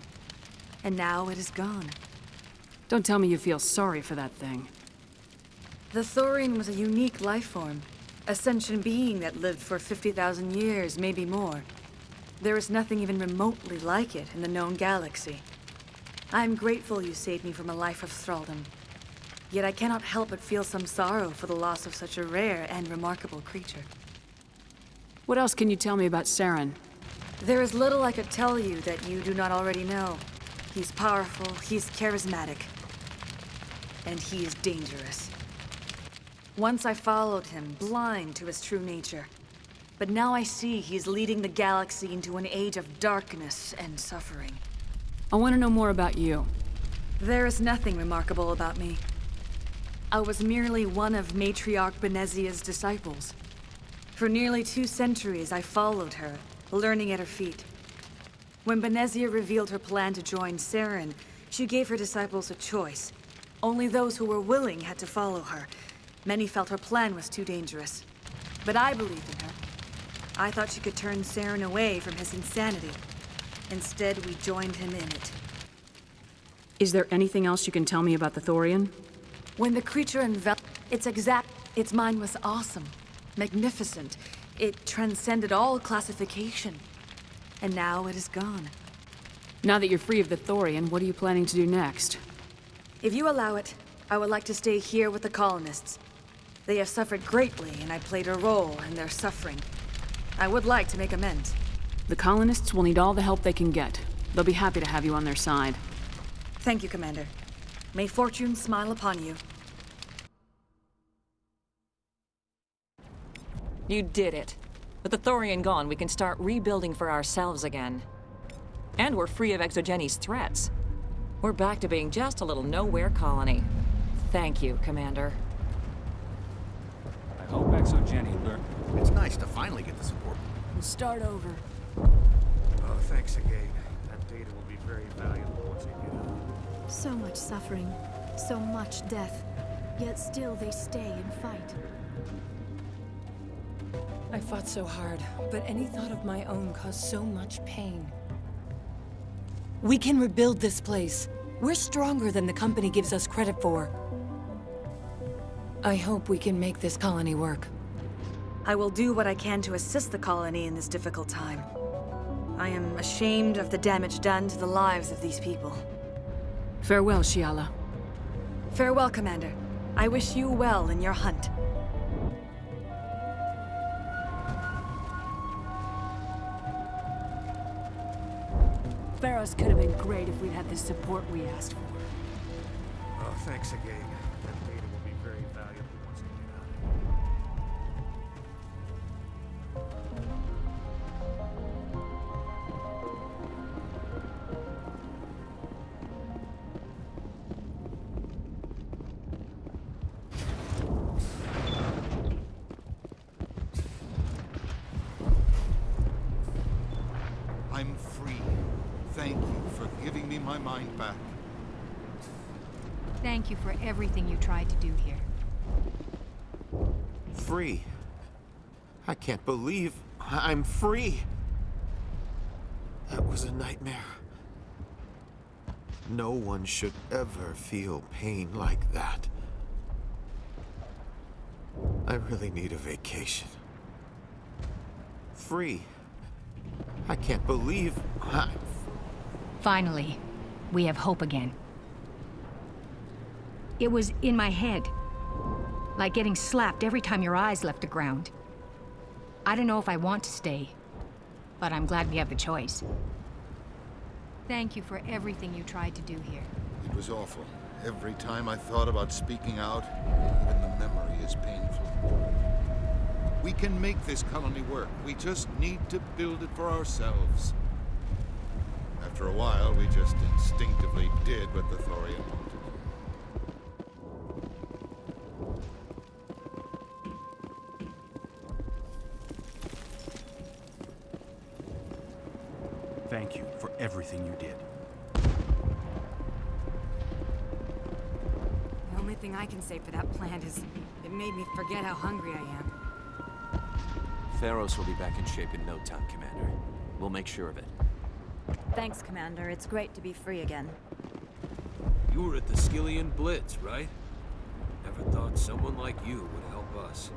Speaker 9: And now it is gone.
Speaker 13: Don't tell me you feel sorry for that thing.
Speaker 9: The Thorian was a unique life form. A sentient being that lived for 50,000 years, maybe more. There is nothing even remotely like it in the known galaxy. I'm grateful you saved me from a life of thraldom. Yet I cannot help but feel some sorrow for the loss of such a rare and remarkable creature.
Speaker 13: What else can you tell me about Saren?
Speaker 9: There is little I could tell you that you do not already know. He's powerful, he's charismatic, and he is dangerous. Once I followed him, blind to his true nature. But now I see he's leading the galaxy into an age of darkness and suffering.
Speaker 13: I want to know more about you.
Speaker 9: There is nothing remarkable about me. I was merely one of Matriarch Benezia's disciples. For nearly 2 centuries, I followed her, learning at her feet. When Benezia revealed her plan to join Saren, she gave her disciples a choice. Only those who were willing had to follow her. Many felt her plan was too dangerous. But I believed in her. I thought she could turn Saren away from his insanity. Instead, we joined him in it.
Speaker 13: Is there anything else you can tell me about the Thorian?
Speaker 9: When the creature enveloped, its mind was awesome, magnificent. It transcended all classification. And now it is gone.
Speaker 13: Now that you're free of the Thorian, what are you planning to do next?
Speaker 9: If you allow it, I would like to stay here with the colonists. They have suffered greatly, and I played a role in their suffering. I would like to make amends.
Speaker 13: The colonists will need all the help they can get. They'll be happy to have you on their side.
Speaker 9: Thank you, Commander. May fortune smile upon you.
Speaker 1: You did it. With the Thorian gone, we can start rebuilding for ourselves again. And we're free of Exogeni's threats. We're back to being just a little nowhere colony. Thank you, Commander.
Speaker 4: I hope Exogeni learned.
Speaker 19: It's nice to finally get the support.
Speaker 13: We'll start over.
Speaker 14: Oh, thanks again. That data will be very valuable once we get out.
Speaker 3: So much suffering, so much death. Yet still they stay and fight.
Speaker 10: I fought so hard, but any thought of my own caused so much pain. We can rebuild this place. We're stronger than the company gives us credit for. I hope we can make this colony work.
Speaker 9: I will do what I can to assist the colony in this difficult time. I am ashamed of the damage done to the lives of these people.
Speaker 13: Farewell, Shiala.
Speaker 9: Farewell, Commander. I wish you well in your hunt.
Speaker 13: Pharaohs could have been great if we'd had the support we asked for.
Speaker 14: Oh, thanks again. That data will be very valuable once we get out.
Speaker 17: I'm free. Thank you for giving me my mind back.
Speaker 24: Thank you for everything you tried to do here.
Speaker 17: Free. I can't believe I'm free. That was a nightmare. No one should ever feel pain like that. I really need a vacation. Free. I can't believe
Speaker 24: Finally, we have hope again. It was in my head. Like getting slapped every time your eyes left the ground.
Speaker 4: I don't know if I want to stay, but I'm glad we have the choice. Thank you for everything you tried to do here.
Speaker 17: It was awful. Every time I thought about speaking out, even the memory is painful. We can make this colony work. We just need to build it for ourselves. After a while, we just instinctively did what the Thorian wanted.
Speaker 19: Thank you for everything you did.
Speaker 18: The only thing I can say for that plant is it made me forget how hungry I am.
Speaker 23: Pharos will be back in shape in no time, Commander. We'll make sure of it.
Speaker 20: Thanks, Commander. It's great to be free again.
Speaker 22: You were at the Skillian Blitz, right? Never thought someone like you would help us.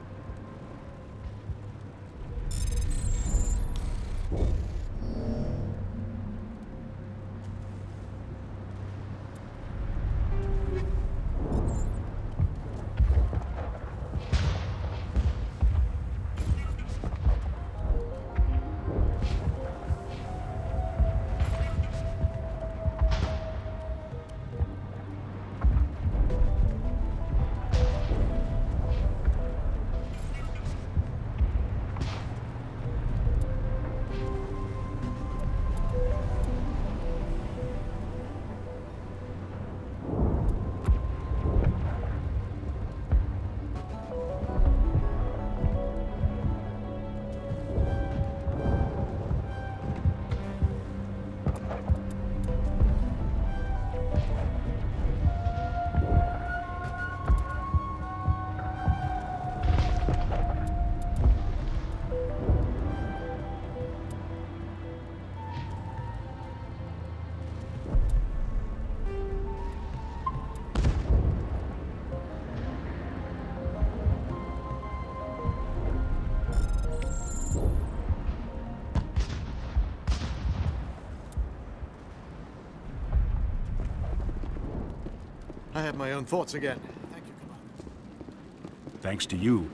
Speaker 25: I have my own thoughts again. Thank you, Commander.
Speaker 19: Thanks to you,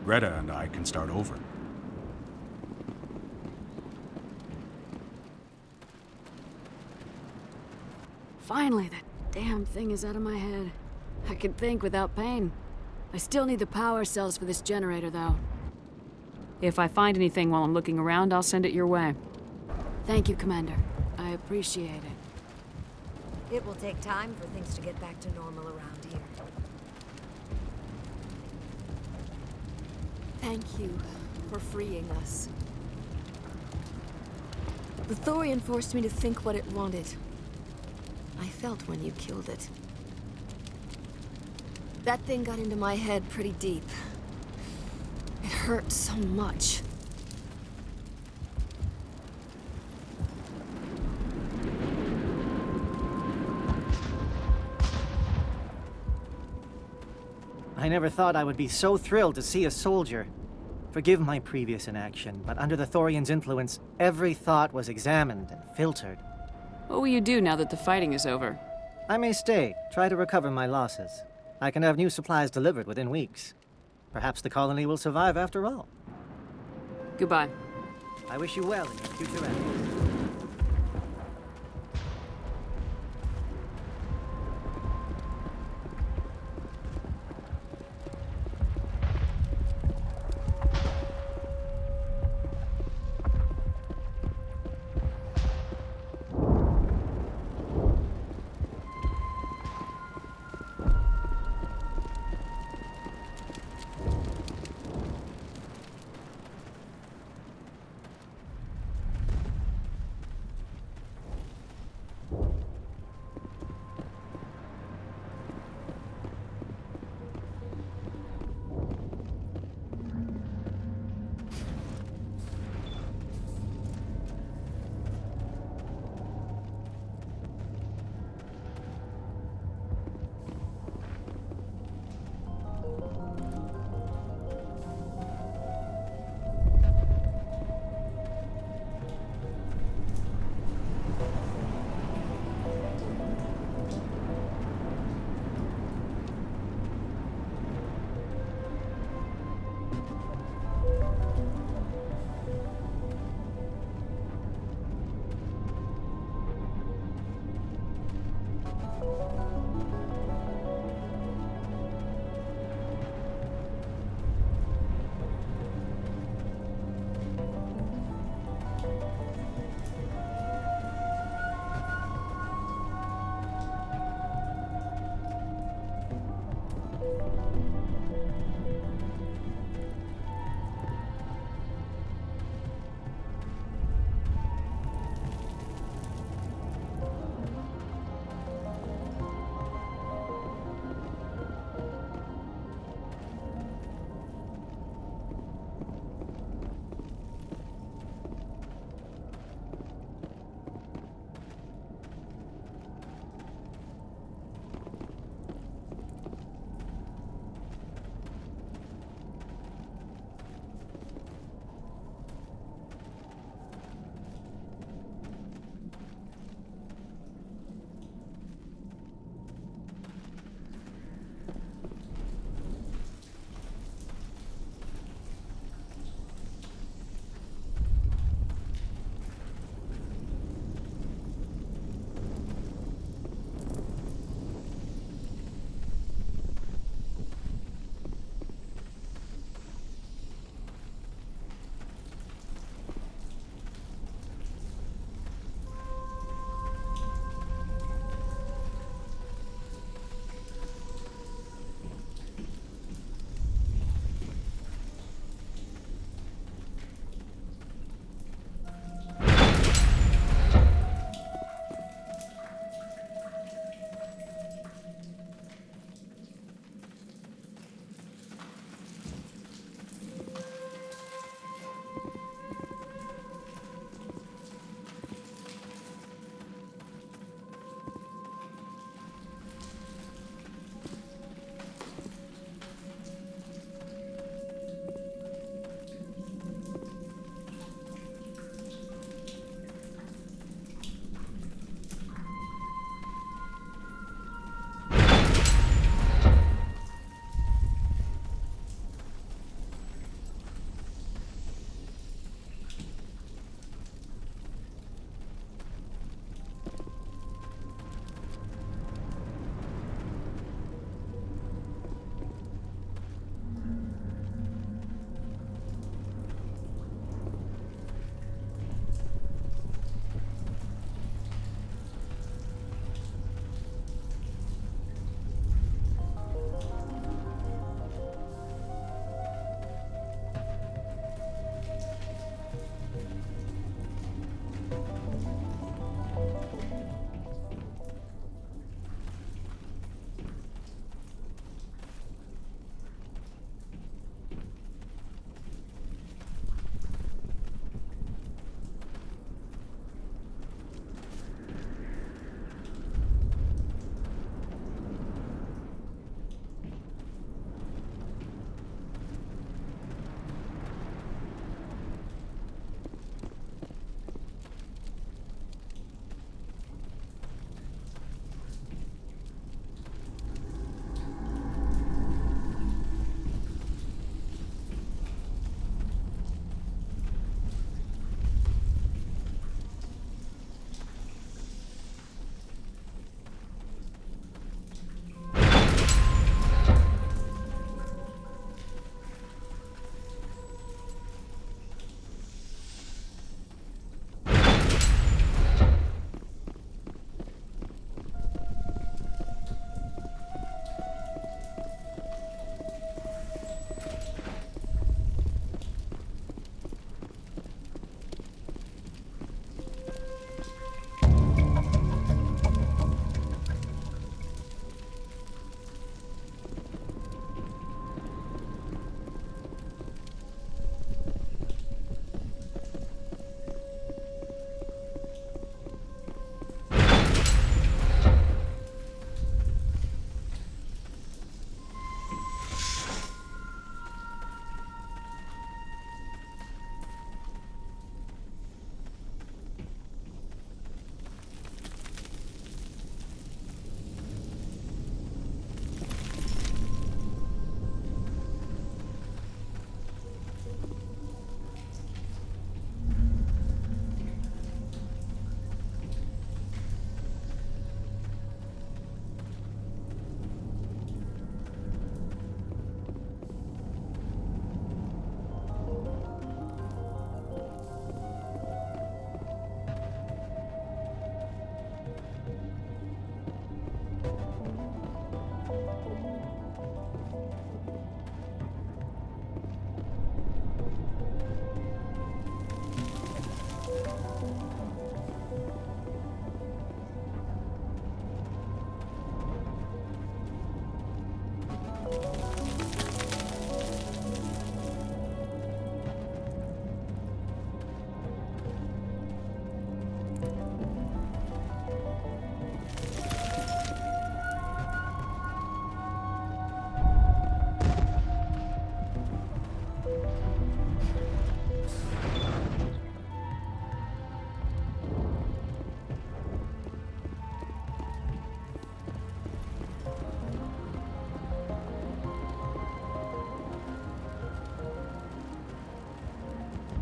Speaker 19: Greta and I can start over.
Speaker 7: Finally, that damn thing is out of my head. I can think without pain. I still need the power cells for this generator, though.
Speaker 13: If I find anything while I'm looking around, I'll send it your way.
Speaker 7: Thank you, Commander. I appreciate it.
Speaker 20: It will take time for things to get back to normal around here.
Speaker 7: Thank you for freeing us. The Thorian forced me to think what it wanted. I felt when you killed it. That thing got into my head pretty deep. It hurt so much.
Speaker 26: I never thought I would be so thrilled to see a soldier. Forgive my previous inaction, but under the Thorian's influence, every thought was examined and filtered.
Speaker 13: What will you do now that the fighting is over?
Speaker 26: I may stay, try to recover my losses. I can have new supplies delivered within weeks. Perhaps the colony will survive after all.
Speaker 13: Goodbye.
Speaker 26: I wish you well in your future efforts.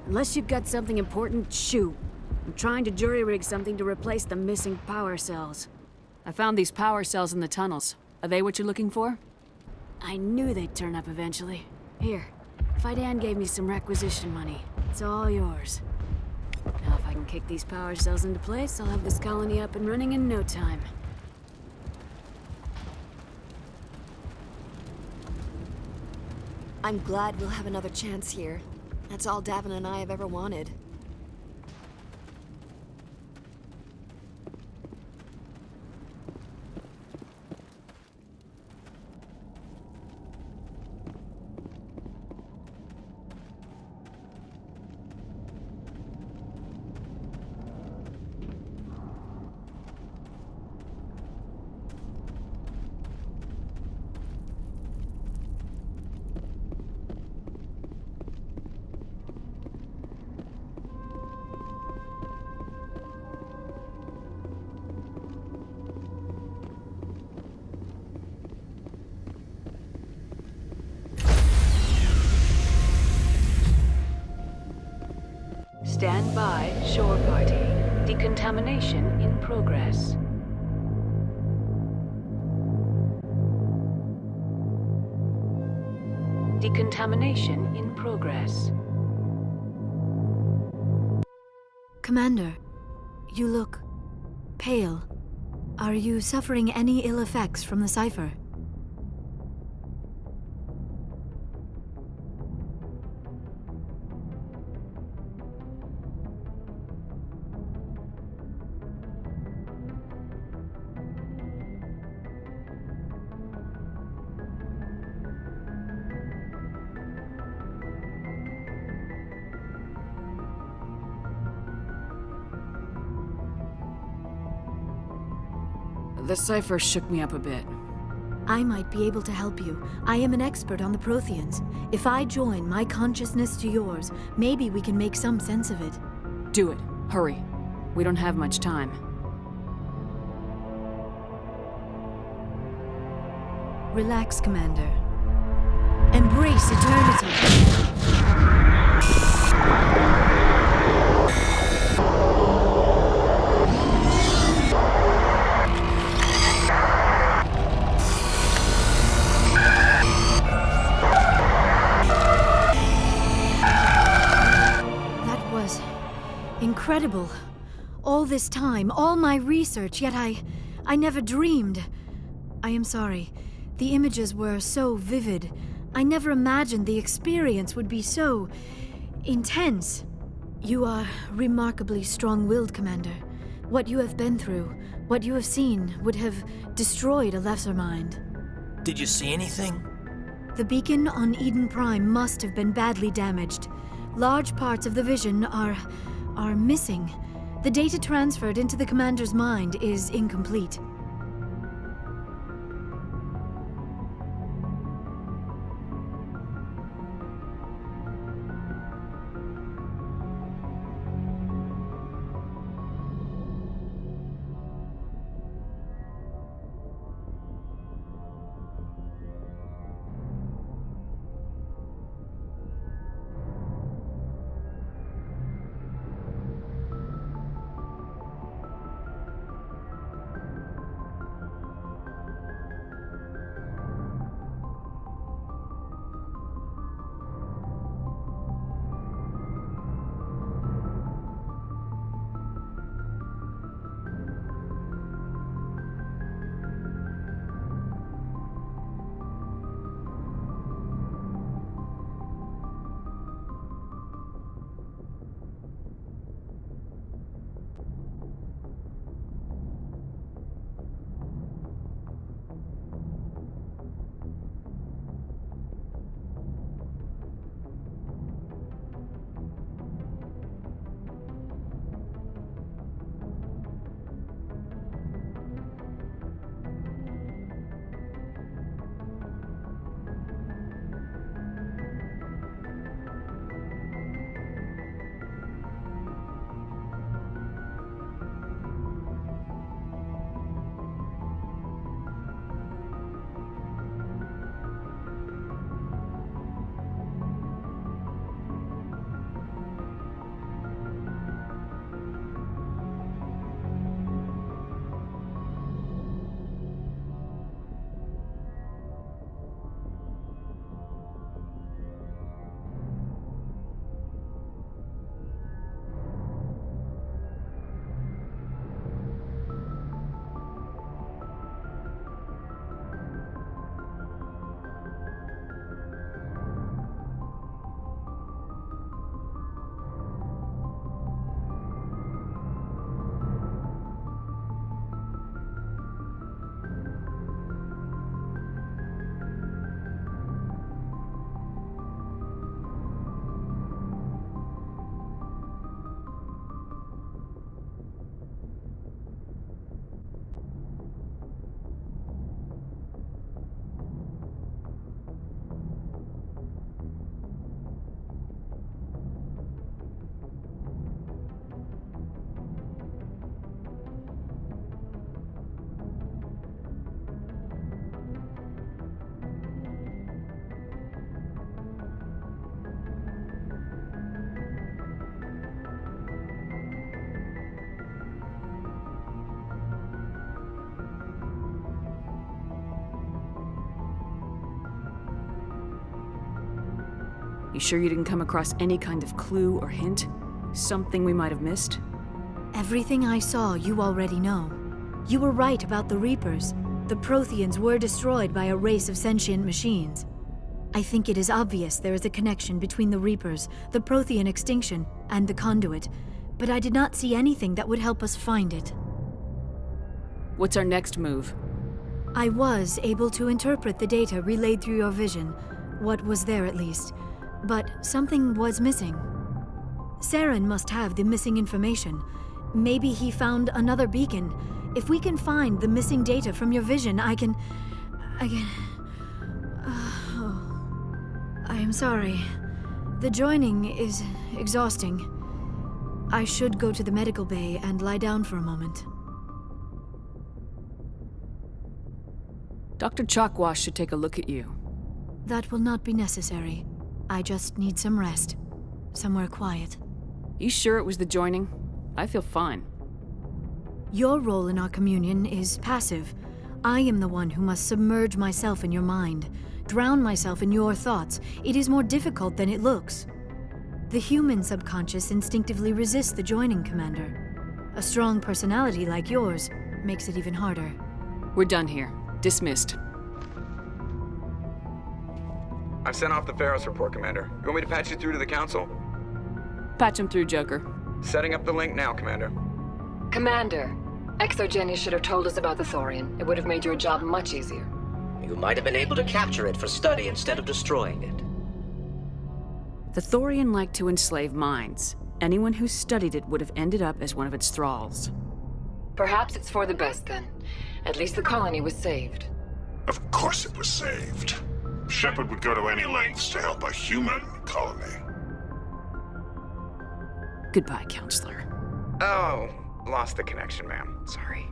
Speaker 2: Unless you've got something important, shoot. I'm trying to jury-rig something to replace the missing power cells.
Speaker 13: I found these power cells in the tunnels. Are they what you're looking for?
Speaker 2: I knew they'd turn up eventually. Here, Fidan gave me some requisition money. It's all yours. Now if I can kick these power cells into place, I'll have this colony up and running in no time.
Speaker 20: I'm glad we'll have another chance here. That's all Davin and I have ever wanted.
Speaker 13: Stand by, shore party. Decontamination in progress. Decontamination in progress.
Speaker 3: Commander, you look pale. Are you suffering any ill effects from the cipher?
Speaker 13: The cipher shook me up a bit.
Speaker 3: I might be able to help you. I am an expert on the Protheans. If I join my consciousness to yours, maybe we can make some sense of it.
Speaker 13: Do it. Hurry. We don't have much time.
Speaker 3: Relax, Commander. Embrace eternity. Incredible. All this time, all my research, yet I never dreamed. I am sorry. The images were so vivid. I never imagined the experience would be so intense. You are remarkably strong-willed, Commander. What you have been through, what you have seen, would have destroyed a lesser mind.
Speaker 8: Did you see anything?
Speaker 3: The beacon on Eden Prime must have been badly damaged. Large parts of the vision are missing. The data transferred into the commander's mind is incomplete.
Speaker 13: You sure you didn't come across any kind of clue or hint? Something we might have missed?
Speaker 3: Everything I saw, you already know. You were right about the Reapers. The Protheans were destroyed by a race of sentient machines. I think it is obvious there is a connection between the Reapers, the Prothean extinction, and the Conduit, but I did not see anything that would help us find it.
Speaker 13: What's our next move?
Speaker 3: I was able to interpret the data relayed through your vision, what was there at least, but something was missing. Saren must have the missing information. Maybe he found another beacon. If we can find the missing data from your vision, I can... I am sorry. The joining is exhausting. I should go to the medical bay and lie down for a moment.
Speaker 13: Dr. Chalkwash should take a look at you.
Speaker 3: That will not be necessary. I just need some rest. Somewhere quiet.
Speaker 13: You sure it was the joining? I feel fine.
Speaker 3: Your role in our communion is passive. I am the one who must submerge myself in your mind, drown myself in your thoughts. It is more difficult than it looks. The human subconscious instinctively resists the joining, Commander. A strong personality like yours makes it even harder.
Speaker 13: We're done here. Dismissed.
Speaker 5: I've sent off the Pharos report, Commander. You want me to patch you through to the Council?
Speaker 13: Patch him through, Joker.
Speaker 5: Setting up the link now, Commander.
Speaker 1: Commander, Exogeny should have told us about the Thorian. It would have made your job much easier.
Speaker 12: You might have been able to capture it for study instead of destroying it.
Speaker 13: The Thorian liked to enslave minds. Anyone who studied it would have ended up as one of its thralls.
Speaker 1: Perhaps it's for the best then. At least the colony was saved.
Speaker 6: Of course it was saved. Shepard would go to any lengths to help a human colony.
Speaker 13: Goodbye, Counselor.
Speaker 5: Oh, lost the connection, ma'am. Sorry.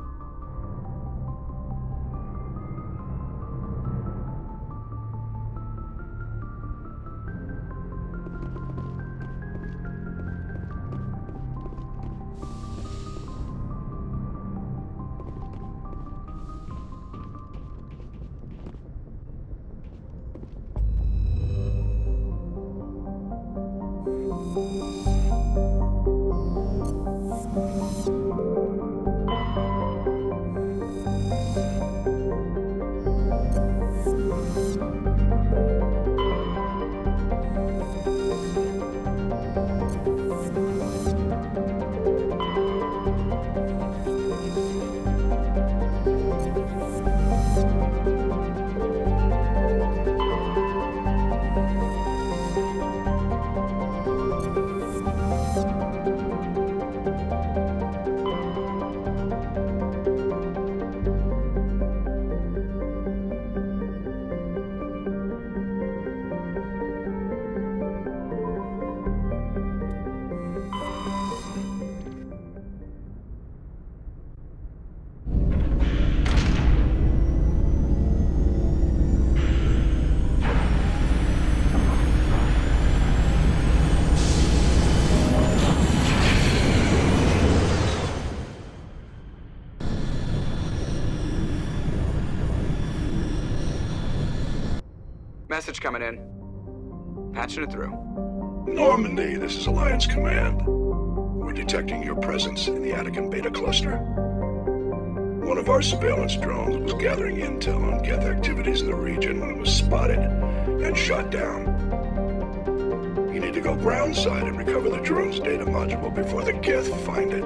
Speaker 5: Message coming in. Patching it through.
Speaker 6: Normandy, this is Alliance Command. We're detecting your presence in the Attican Beta Cluster. One of our surveillance drones was gathering intel on Geth activities in the region when it was spotted and shot down. You need to go groundside and recover the drone's data module before the Geth find it.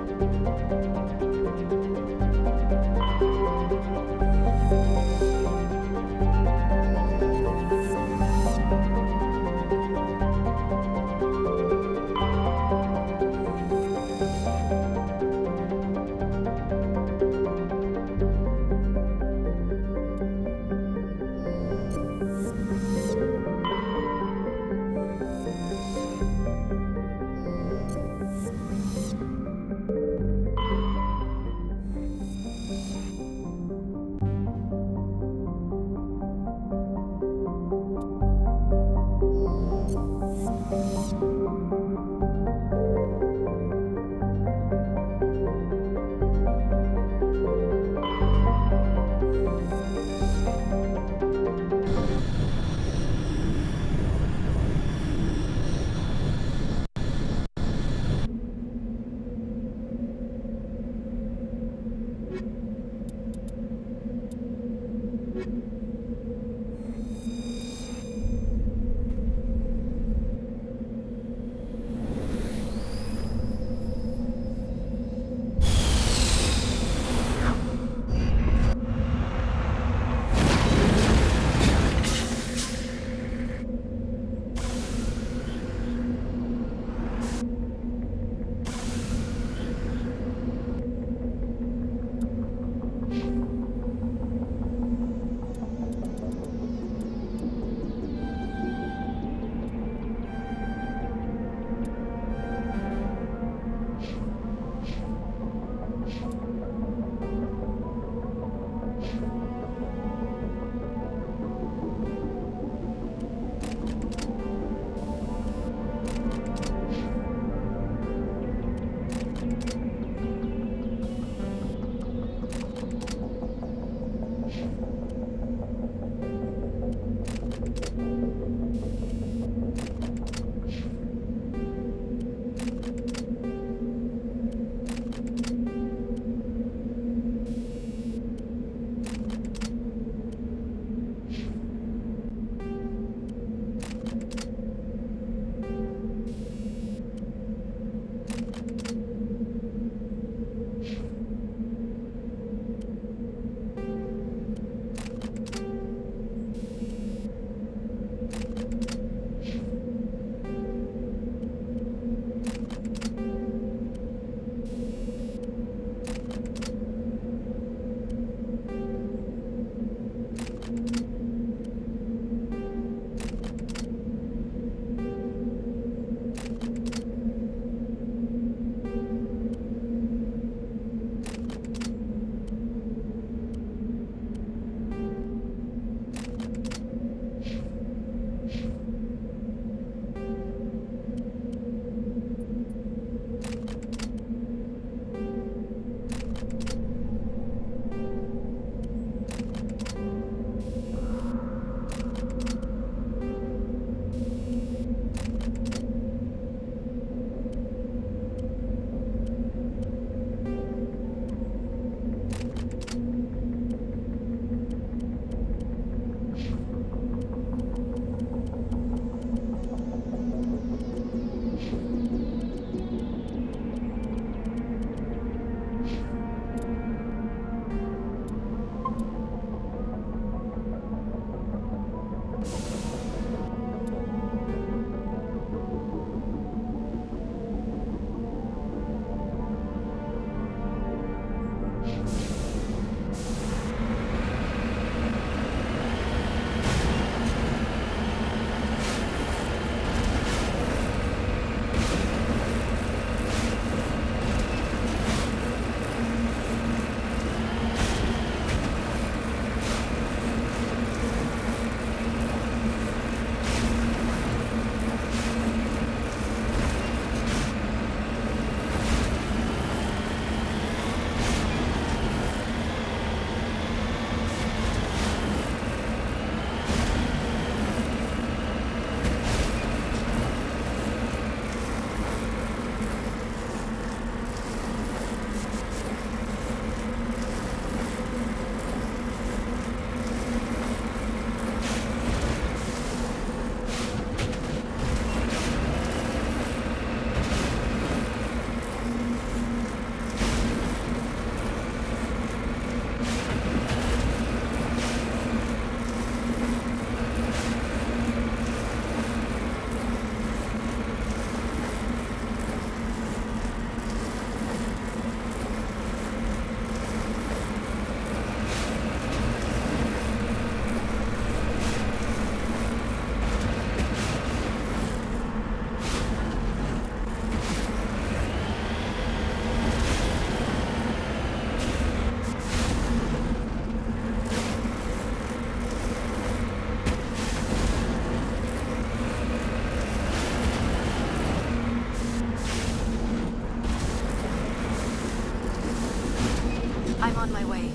Speaker 3: I'm on my way.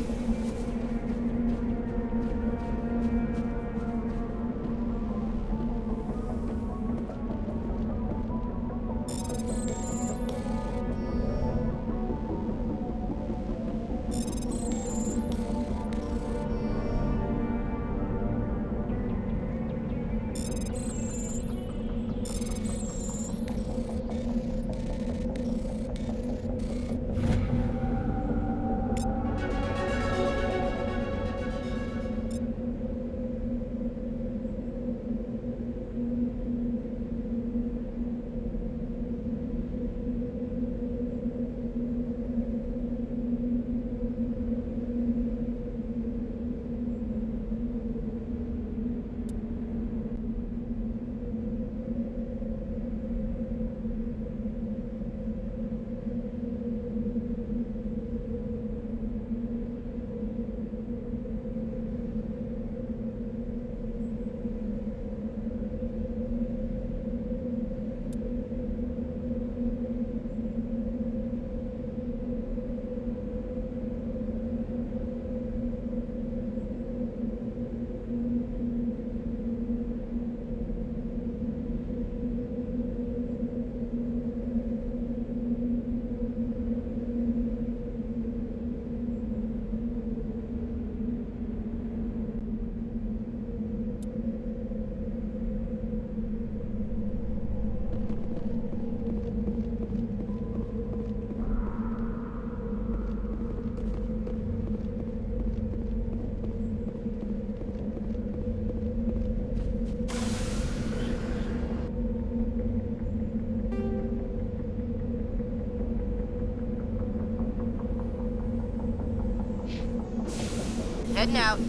Speaker 9: Heading out.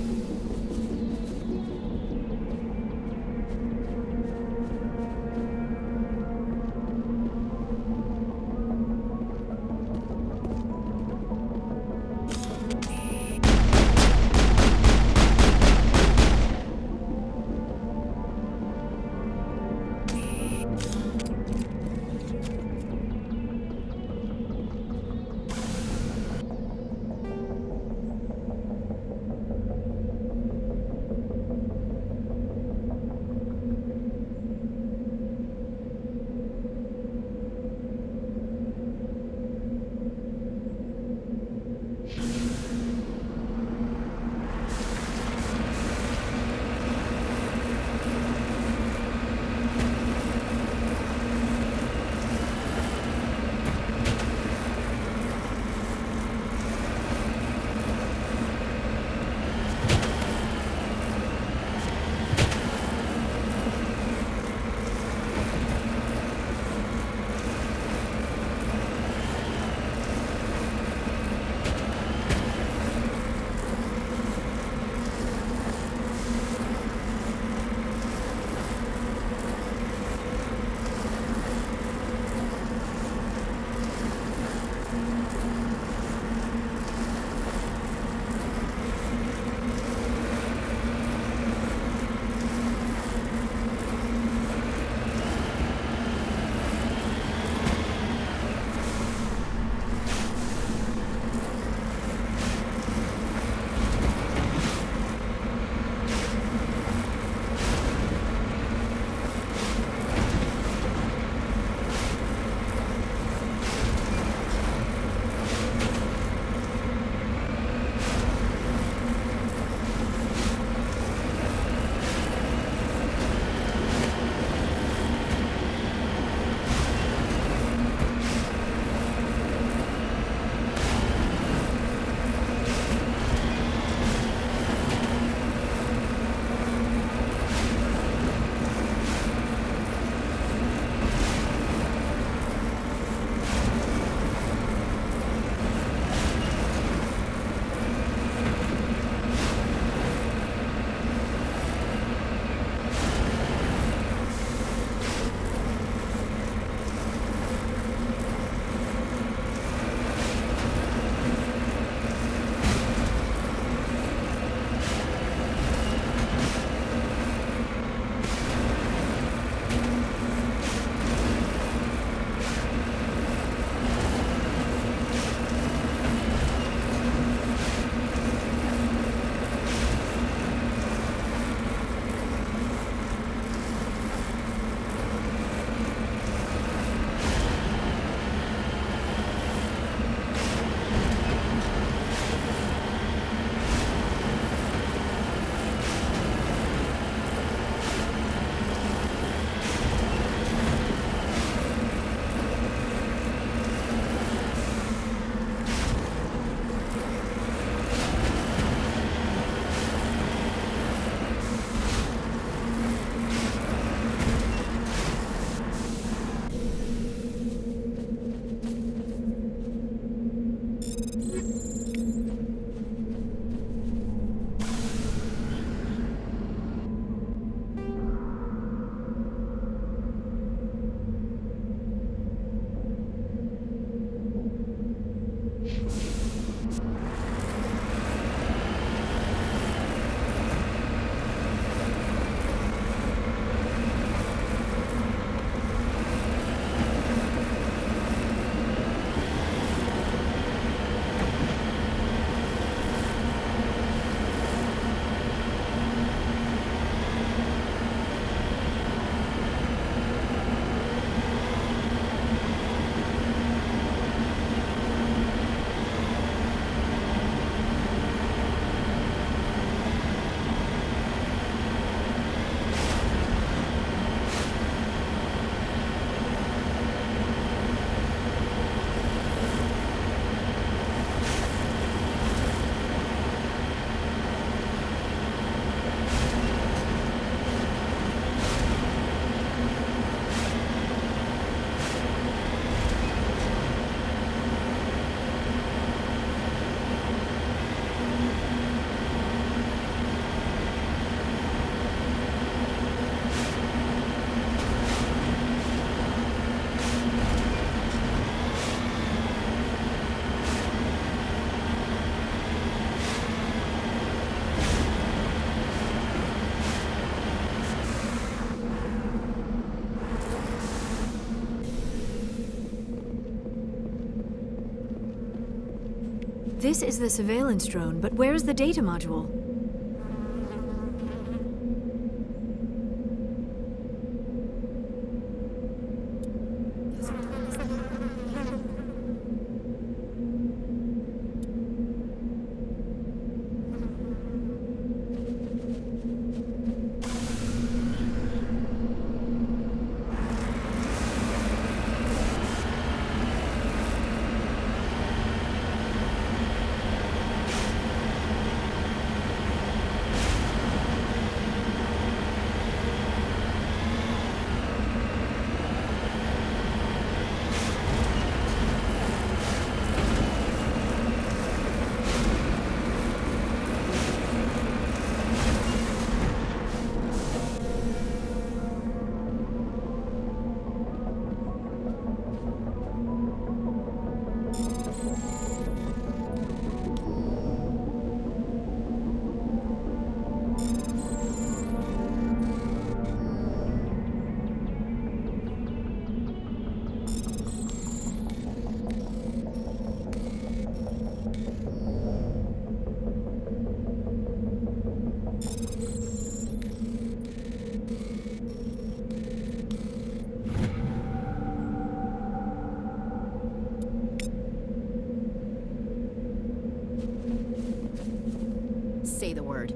Speaker 3: This is the surveillance drone, but where's the data module?
Speaker 10: Say the word.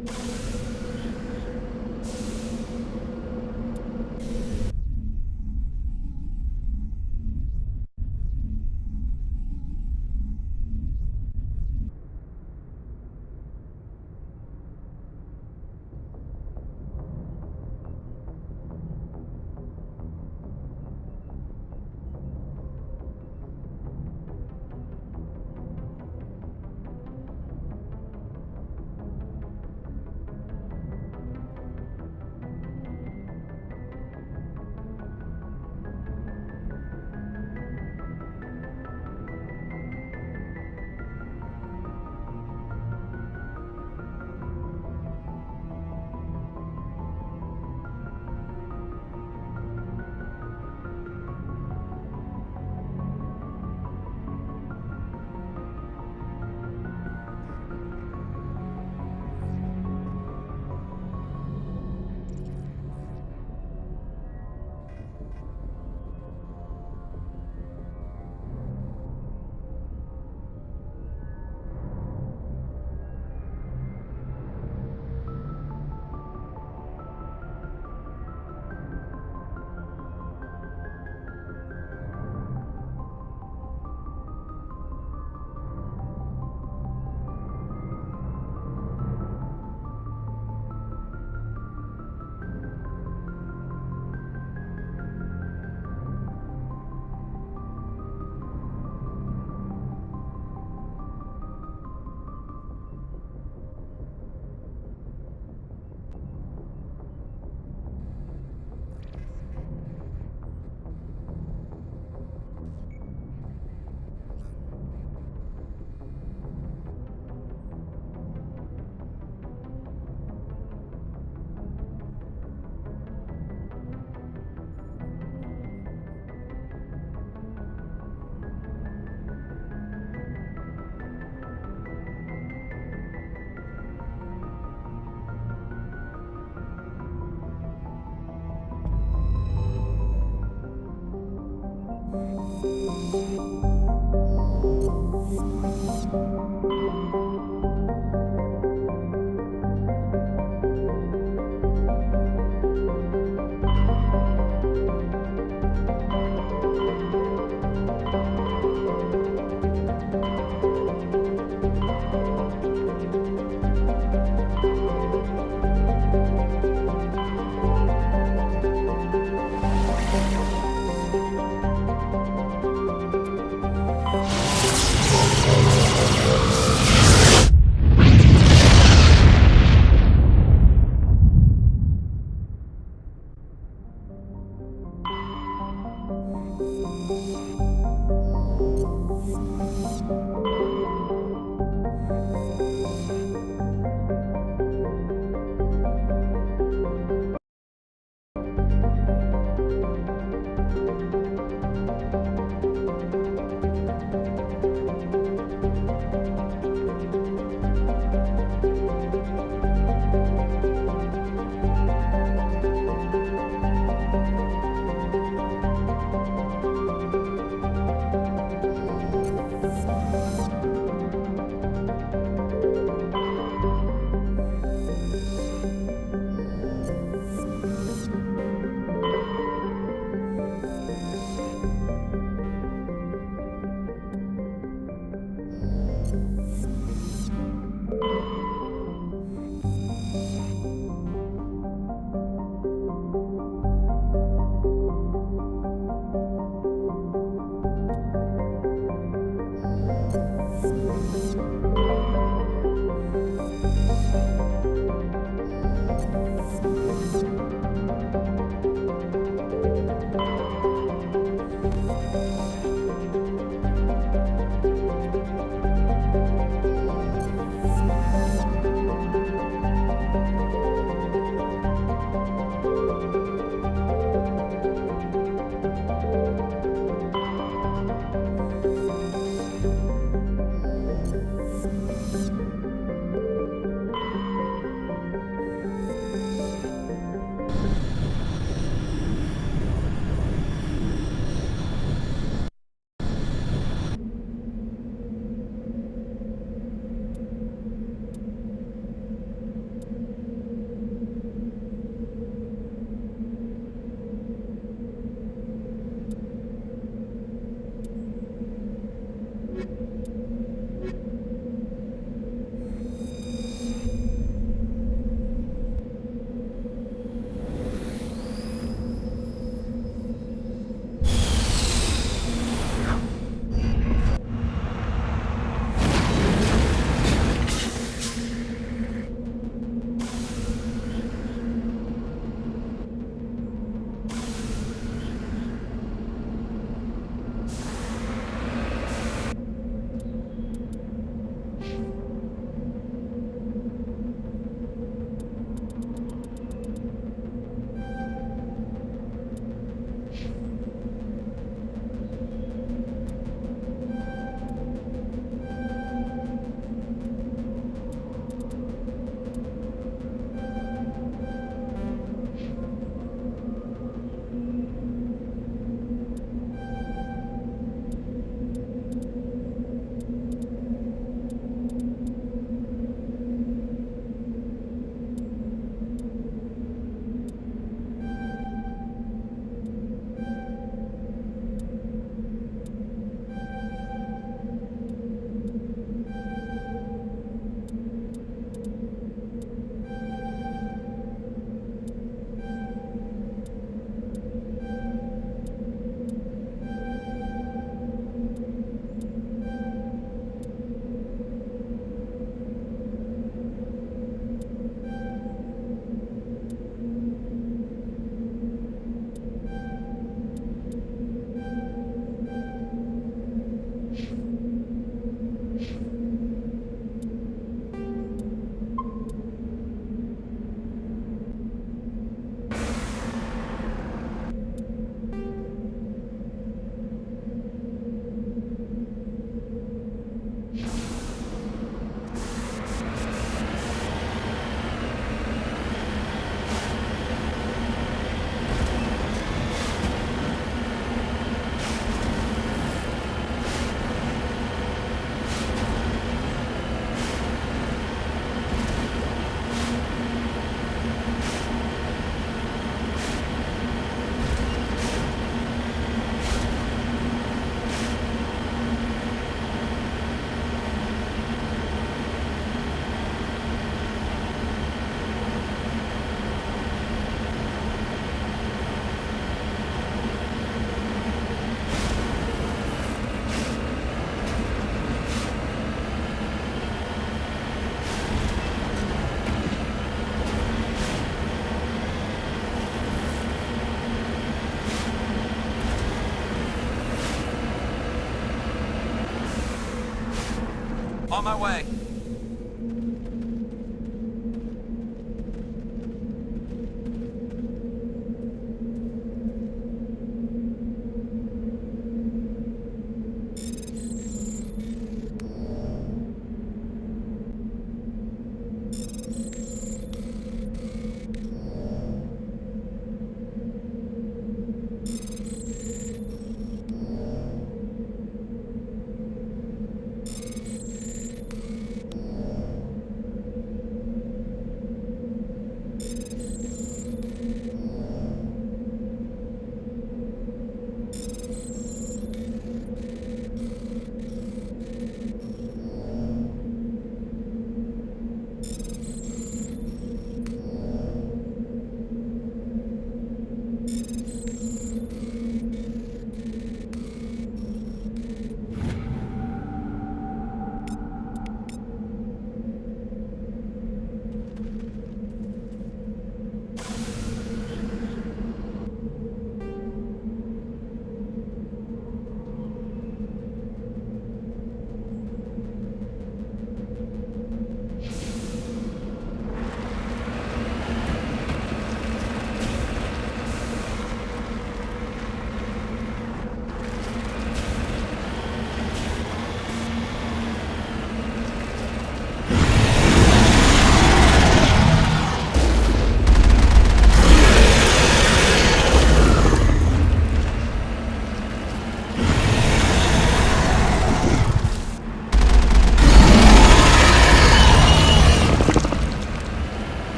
Speaker 22: On my way.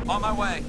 Speaker 22: On my way.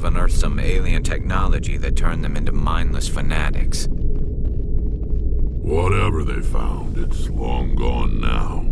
Speaker 10: unearthed some alien technology that turned them into mindless fanatics.
Speaker 6: Whatever they found, it's long gone now.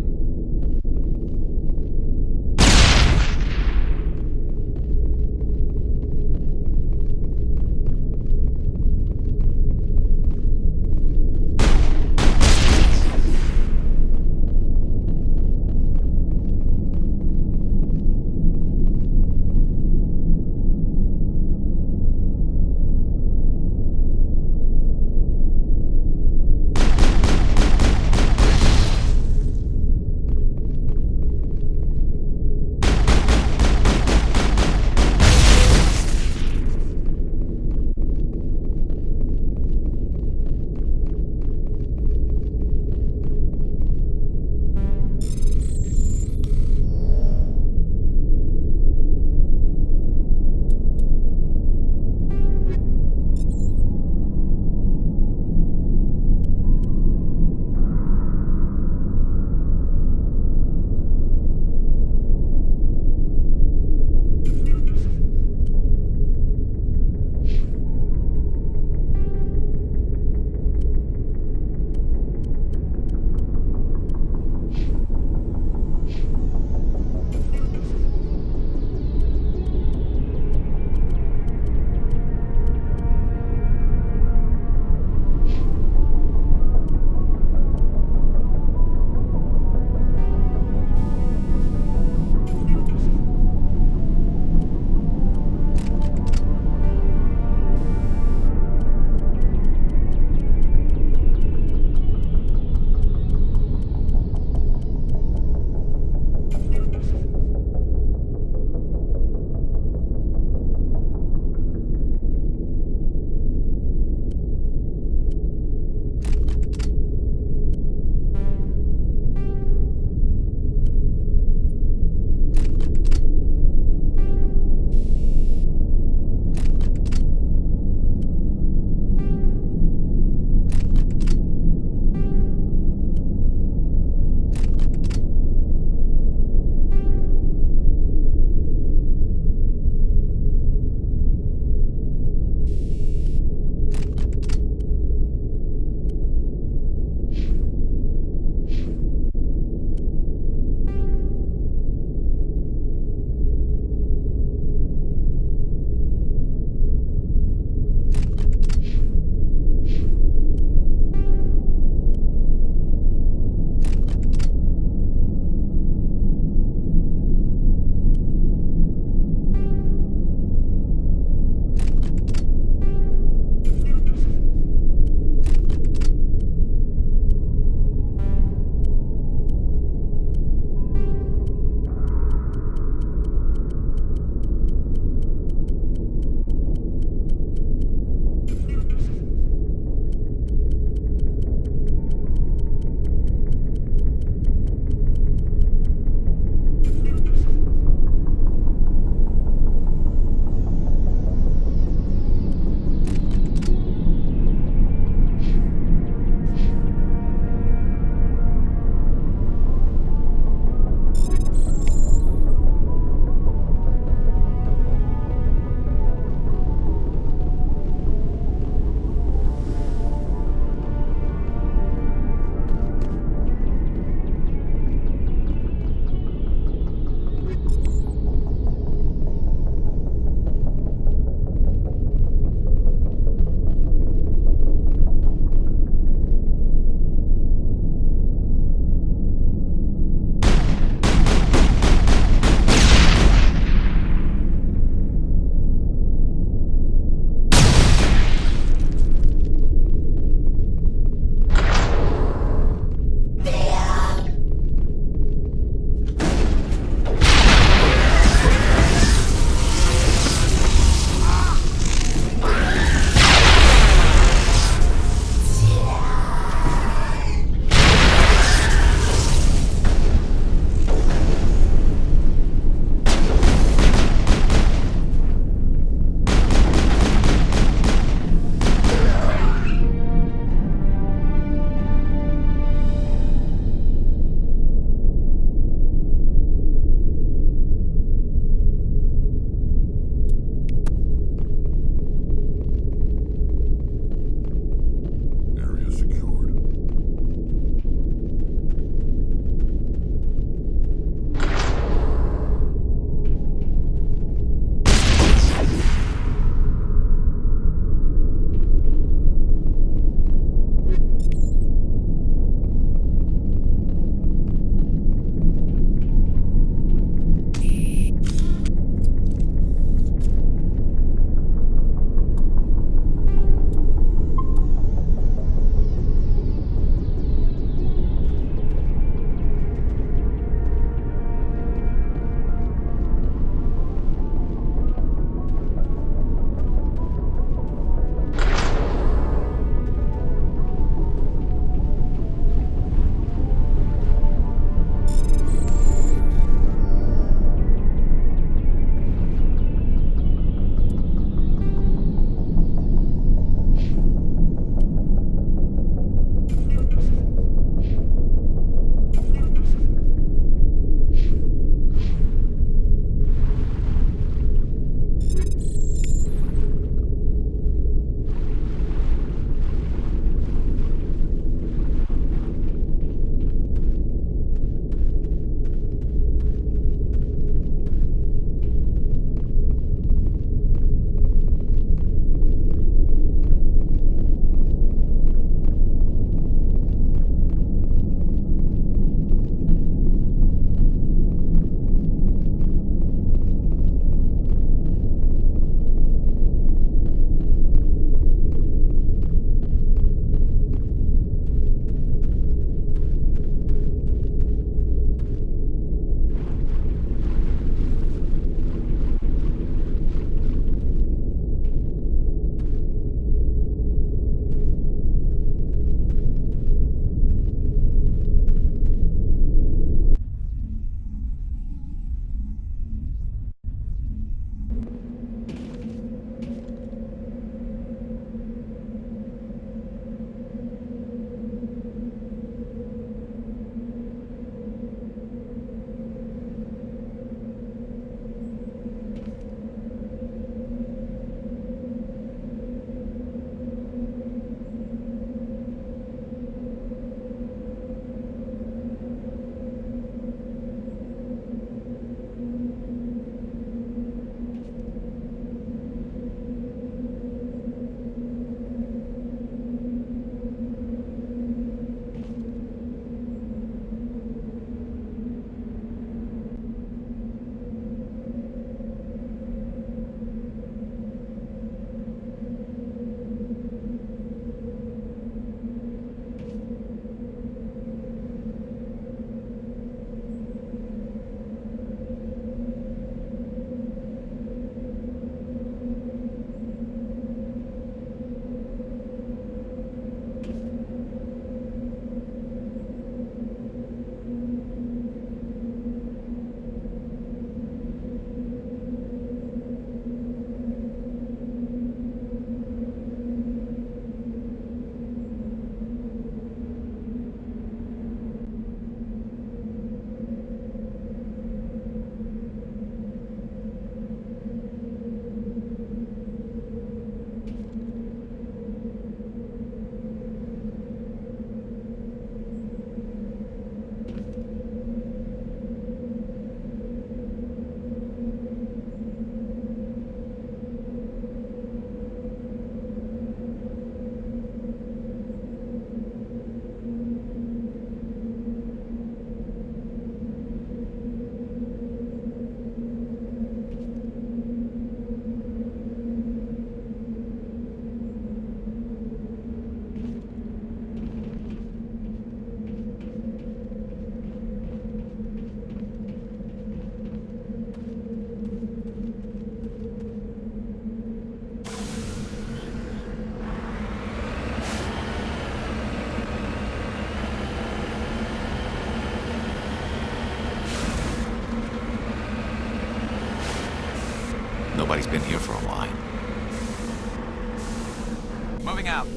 Speaker 10: Moving out.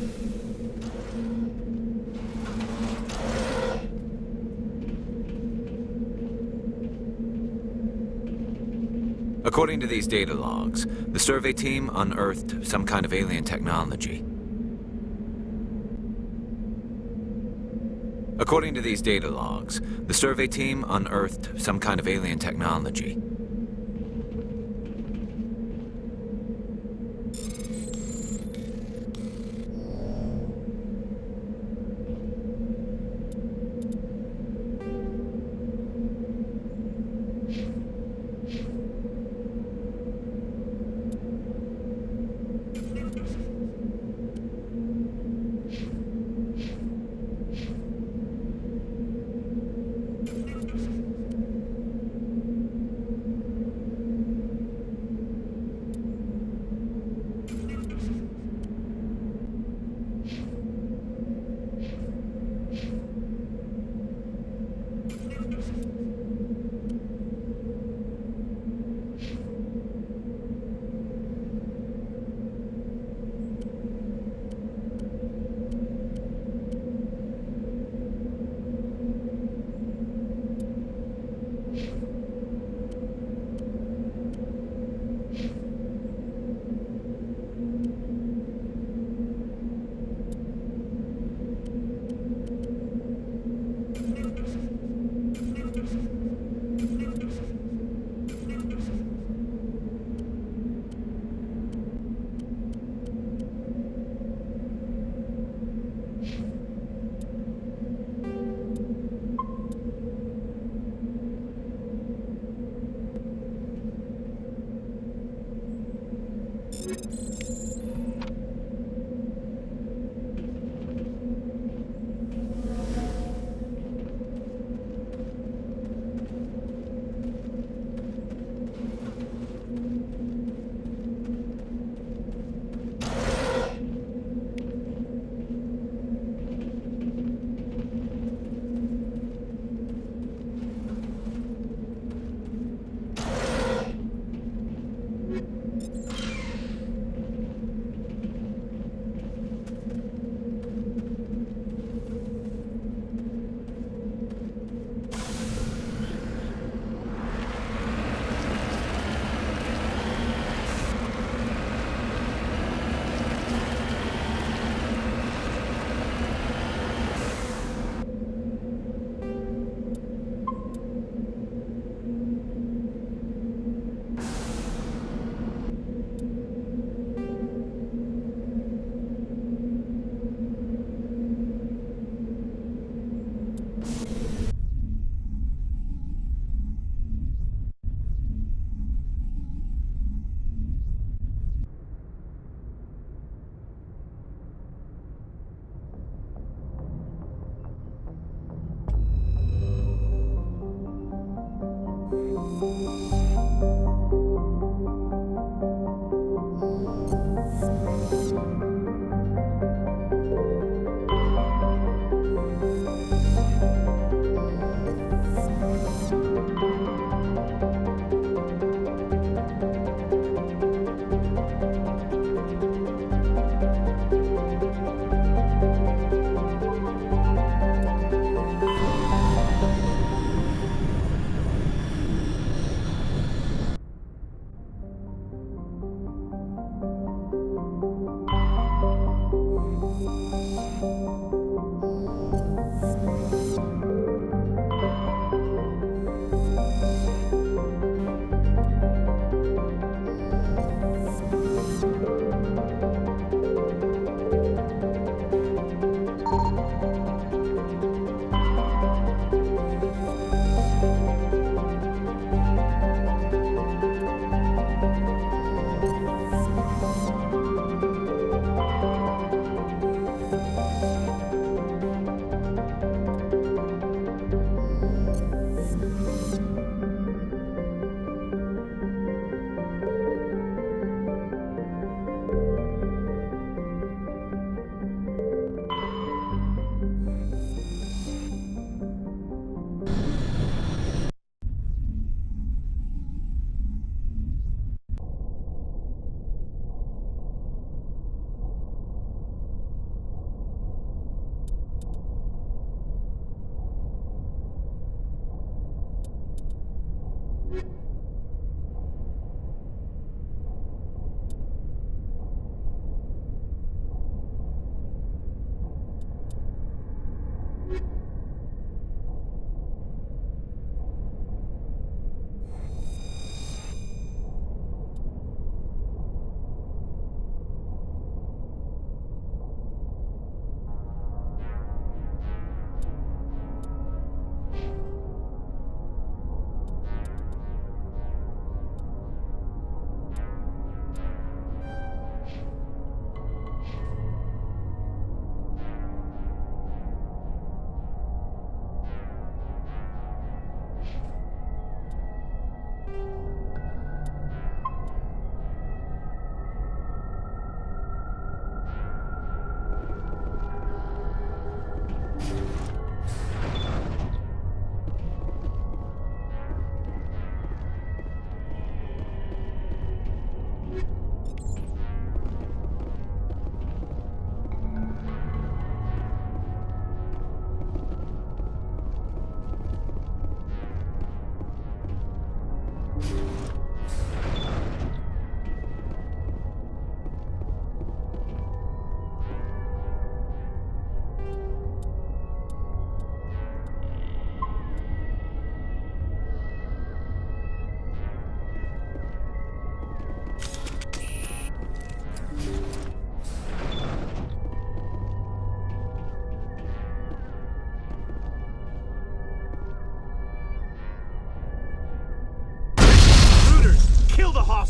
Speaker 10: According to these data logs, the survey team unearthed some kind of alien technology. According to these data logs, the survey team unearthed some kind of alien technology.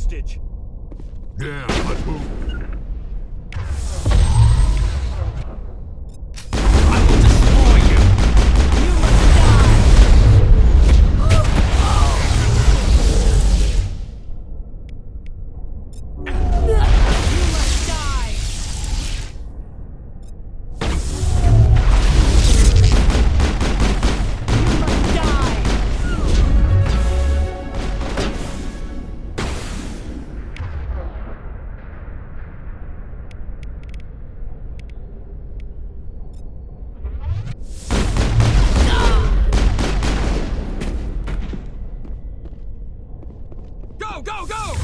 Speaker 19: hostage.
Speaker 6: Yeah, let's move.
Speaker 19: Go, go, go!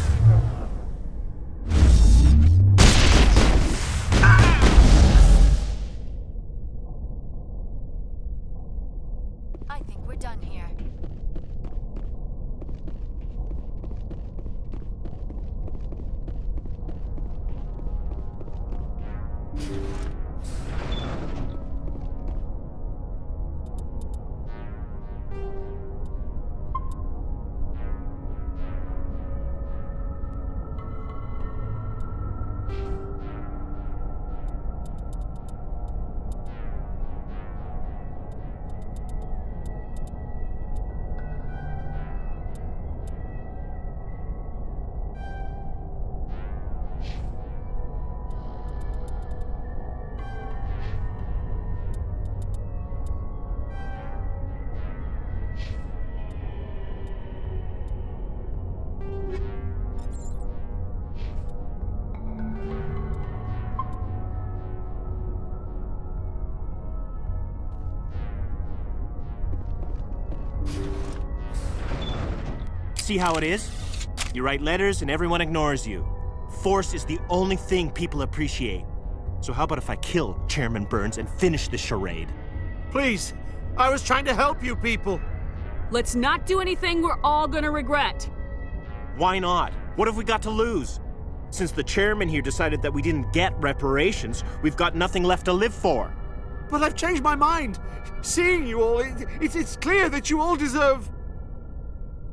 Speaker 2: I think we're done here.
Speaker 19: See how it is? You write letters and everyone ignores you. Force is the only thing people appreciate. So how about if I kill Chairman Burns and finish this charade?
Speaker 11: Please, I was trying to help you people.
Speaker 13: Let's not do anything we're all gonna regret.
Speaker 19: Why not? What have we got to lose? Since the chairman here decided that we didn't get reparations, we've got nothing left to live for.
Speaker 11: But I've changed my mind. Seeing you all, it's clear that you all deserve...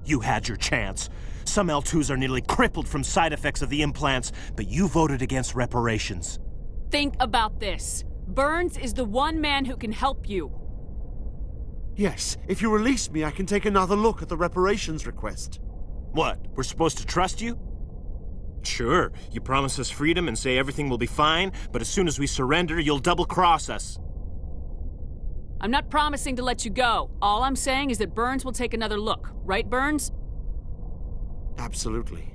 Speaker 19: You had your chance. Some L2s are nearly crippled from side effects of the implants, but you voted against reparations.
Speaker 13: Think about this. Burns is the one man who can help you.
Speaker 11: Yes, if you release me, I can take another look at the reparations request.
Speaker 19: What, we're supposed to trust you? Sure, you promise us freedom and say everything will be fine, but as soon as we surrender, you'll double-cross us.
Speaker 13: I'm not promising to let you go. All I'm saying is that Burns will take another look. Right, Burns?
Speaker 11: Absolutely.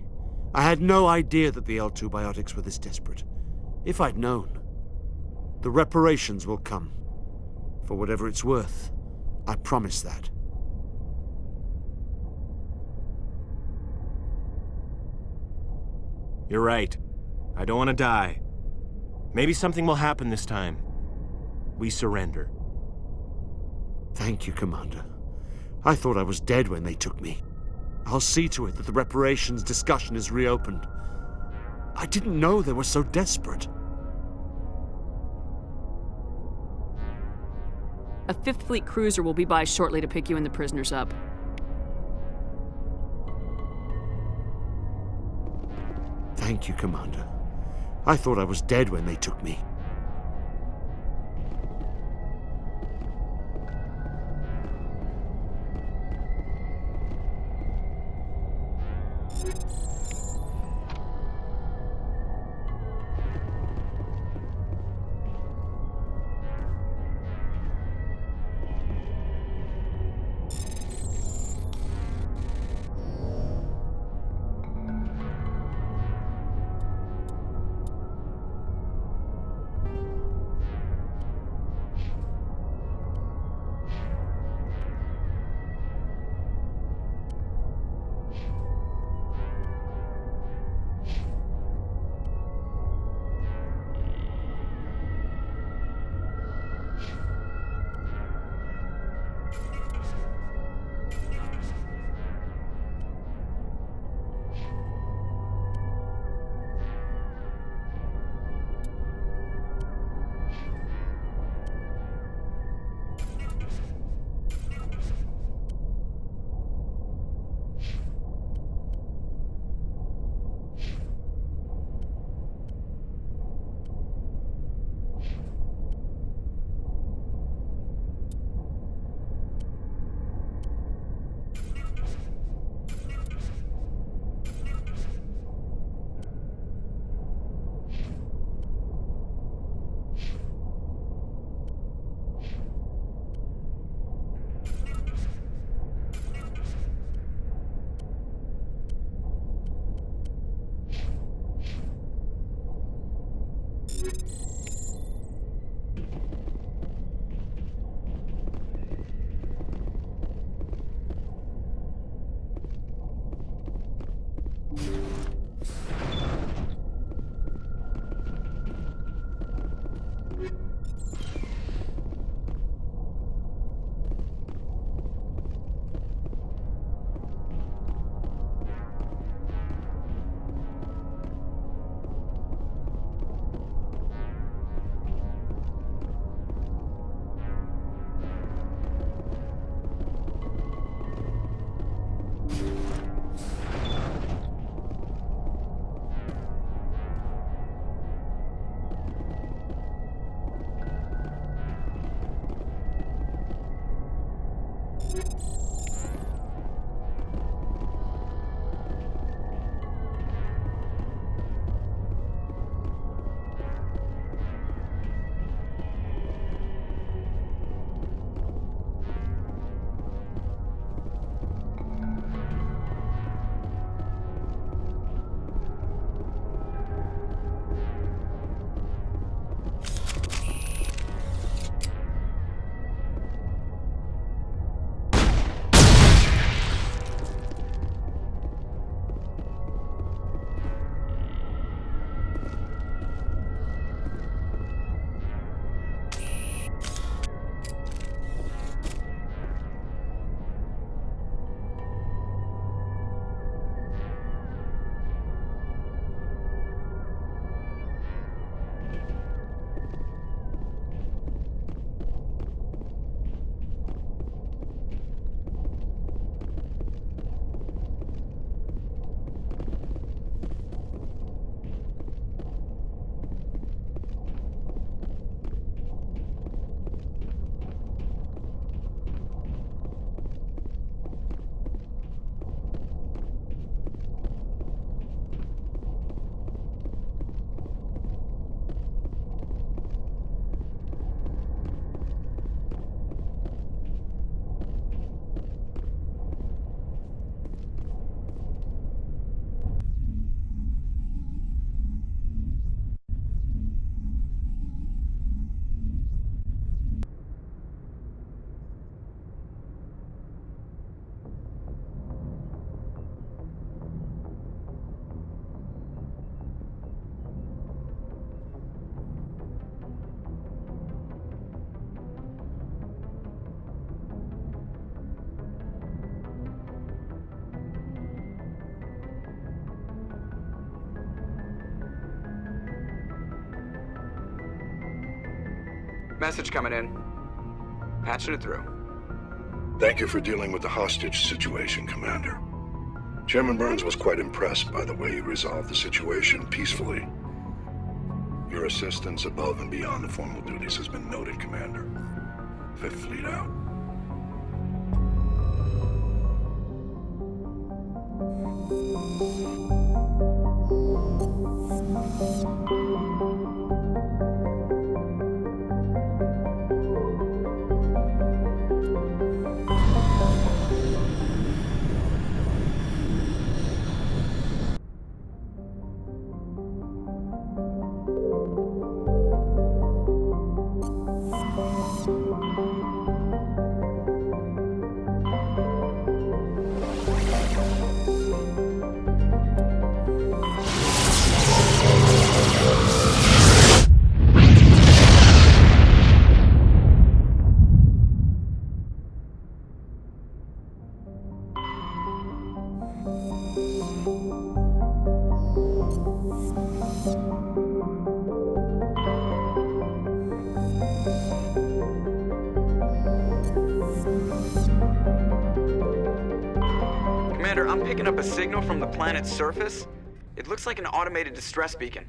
Speaker 11: I had no idea that the L2 biotics were this desperate. If I'd known, the reparations will come. For whatever it's worth, I promise that.
Speaker 19: You're right. I don't want to die. Maybe something will happen this time. We surrender.
Speaker 11: Thank you, Commander. I thought I was dead when they took me. I'll see to it that the reparations discussion is reopened. I didn't know they were so desperate.
Speaker 13: A 5th Fleet cruiser will be by shortly to pick you and the prisoners up.
Speaker 11: Thank you, Commander. I thought I was dead when they took me.
Speaker 5: Message coming in. Patching it through.
Speaker 6: Thank you for dealing with the hostage situation, Commander. Chairman Burns was quite impressed by the way you resolved the situation peacefully. Your assistance above and beyond the formal duties has been noted, Commander. Fifth Fleet out.
Speaker 5: Commander, I'm picking up a signal from the planet's surface. It looks like an automated distress beacon.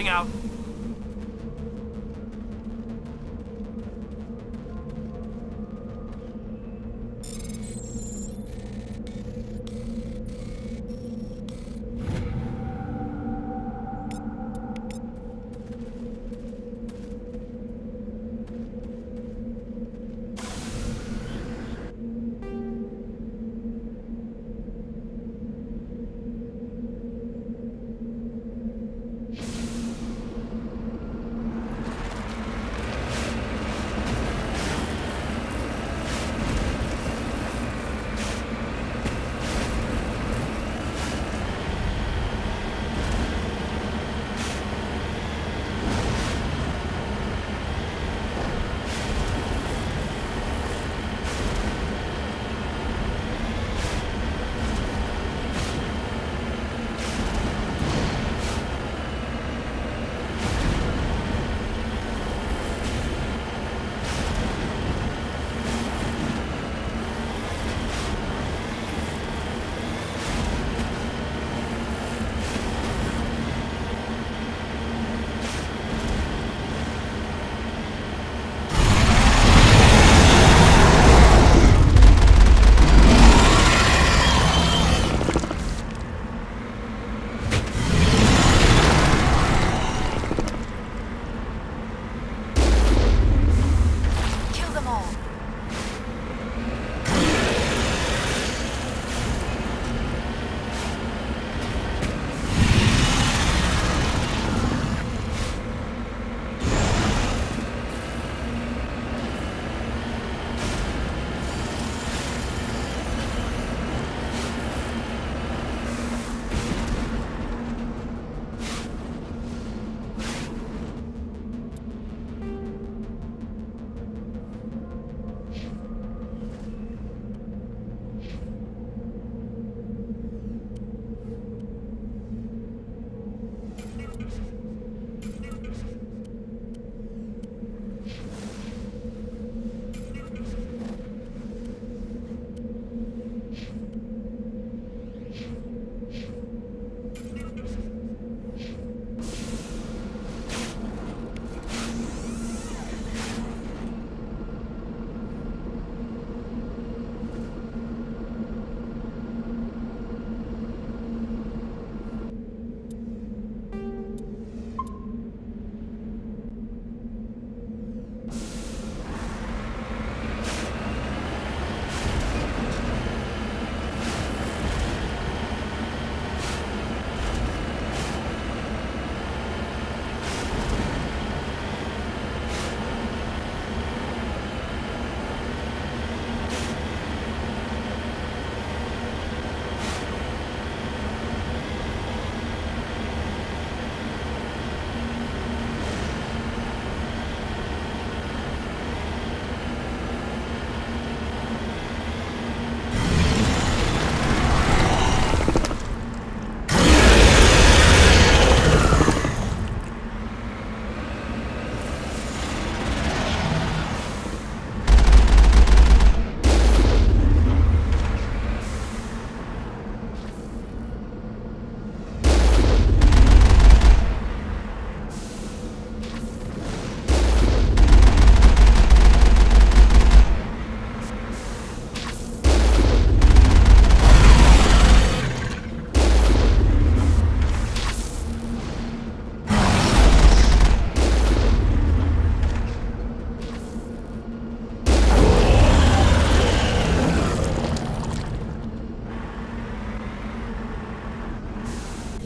Speaker 19: Moving out.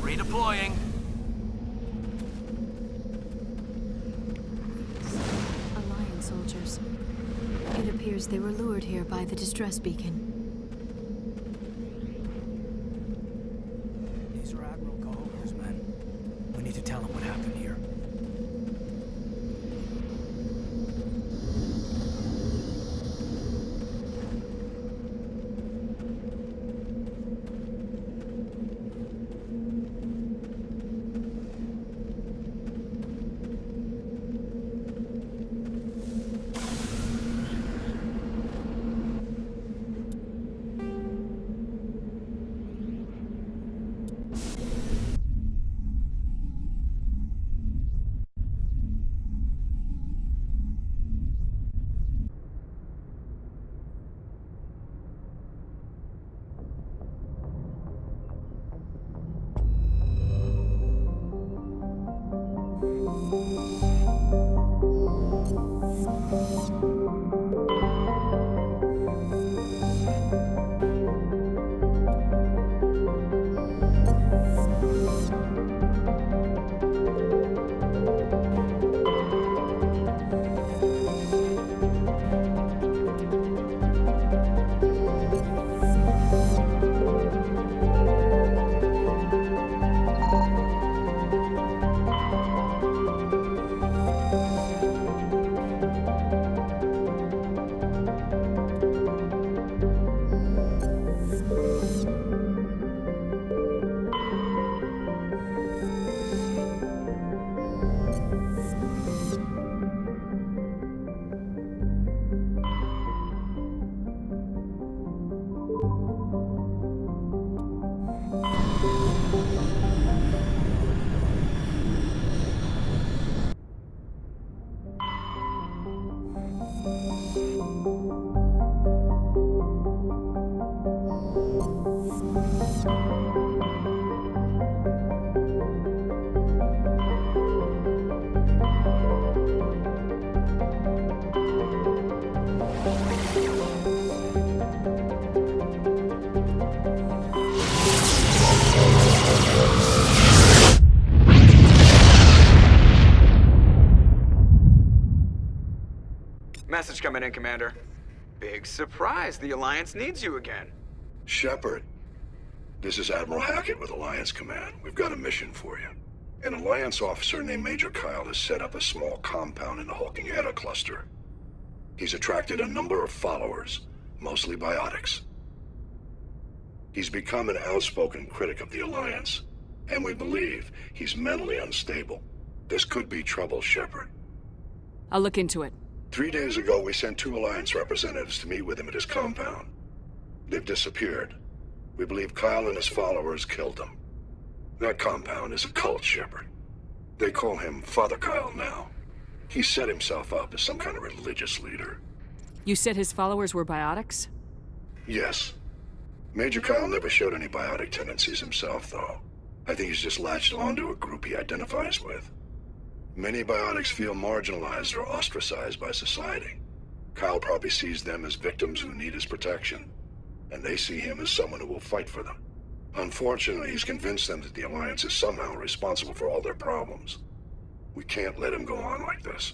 Speaker 19: Redeploying.
Speaker 3: Alliance soldiers. It appears they were lured here by the distress beacon.
Speaker 8: These are Admiral Cahoga's men. We need to tell him what happened here.
Speaker 5: Message coming in, Commander. Big surprise. The Alliance needs you again.
Speaker 6: Shepard, this is Admiral Hackett with Alliance Command. We've got a mission for you. An Alliance officer named Major Kyle has set up a small compound in the Hulking Eta cluster. He's attracted a number of followers, mostly biotics. He's become an outspoken critic of the Alliance, and we believe he's mentally unstable. This could be trouble, Shepard.
Speaker 13: I'll look into it.
Speaker 6: 3 days ago, we sent 2 Alliance representatives to meet with him at his compound. They've disappeared. We believe Kyle and his followers killed them. That compound is a cult, Shepard. They call him Father Kyle now. He set himself up as some kind of religious leader.
Speaker 13: You said his followers were biotics?
Speaker 6: Yes. Major Kyle never showed any biotic tendencies himself, though. I think he's just latched onto a group he identifies with. Many biotics feel marginalized or ostracized by society. Kyle probably sees them as victims who need his protection, and they see him as someone who will fight for them. Unfortunately, he's convinced them that the Alliance is somehow responsible for all their problems. We can't let him go on like this.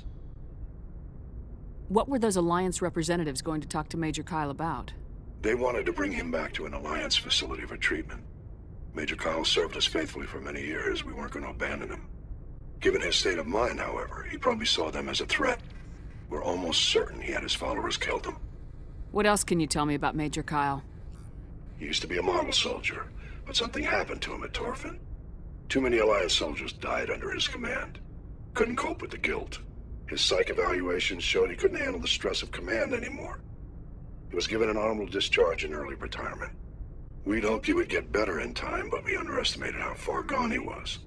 Speaker 13: What were those Alliance representatives going to talk to Major Kyle about?
Speaker 6: They wanted to bring him back to an Alliance facility for treatment. Major Kyle served us faithfully for many years. We weren't going to abandon him. Given his state of mind, however, he probably saw them as a threat. We're almost certain he had his followers killed him.
Speaker 13: What else can you tell me about Major Kyle?
Speaker 6: He used to be a model soldier, but something happened to him at Torfin. Too many Alliance soldiers died under his command. Couldn't cope with the guilt. His psych evaluations showed he couldn't handle the stress of command anymore. He was given an honorable discharge in early retirement. We'd hoped he would get better in time, but we underestimated how far gone he was.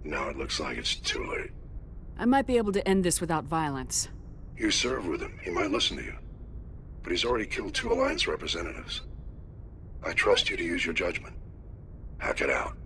Speaker 6: Now it looks like it's too late.
Speaker 13: I might be able to end this without violence.
Speaker 6: You serve with him. He might listen to you. But he's already killed 2 Alliance representatives. I trust you to use your judgment. Hack it out.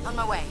Speaker 9: On my way.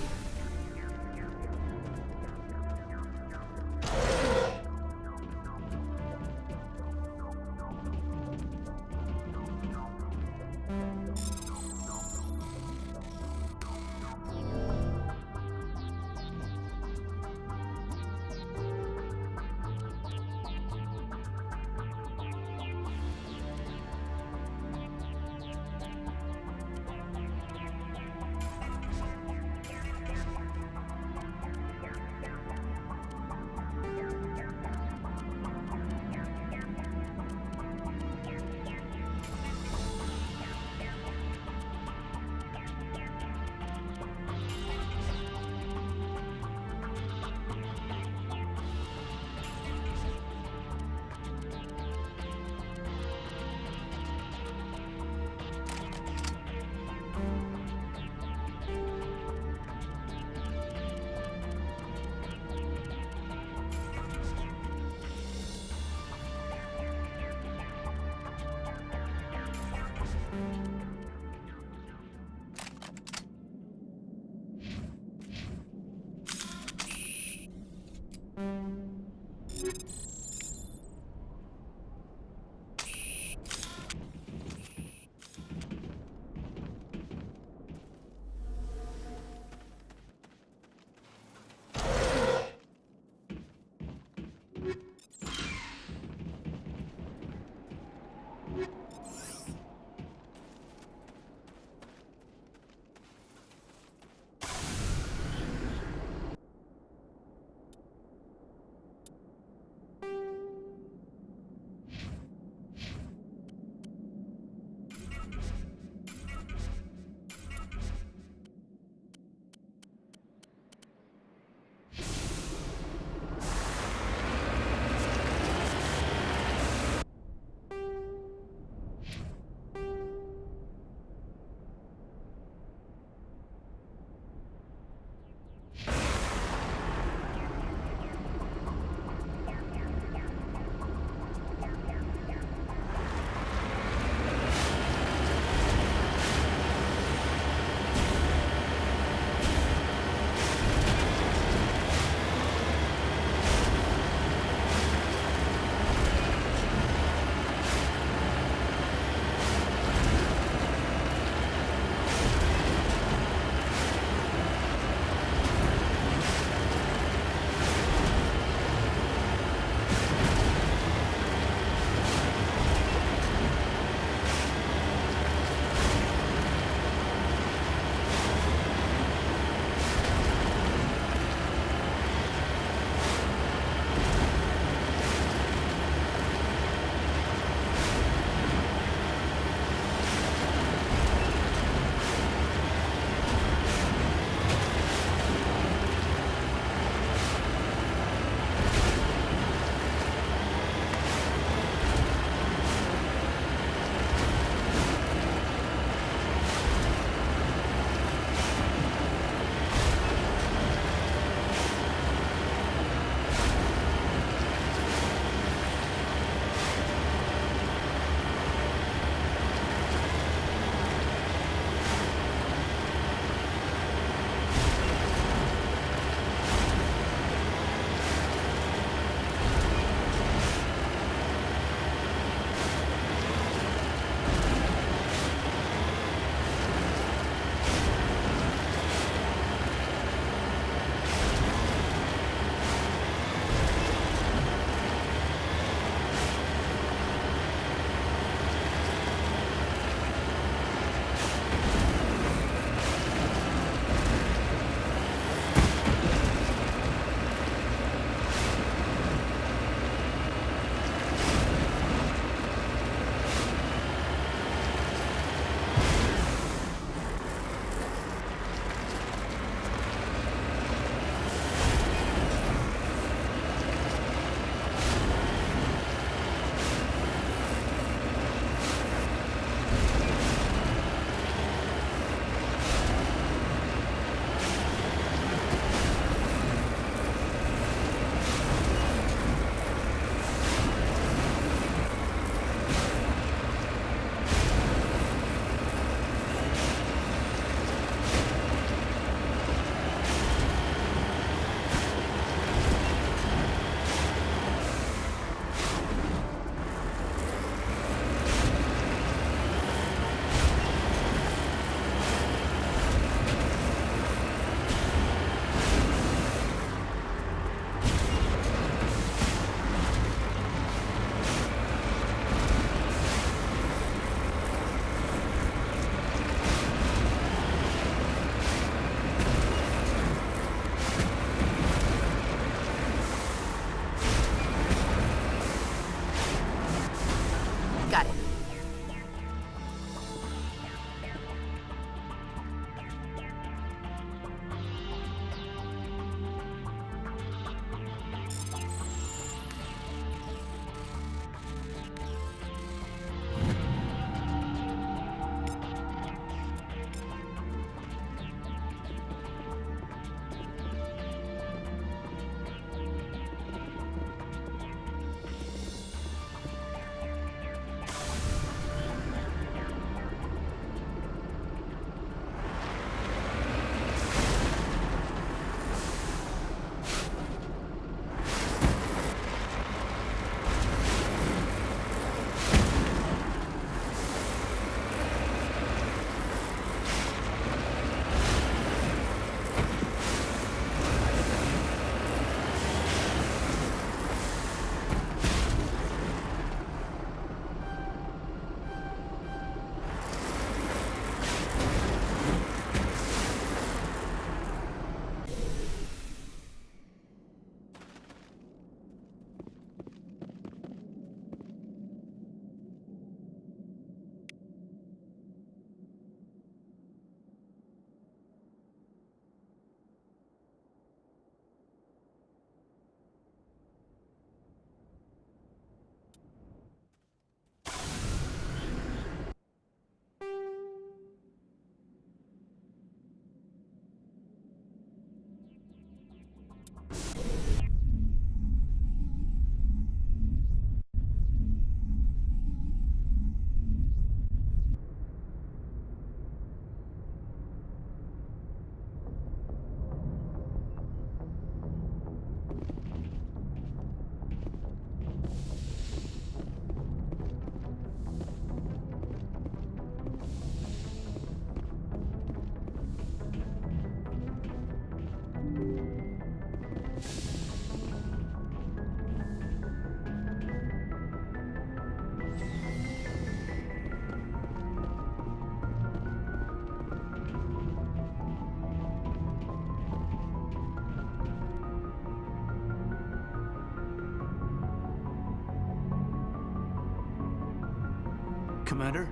Speaker 8: Commander,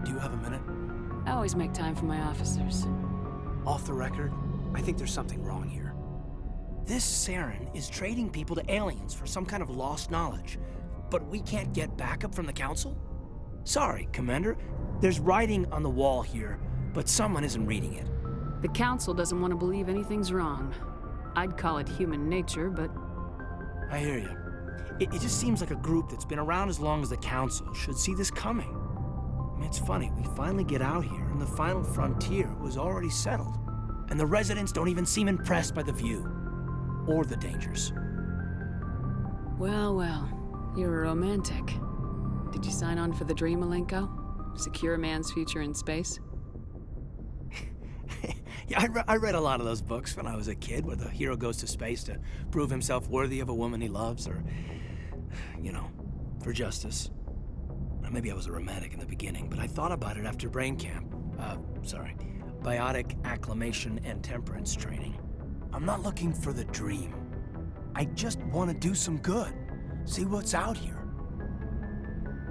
Speaker 8: do you have a minute?
Speaker 13: I always make time for my officers.
Speaker 8: Off the record, I think there's something wrong here. This Saren is trading people to aliens for some kind of lost knowledge, but we can't get backup from the Council? Sorry, Commander. There's writing on the wall here, but someone isn't reading it.
Speaker 13: The Council doesn't want to believe anything's wrong. I'd call it human nature, but...
Speaker 8: I hear you. It just seems like a group that's been around as long as the Council should see this coming. I mean, it's funny, we finally get out here, and the final frontier was already settled. And the residents don't even seem impressed by the view. Or the dangers.
Speaker 13: Well, well. You're a romantic. Did you sign on for the dream, Malenko? Secure a man's future in space?
Speaker 8: Yeah, I read a lot of those books when I was a kid, where the hero goes to space to prove himself worthy of a woman he loves, or, you know, for justice. Maybe I was a romantic in the beginning, but I thought about it after brain camp. Biotic acclimation and temperance training. I'm not looking for the dream. I just want to do some good. See what's out here.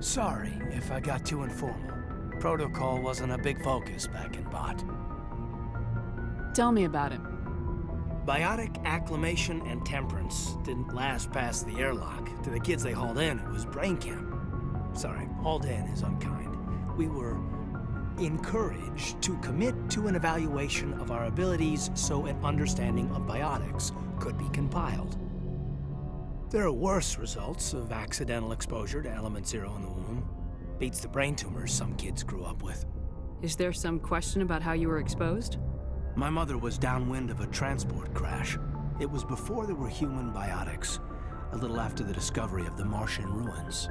Speaker 8: Sorry if I got too informal. Protocol wasn't a big focus back in Bot.
Speaker 13: Tell me about it.
Speaker 8: Biotic acclimation and temperance didn't last past the airlock. To the kids they hauled in, it was brain camp. Sorry, hauled in is unkind. We were encouraged to commit to an evaluation of our abilities so an understanding of biotics could be compiled. There are worse results of accidental exposure to element 0 in the womb. Beats the brain tumors some kids grew up with.
Speaker 13: Is there some question about how you were exposed?
Speaker 8: My mother was downwind of a transport crash. It was before there were human biotics, a little after the discovery of the Martian ruins.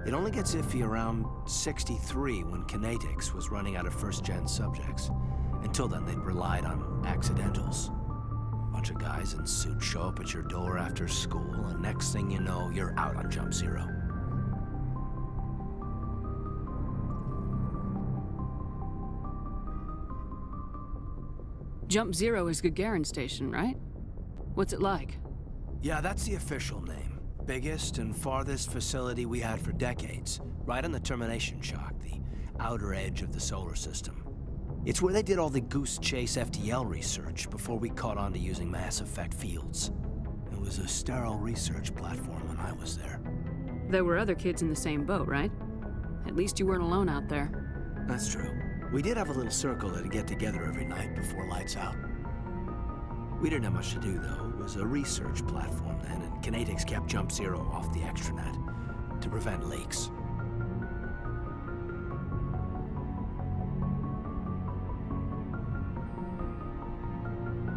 Speaker 8: It only gets iffy around 63 when Kinetics was running out of first-gen subjects. Until then, they'd relied on accidentals. A bunch of guys in suits show up at your door after school, and next thing you know, you're out on Jump Zero.
Speaker 13: Jump Zero is Gagarin Station, right? What's it like?
Speaker 8: Yeah, that's the official name. Biggest and farthest facility we had for decades. Right on the termination shock, the outer edge of the solar system. It's where they did all the Goose Chase FTL research before we caught on to using mass effect fields. It was a sterile research platform when I was there.
Speaker 13: There were other kids in the same boat, right? At least you weren't alone out there.
Speaker 8: That's true. We did have a little circle that'd get together every night before lights out. We didn't have much to do, though. It was a research platform then, and Kinetics kept Jump Zero off the extranet to prevent leaks.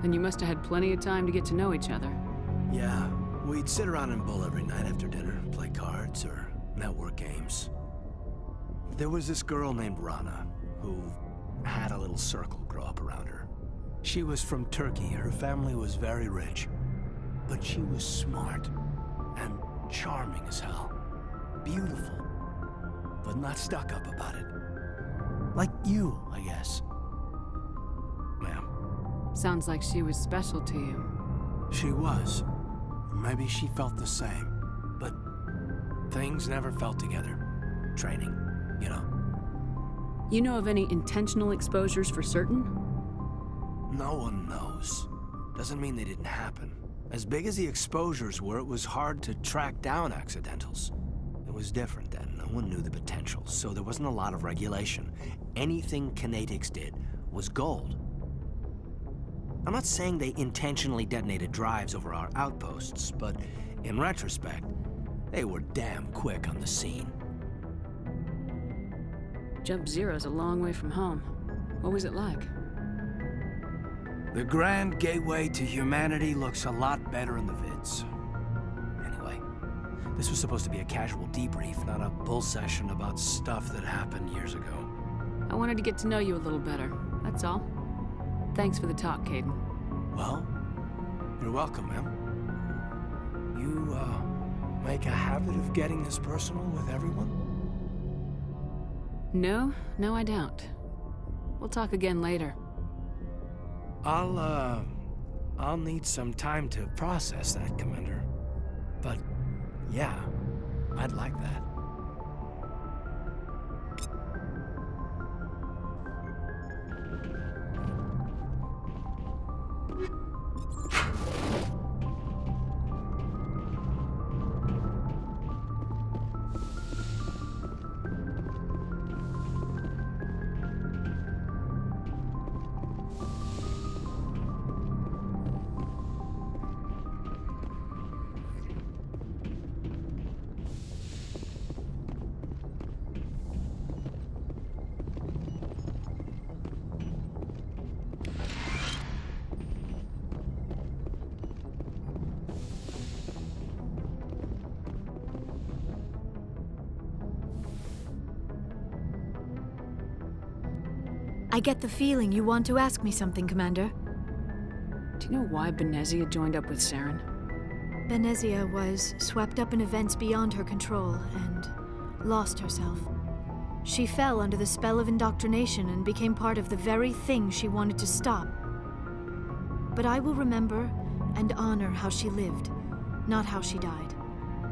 Speaker 13: And you must have had plenty of time to get to know each other.
Speaker 8: Yeah, we'd sit around and bull every night after dinner, play cards or network games. There was this girl named Rana, who had a little circle grow up around her. She was from Turkey. Her family was very rich. But she was smart and charming as hell. Beautiful, but not stuck up about it. Like you, I guess. Ma'am.
Speaker 13: Sounds like she was special to you.
Speaker 8: She was. Maybe she felt the same. But things never felt together. Training, you know.
Speaker 13: You know of any intentional exposures for certain?
Speaker 8: No one knows. Doesn't mean they didn't happen. As big as the exposures were, it was hard to track down accidentals. It was different then. No one knew the potential, so there wasn't a lot of regulation. Anything Kinetics did was gold. I'm not saying they intentionally detonated drives over our outposts, but in retrospect, they were damn quick on the scene.
Speaker 13: Jump Zero's a long way from home. What was it like?
Speaker 8: The grand gateway to humanity looks a lot better in the vids. Anyway, this was supposed to be a casual debrief, not a bull session about stuff that happened years ago.
Speaker 13: I wanted to get to know you a little better, that's all. Thanks for the talk, Caden.
Speaker 8: Well, you're welcome, ma'am. You, make a habit of getting this personal with everyone?
Speaker 13: No, I don't. We'll talk again later.
Speaker 8: I'll need some time to process that, Commander. But, yeah, I'd like that.
Speaker 3: I get the feeling you want to ask me something, Commander.
Speaker 13: Do you know why Benezia joined up with Saren?
Speaker 3: Benezia was swept up in events beyond her control and lost herself. She fell under the spell of indoctrination and became part of the very thing she wanted to stop. But I will remember and honor how she lived, not how she died.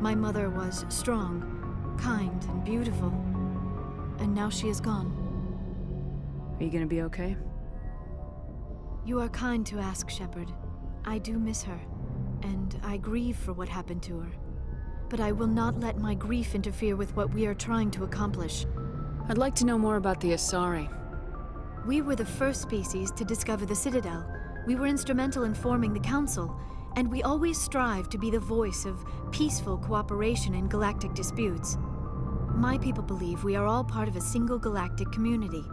Speaker 3: My mother was strong, kind, and beautiful, and now she is gone.
Speaker 13: Are you gonna be okay?
Speaker 3: You are kind to ask, Shepard. I do miss her, and I grieve for what happened to her. But I will not let my grief interfere with what we are trying to accomplish.
Speaker 13: I'd like to know more about the Asari.
Speaker 3: We were the first species to discover the Citadel. We were instrumental in forming the Council, and we always strive to be the voice of peaceful cooperation in galactic disputes. My people believe we are all part of a single galactic community.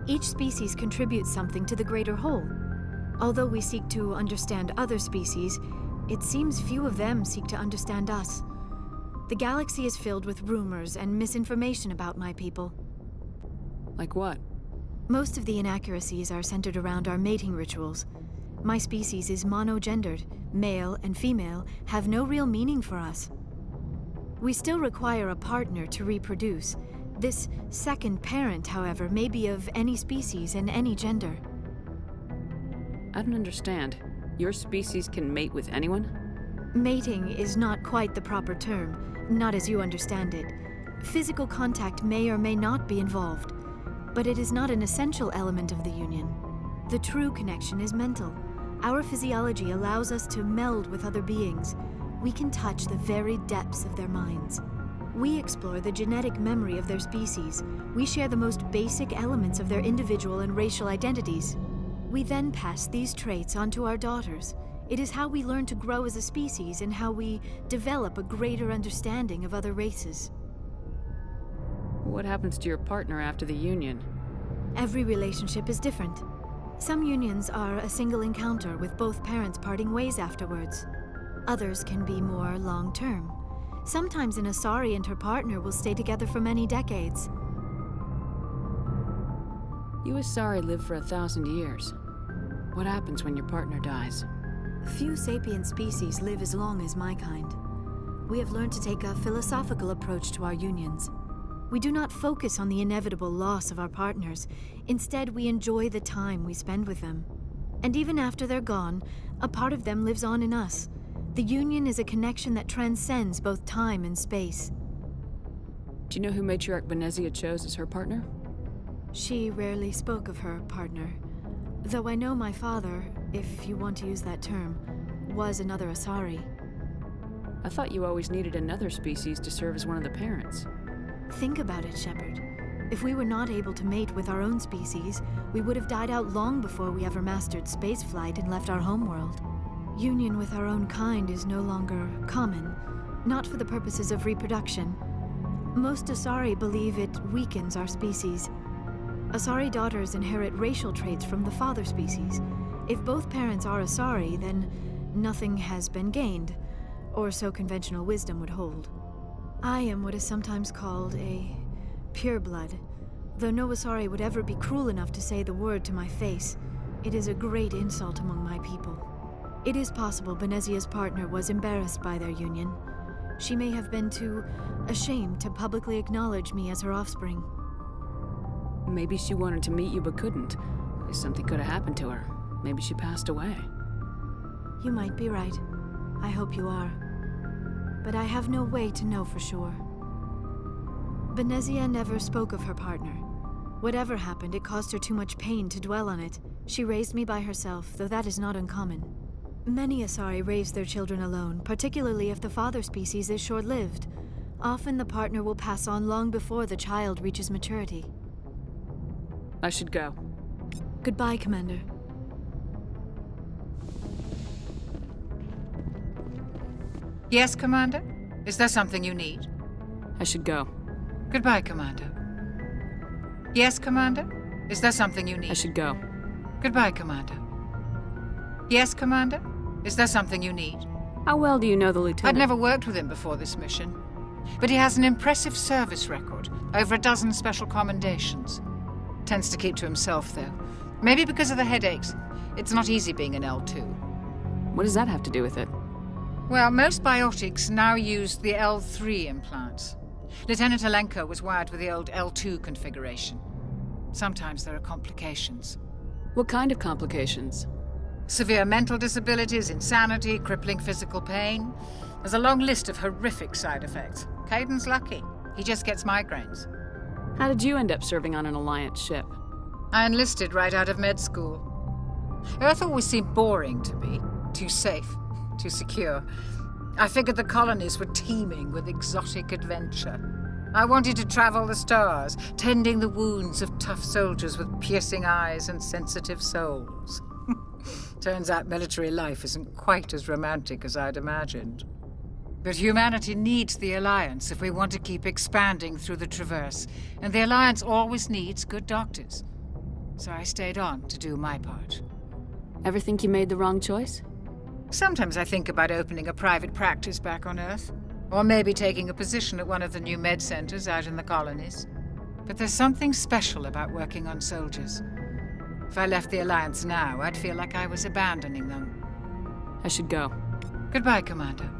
Speaker 3: Each species contributes something to the greater whole. Although we seek to understand other species, it seems few of them seek to understand us. The galaxy is filled with rumors and misinformation about my people.
Speaker 13: Like what?
Speaker 3: Most of the inaccuracies are centered around our mating rituals. My species is monogendered. Male and female have no real meaning for us. We still require a partner to reproduce. This second parent, however, may be of any species and any gender.
Speaker 13: I don't understand. Your species can mate with anyone?
Speaker 3: Mating is not quite the proper term, not as you understand it. Physical contact may or may not be involved, but it is not an essential element of the union. The true connection is mental. Our physiology allows us to meld with other beings. We can touch the very depths of their minds. We explore the genetic memory of their species. We share the most basic elements of their individual and racial identities. We then pass these traits onto our daughters. It is how we learn to grow as a species and how we develop a greater understanding of other races.
Speaker 13: What happens to your partner after the union?
Speaker 3: Every relationship is different. Some unions are a single encounter with both parents parting ways afterwards. Others can be more long-term. Sometimes an Asari and her partner will stay together for many decades.
Speaker 13: You Asari live for 1,000 years. What happens when your partner dies?
Speaker 3: Few sapient species live as long as my kind. We have learned to take a philosophical approach to our unions. We do not focus on the inevitable loss of our partners. Instead, we enjoy the time we spend with them. And even after they're gone, a part of them lives on in us. The union is a connection that transcends both time and space.
Speaker 13: Do you know who Matriarch Benezia chose as her partner?
Speaker 3: She rarely spoke of her partner. Though I know my father, if you want to use that term, was another Asari.
Speaker 13: I thought you always needed another species to serve as one of the parents.
Speaker 3: Think about it, Shepard. If we were not able to mate with our own species, we would have died out long before we ever mastered spaceflight and left our homeworld. Union with our own kind is no longer common, not for the purposes of reproduction. Most Asari believe it weakens our species. Asari daughters inherit racial traits from the father species. If both parents are Asari, then nothing has been gained, or so conventional wisdom would hold. I am what is sometimes called a pureblood, though no Asari would ever be cruel enough to say the word to my face. It is a great insult among my people. It is possible Benezia's partner was embarrassed by their union. She may have been too ashamed to publicly acknowledge me as her offspring.
Speaker 13: Maybe she wanted to meet you but couldn't. Something could have happened to her. Maybe she passed away.
Speaker 3: You might be right. I hope you are. But I have no way to know for sure. Benezia never spoke of her partner. Whatever happened, it caused her too much pain to dwell on it. She raised me by herself, though that is not uncommon. Many Asari raise their children alone, particularly if the father species is short-lived. Often the partner will pass on long before the child reaches maturity.
Speaker 13: I should go.
Speaker 3: Goodbye, Commander.
Speaker 4: Yes, Commander? Is there something you need?
Speaker 13: I should go.
Speaker 4: Goodbye, Commander. Yes, Commander? Is there something you need?
Speaker 13: I should go.
Speaker 4: Goodbye, Commander. Yes, Commander? Is there something you need?
Speaker 13: How well do you know the Lieutenant?
Speaker 4: I'd never worked with him before this mission, but he has an impressive service record, over a dozen special commendations. Tends to keep to himself, though. Maybe because of the headaches. It's not easy being an L2.
Speaker 13: What does that have to do with it?
Speaker 4: Well, most biotics now use the L3 implants. Lieutenant Alenko was wired with the old L2 configuration. Sometimes there are complications.
Speaker 13: What kind of complications?
Speaker 4: Severe mental disabilities, insanity, crippling physical pain. There's a long list of horrific side effects. Caden's lucky. He just gets migraines.
Speaker 13: How did you end up serving on an Alliance ship?
Speaker 4: I enlisted right out of med school. Earth always seemed boring to me. Too safe, too secure. I figured the colonies were teeming with exotic adventure. I wanted to travel the stars, tending the wounds of tough soldiers with piercing eyes and sensitive souls. Turns out military life isn't quite as romantic as I'd imagined. But humanity needs the Alliance if we want to keep expanding through the Traverse, and the Alliance always needs good doctors. So I stayed on to do my part.
Speaker 13: Ever think you made the wrong choice?
Speaker 4: Sometimes I think about opening a private practice back on Earth, or maybe taking a position at one of the new med centers out in the colonies. But there's something special about working on soldiers. If I left the Alliance now, I'd feel like I was abandoning them.
Speaker 13: I should go.
Speaker 4: Goodbye, Commander.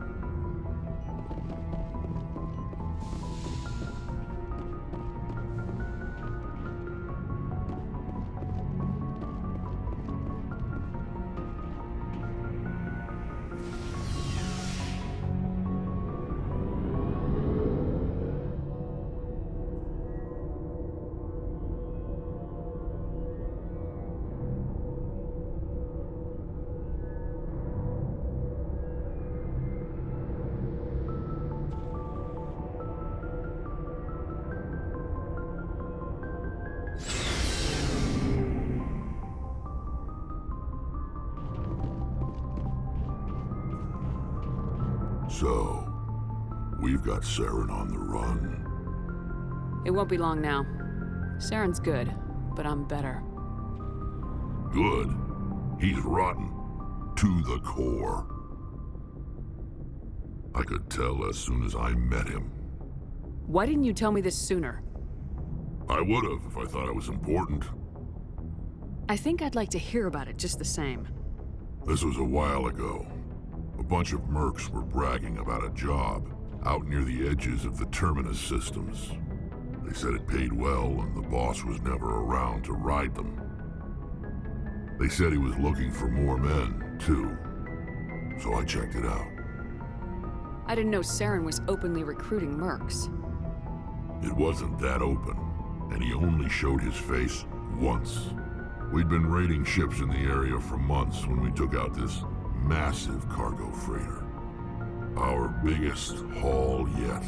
Speaker 6: So, we've got Saren on the run.
Speaker 13: It won't be long now. Saren's good, but I'm better.
Speaker 6: Good? He's rotten. To the core. I could tell as soon as I met him.
Speaker 13: Why didn't you tell me this sooner?
Speaker 6: I would've if I thought it was important.
Speaker 13: I think I'd like to hear about it just the same.
Speaker 6: This was a while ago. A bunch of mercs were bragging about a job out near the edges of the Terminus systems. They said it paid well and the boss was never around to ride them. They said he was looking for more men, too. So I checked it out.
Speaker 13: I didn't know Saren was openly recruiting mercs.
Speaker 6: It wasn't that open, and he only showed his face once. We'd been raiding ships in the area for months when we took out this massive cargo freighter. Our biggest haul yet.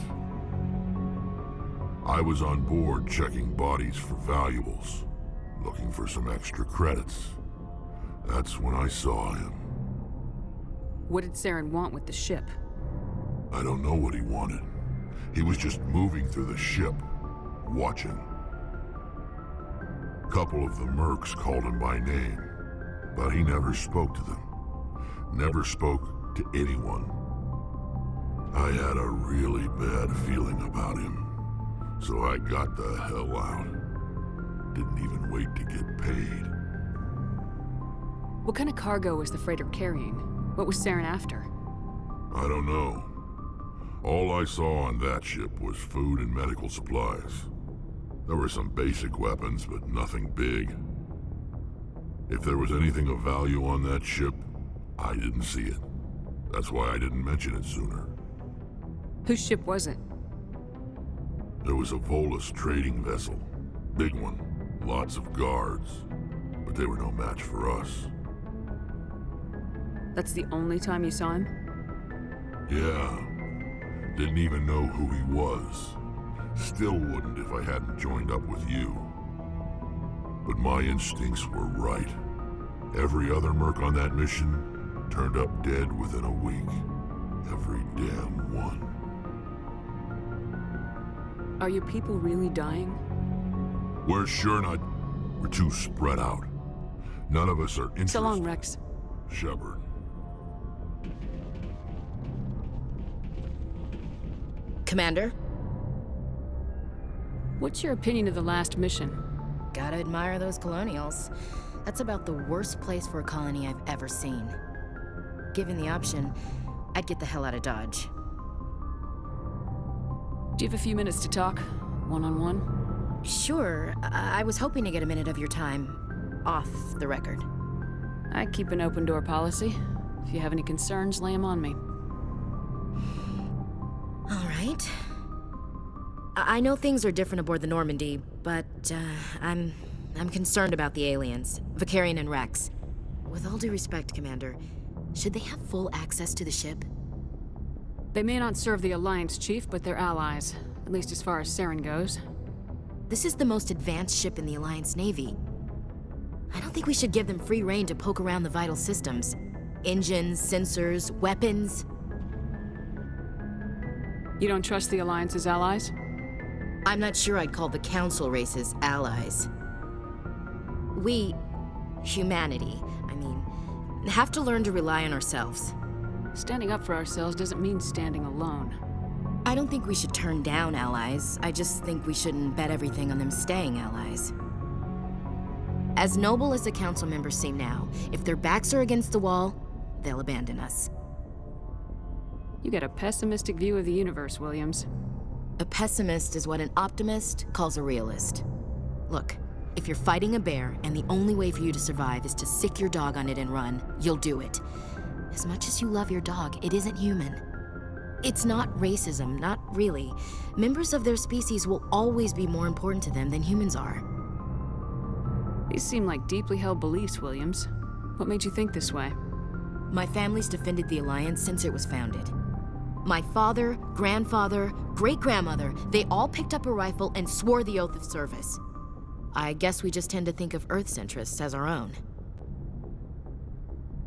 Speaker 6: I was on board checking bodies for valuables, looking for some extra credits. That's when I saw him.
Speaker 13: What did Saren want with the ship?
Speaker 6: I don't know what he wanted. He was just moving through the ship, watching. A couple of the mercs called him by name, but he never spoke to them. Never spoke to anyone. I had a really bad feeling about him, so I got the hell out. Didn't even wait to get paid.
Speaker 13: What kind of cargo was the freighter carrying? What was Saren after?
Speaker 6: I don't know. All I saw on that ship was food and medical supplies. There were some basic weapons, but nothing big. If there was anything of value on that ship, I didn't see it. That's why I didn't mention it sooner.
Speaker 13: Whose ship was it?
Speaker 6: There was a Volus trading vessel. Big one. Lots of guards. But they were no match for us.
Speaker 13: That's the only time you saw him?
Speaker 6: Yeah. Didn't even know who he was. Still wouldn't if I hadn't joined up with you. But my instincts were right. Every other merc on that mission turned up dead within a week. Every damn one.
Speaker 13: Are your people really dying?
Speaker 6: We're sure not. We're too spread out. None of us are interested.
Speaker 13: So long, Rex.
Speaker 6: Shepard.
Speaker 9: Commander?
Speaker 13: What's your opinion of the last mission?
Speaker 9: Gotta admire those colonials. That's about the worst place for a colony I've ever seen. Given the option, I'd get the hell out of Dodge.
Speaker 13: Do you have a few minutes to talk? One-on-one?
Speaker 9: Sure. I was hoping to get a minute of your time off the record.
Speaker 13: I keep an open door policy. If you have any concerns, lay them on me.
Speaker 9: All right. I know things are different aboard the Normandy, but I'm concerned about the aliens, Vicarian and Rex. With all due respect, Commander, should they have full access to the ship?
Speaker 13: They may not serve the Alliance, Chief, but they're allies. At least as far as Saren goes.
Speaker 9: This is the most advanced ship in the Alliance Navy. I don't think we should give them free rein to poke around the vital systems. Engines, sensors, weapons.
Speaker 13: You don't trust the Alliance's allies?
Speaker 9: I'm not sure I'd call the Council races allies. We, humanity, have to learn to rely on ourselves.
Speaker 13: Standing up for ourselves doesn't mean standing alone.
Speaker 9: I don't think we should turn down allies. I just think we shouldn't bet everything on them staying allies. As noble as the Council members seem now, if their backs are against the wall, they'll abandon us.
Speaker 13: You get a pessimistic view of the universe, Williams.
Speaker 9: A pessimist is what an optimist calls a realist. Look, if you're fighting a bear and the only way for you to survive is to sick your dog on it and run, you'll do it. As much as you love your dog, it isn't human. It's not racism, not really. Members of their species will always be more important to them than humans are.
Speaker 13: These seem like deeply held beliefs, Williams. What made you think this way?
Speaker 9: My family's defended the Alliance since it was founded. My father, grandfather, great-grandmother, they all picked up a rifle and swore the oath of service. I guess we just tend to think of Earth's interests as our own.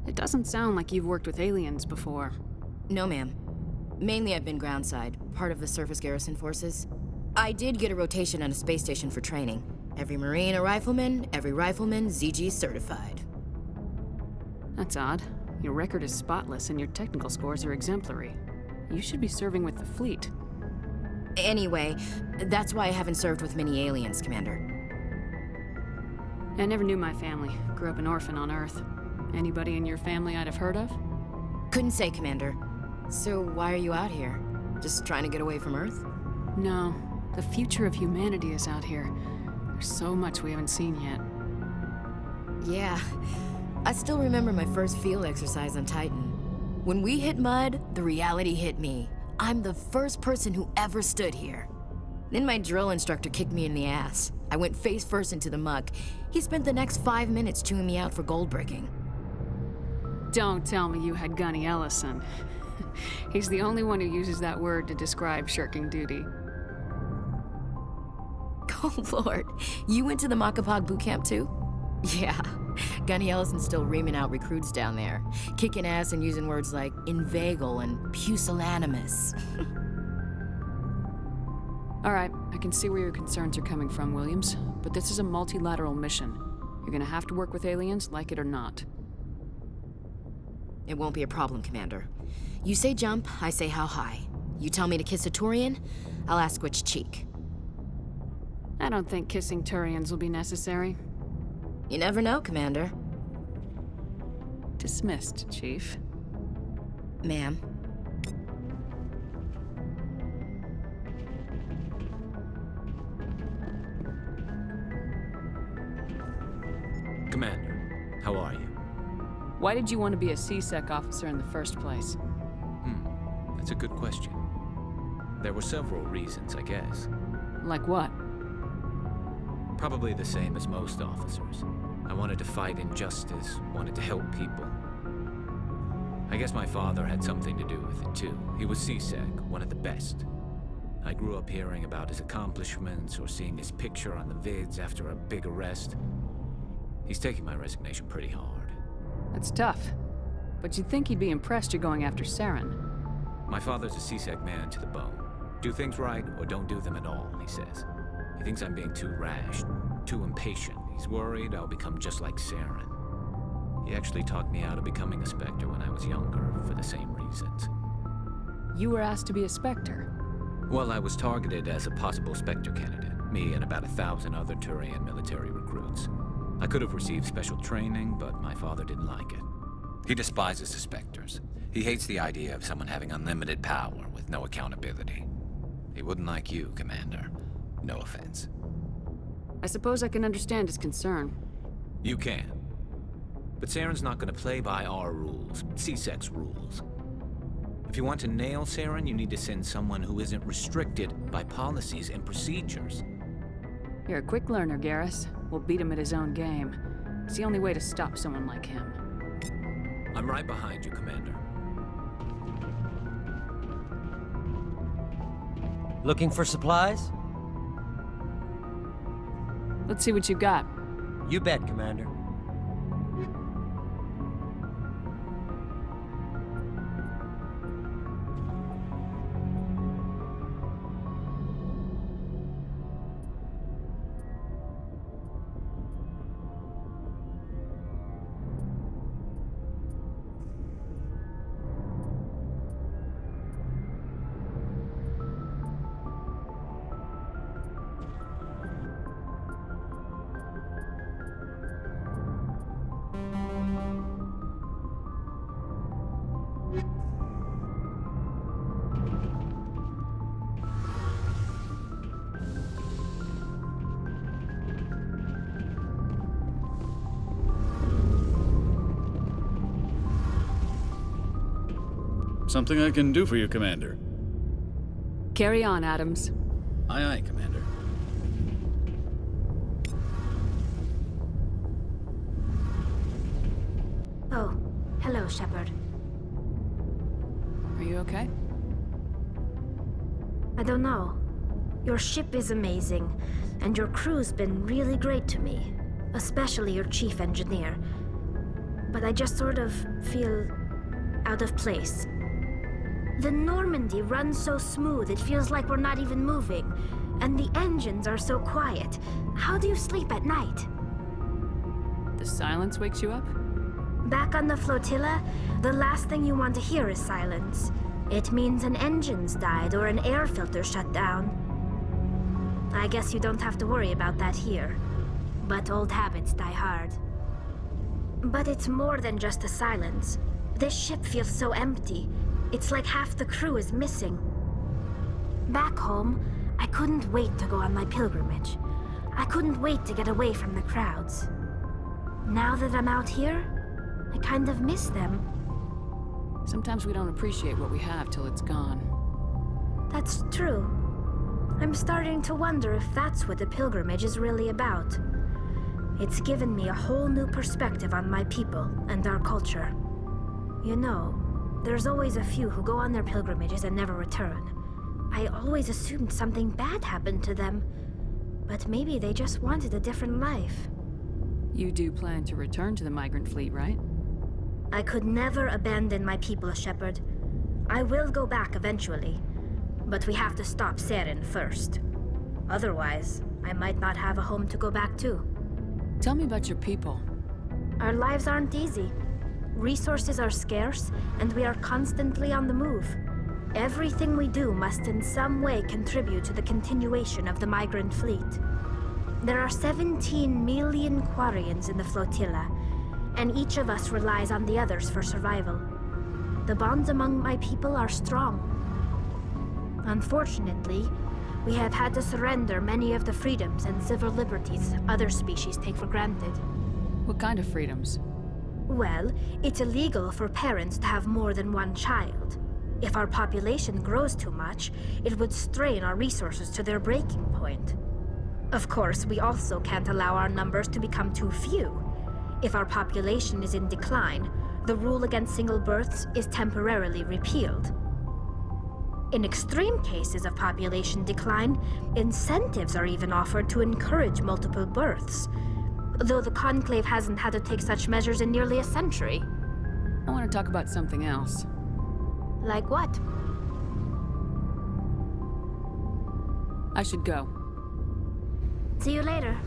Speaker 13: It doesn't sound like you've worked with aliens before.
Speaker 9: No, ma'am. Mainly I've been groundside, part of the surface garrison forces. I did get a rotation on a space station for training. Every Marine a rifleman, every rifleman ZG certified.
Speaker 13: That's odd. Your record is spotless and your technical scores are exemplary. You should be serving with the fleet.
Speaker 9: Anyway, that's why I haven't served with many aliens, Commander.
Speaker 13: I never knew my family. Grew up an orphan on Earth. Anybody in your family I'd have heard of?
Speaker 9: Couldn't say, Commander. So why are you out here? Just trying to get away from Earth?
Speaker 13: No. The future of humanity is out here. There's so much we haven't seen yet.
Speaker 9: Yeah. I still remember my first field exercise on Titan. When we hit mud, the reality hit me. I'm the first person who ever stood here. Then my drill instructor kicked me in the ass. I went face first into the muck. He spent the next 5 minutes chewing me out for gold bricking.
Speaker 13: Don't tell me you had Gunny Ellison. He's the only one who uses that word to describe shirking duty.
Speaker 9: Oh, Lord. You went to the Macapag boot camp, too? Yeah. Gunny Ellison's still reaming out recruits down there. Kicking ass and using words like inveigle and pusillanimous.
Speaker 13: All right, I can see where your concerns are coming from, Williams. But this is a multilateral mission. You're gonna have to work with aliens, like it or not.
Speaker 9: It won't be a problem, Commander. You say jump, I say how high. You tell me to kiss a Turian, I'll ask which cheek.
Speaker 13: I don't think kissing Turians will be necessary.
Speaker 9: You never know, Commander.
Speaker 13: Dismissed, Chief.
Speaker 9: Ma'am.
Speaker 10: Commander, how are you?
Speaker 13: Why did you want to be a C-Sec officer in the first place?
Speaker 10: That's a good question. There were several reasons, I guess.
Speaker 13: Like what?
Speaker 10: Probably the same as most officers. I wanted to fight injustice, wanted to help people. I guess my father had something to do with it too. He was C-Sec, one of the best. I grew up hearing about his accomplishments or seeing his picture on the vids after a big arrest. He's taking my resignation pretty hard.
Speaker 13: That's tough. But you'd think he'd be impressed you're going after Saren.
Speaker 10: My father's a C-Sec man to the bone. Do things right or don't do them at all, he says. He thinks I'm being too rash, too impatient. He's worried I'll become just like Saren. He actually talked me out of becoming a Spectre when I was younger for the same reasons.
Speaker 13: You were asked to be a Spectre?
Speaker 10: Well, I was targeted as a possible Spectre candidate. Me and about 1,000 other Turian military recruits. I could have received special training, but my father didn't like it. He despises the Spectres. He hates the idea of someone having unlimited power with no accountability. He wouldn't like you, Commander. No offense.
Speaker 13: I suppose I can understand his concern.
Speaker 10: You can. But Saren's not going to play by our rules, C-Sec's rules. If you want to nail Saren, you need to send someone who isn't restricted by policies and procedures.
Speaker 13: You're a quick learner, Garrus. We'll beat him at his own game. It's the only way to stop someone like him.
Speaker 10: I'm right behind you, Commander.
Speaker 14: Looking for supplies?
Speaker 13: Let's see what you got.
Speaker 14: You bet, Commander.
Speaker 15: Something I can do for you, Commander.
Speaker 13: Carry on, Adams.
Speaker 15: Aye, aye, Commander.
Speaker 16: Oh, hello, Shepard.
Speaker 13: Are you okay?
Speaker 16: I don't know. Your ship is amazing, and your crew's been really great to me, especially your chief engineer. But I just sort of feel out of place. The Normandy runs so smooth it feels like we're not even moving, and the engines are so quiet. How do you sleep at night?
Speaker 13: The silence wakes you up?
Speaker 16: Back on the flotilla, the last thing you want to hear is silence. It means an engine's died or an air filter shut down. I guess you don't have to worry about that here. But old habits die hard. But it's more than just the silence. This ship feels so empty. It's like half the crew is missing. Back home, I couldn't wait to go on my pilgrimage. I couldn't wait to get away from the crowds. Now that I'm out here, I kind of miss them.
Speaker 13: Sometimes we don't appreciate what we have till it's gone.
Speaker 16: That's true. I'm starting to wonder if that's what the pilgrimage is really about. It's given me a whole new perspective on my people and our culture. You know, there's always a few who go on their pilgrimages and never return. I always assumed something bad happened to them, but maybe they just wanted a different life.
Speaker 13: You do plan to return to the migrant fleet, right?
Speaker 16: I could never abandon my people, Shepard. I will go back eventually, but we have to stop Saren first. Otherwise, I might not have a home to go back to.
Speaker 13: Tell me about your people.
Speaker 16: Our lives aren't easy. Resources are scarce, and we are constantly on the move. Everything we do must in some way contribute to the continuation of the migrant fleet. There are 17 million Quarians in the flotilla, and each of us relies on the others for survival. The bonds among my people are strong. Unfortunately, we have had to surrender many of the freedoms and civil liberties other species take for granted.
Speaker 13: What kind of freedoms?
Speaker 16: Well, it's illegal for parents to have more than one child. If our population grows too much, it would strain our resources to their breaking point. Of course, we also can't allow our numbers to become too few. If our population is in decline, the rule against single births is temporarily repealed. In extreme cases of population decline, incentives are even offered to encourage multiple births, though the Conclave hasn't had to take such measures in nearly a century.
Speaker 13: I want to talk about something else.
Speaker 16: Like what?
Speaker 13: I should go.
Speaker 16: See you later.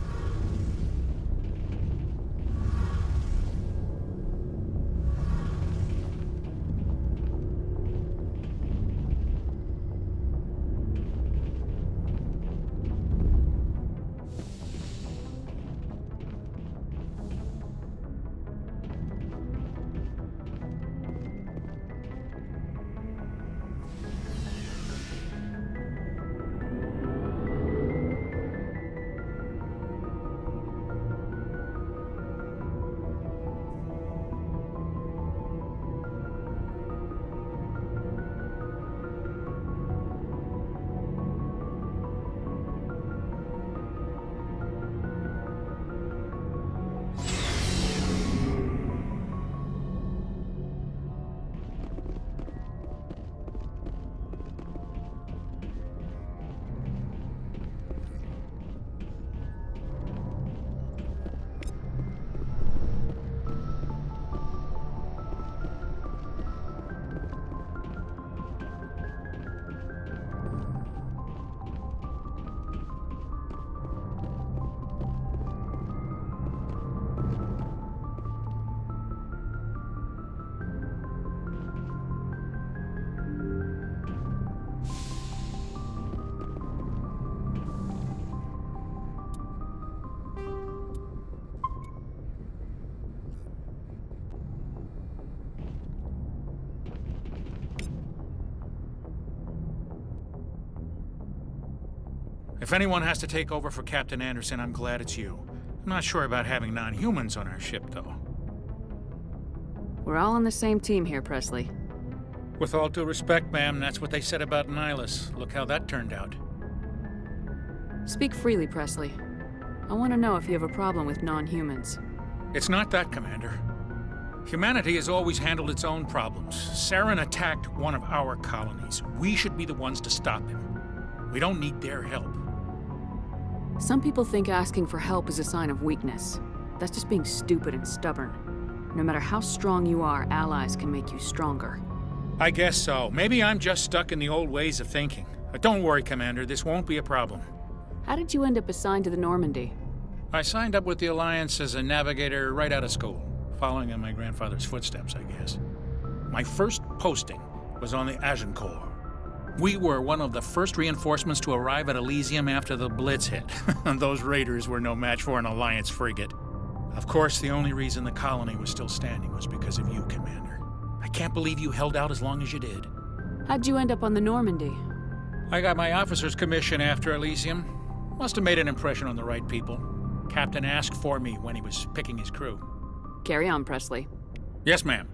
Speaker 17: If anyone has to take over for Captain Anderson, I'm glad it's you. I'm not sure about having non-humans on our ship, though.
Speaker 13: We're all on the same team here, Presley.
Speaker 17: With all due respect, ma'am, that's what they said about Nihilus. Look how that turned out.
Speaker 13: Speak freely, Presley. I want to know if you have a problem with non-humans.
Speaker 17: It's not that, Commander. Humanity has always handled its own problems. Saren attacked one of our colonies. We should be the ones to stop him. We don't need their help.
Speaker 13: Some people think asking for help is a sign of weakness. That's just being stupid and stubborn. No matter how strong you are, allies can make you stronger.
Speaker 17: I guess so. Maybe I'm just stuck in the old ways of thinking. But don't worry, Commander, this won't be a problem.
Speaker 13: How did you end up assigned to the Normandy?
Speaker 17: I signed up with the Alliance as a navigator right out of school, following in my grandfather's footsteps, I guess. My first posting was on the Agincourt. We were one of the first reinforcements to arrive at Elysium after the Blitz hit. Those raiders were no match for an Alliance frigate. Of course, the only reason the colony was still standing was because of you, Commander. I can't believe you held out as long as you did.
Speaker 13: How'd you end up on the Normandy?
Speaker 17: I got my officer's commission after Elysium. Must have made an impression on the right people. Captain asked for me when he was picking his crew.
Speaker 13: Carry on, Presley.
Speaker 17: Yes, ma'am.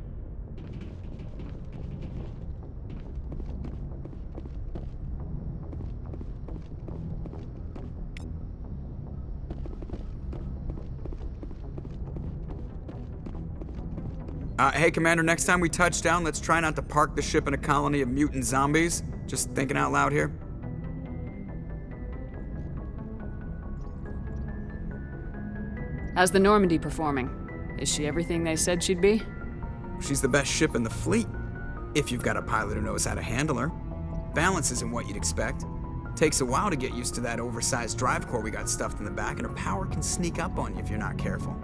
Speaker 5: Hey, Commander, next time we touch down, let's try not to park the ship in a colony of mutant zombies. Just thinking out loud here.
Speaker 13: How's the Normandy performing? Is she everything they said she'd be?
Speaker 5: She's the best ship in the fleet, if you've got a pilot who knows how to handle her. Balance isn't what you'd expect. Takes a while to get used to that oversized drive core we got stuffed in the back, and her power can sneak up on you if you're not careful.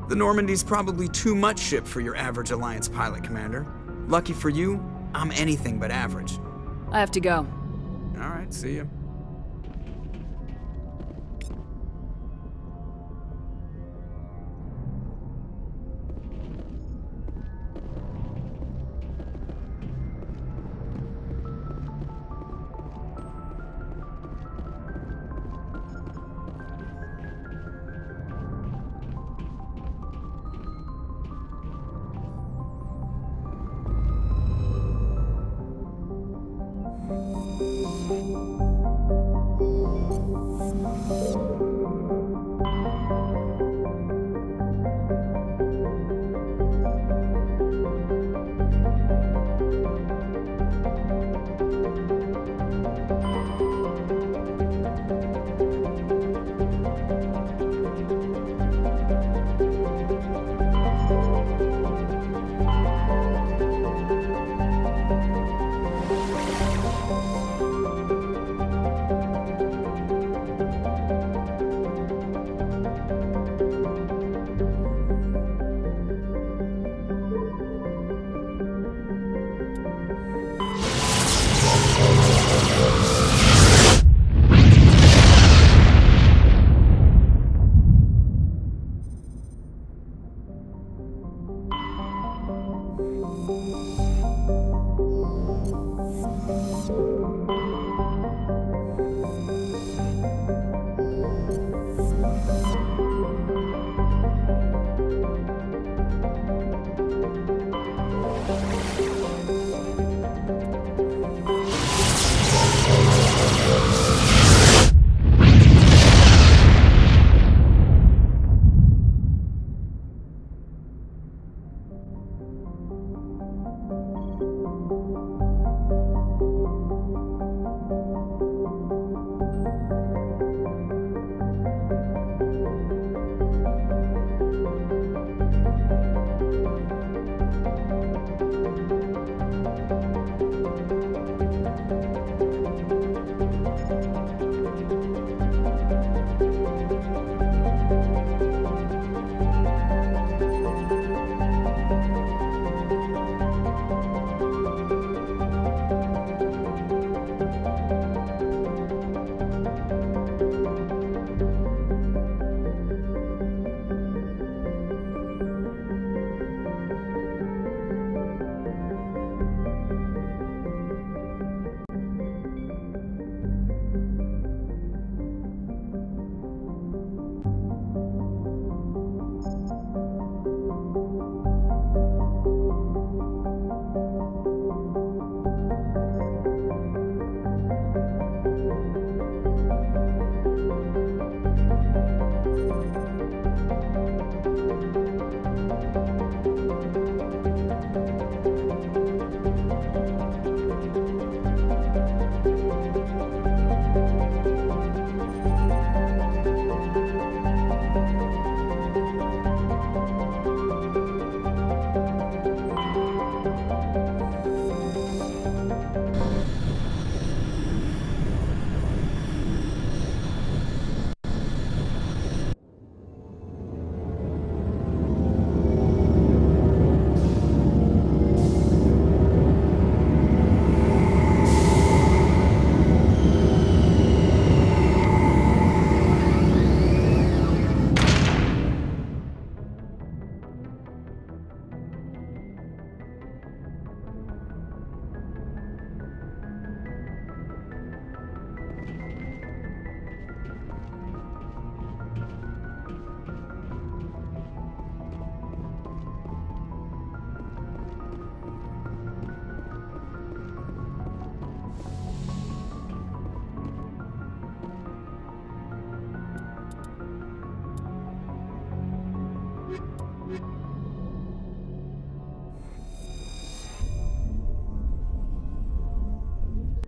Speaker 5: The Normandy's probably too much ship for your average Alliance pilot, Commander. Lucky for you, I'm anything but average.
Speaker 13: I have to go.
Speaker 5: All right, see ya.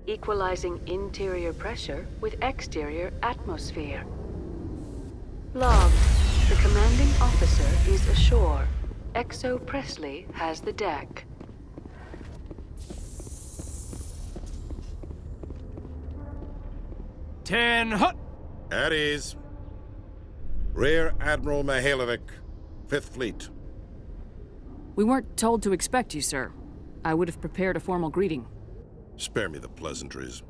Speaker 13: Equalizing interior pressure with exterior atmosphere. Log. The commanding officer is ashore. Exo Presley has the deck.
Speaker 19: Ten hut!
Speaker 7: At ease. Rear Admiral Mihailovic, 5th Fleet.
Speaker 13: We weren't told to expect you, sir. I would have prepared a formal greeting.
Speaker 7: Spare me the pleasantries.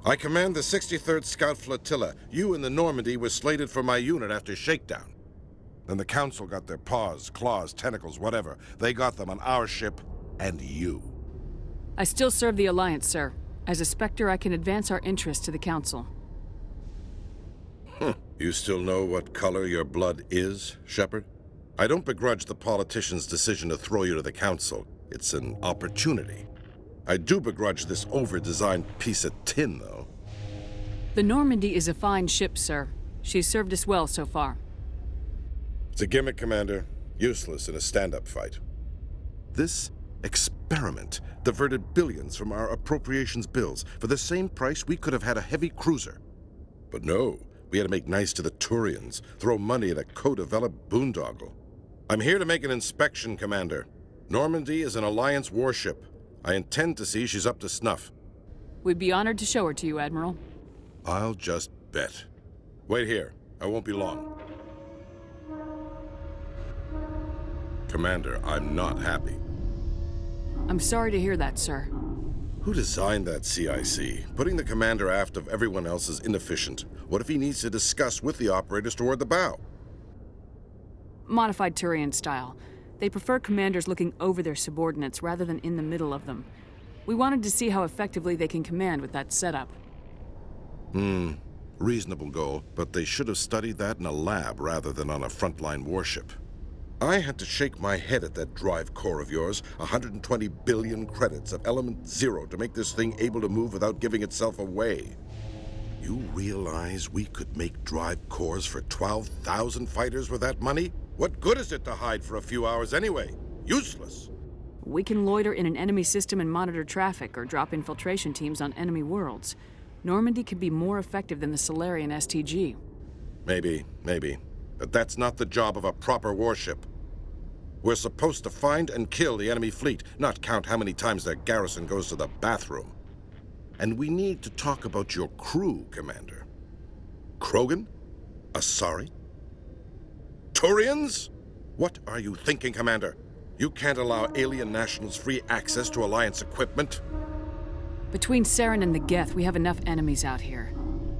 Speaker 7: I command the 63rd Scout Flotilla. You and the Normandy were slated for my unit after shakedown. Then the Council got their paws, claws, tentacles, whatever. They got them on our ship and you.
Speaker 13: I still serve the Alliance, sir. As a Spectre, I can advance our interests to the Council.
Speaker 7: You still know what color your blood is, Shepard? I don't begrudge the politician's decision to throw you to the Council. It's an opportunity. I do begrudge this over-designed piece of tin, though.
Speaker 13: The Normandy is a fine ship, sir. She's served us well so far.
Speaker 7: It's a gimmick, Commander. Useless in a stand-up fight. This experiment diverted billions from our appropriations bills. For the same price, we could have had a heavy cruiser. But no, we had to make nice to the Turians, throw money at a co-developed boondoggle. I'm here to make an inspection, Commander. Normandy is an Alliance warship. I intend to see she's up to snuff.
Speaker 13: We'd be honored to show her to you, Admiral.
Speaker 7: I'll just bet. Wait here. I won't be long. Commander, I'm not happy.
Speaker 13: I'm sorry to hear that, sir.
Speaker 7: Who designed that CIC? Putting the commander aft of everyone else is inefficient. What if he needs to discuss with the operators toward the bow?
Speaker 13: Modified Turian style. They prefer commanders looking over their subordinates rather than in the middle of them. We wanted to see how effectively they can command with that setup.
Speaker 7: Reasonable goal, but they should have studied that in a lab rather than on a frontline warship. I had to shake my head at that drive core of yours. 120 billion credits of element 0 to make this thing able to move without giving itself away. You realize we could make drive cores for 12,000 fighters with that money? What good is it to hide for a few hours anyway? Useless.
Speaker 13: We can loiter in an enemy system and monitor traffic or drop infiltration teams on enemy worlds. Normandy could be more effective than the Solarian STG.
Speaker 7: Maybe. But that's not the job of a proper warship. We're supposed to find and kill the enemy fleet, not count how many times their garrison goes to the bathroom. And we need to talk about your crew, Commander. Krogan? Asari? Turians? What are you thinking, Commander? You can't allow alien nationals free access to Alliance equipment.
Speaker 13: Between Saren and the Geth, we have enough enemies out here.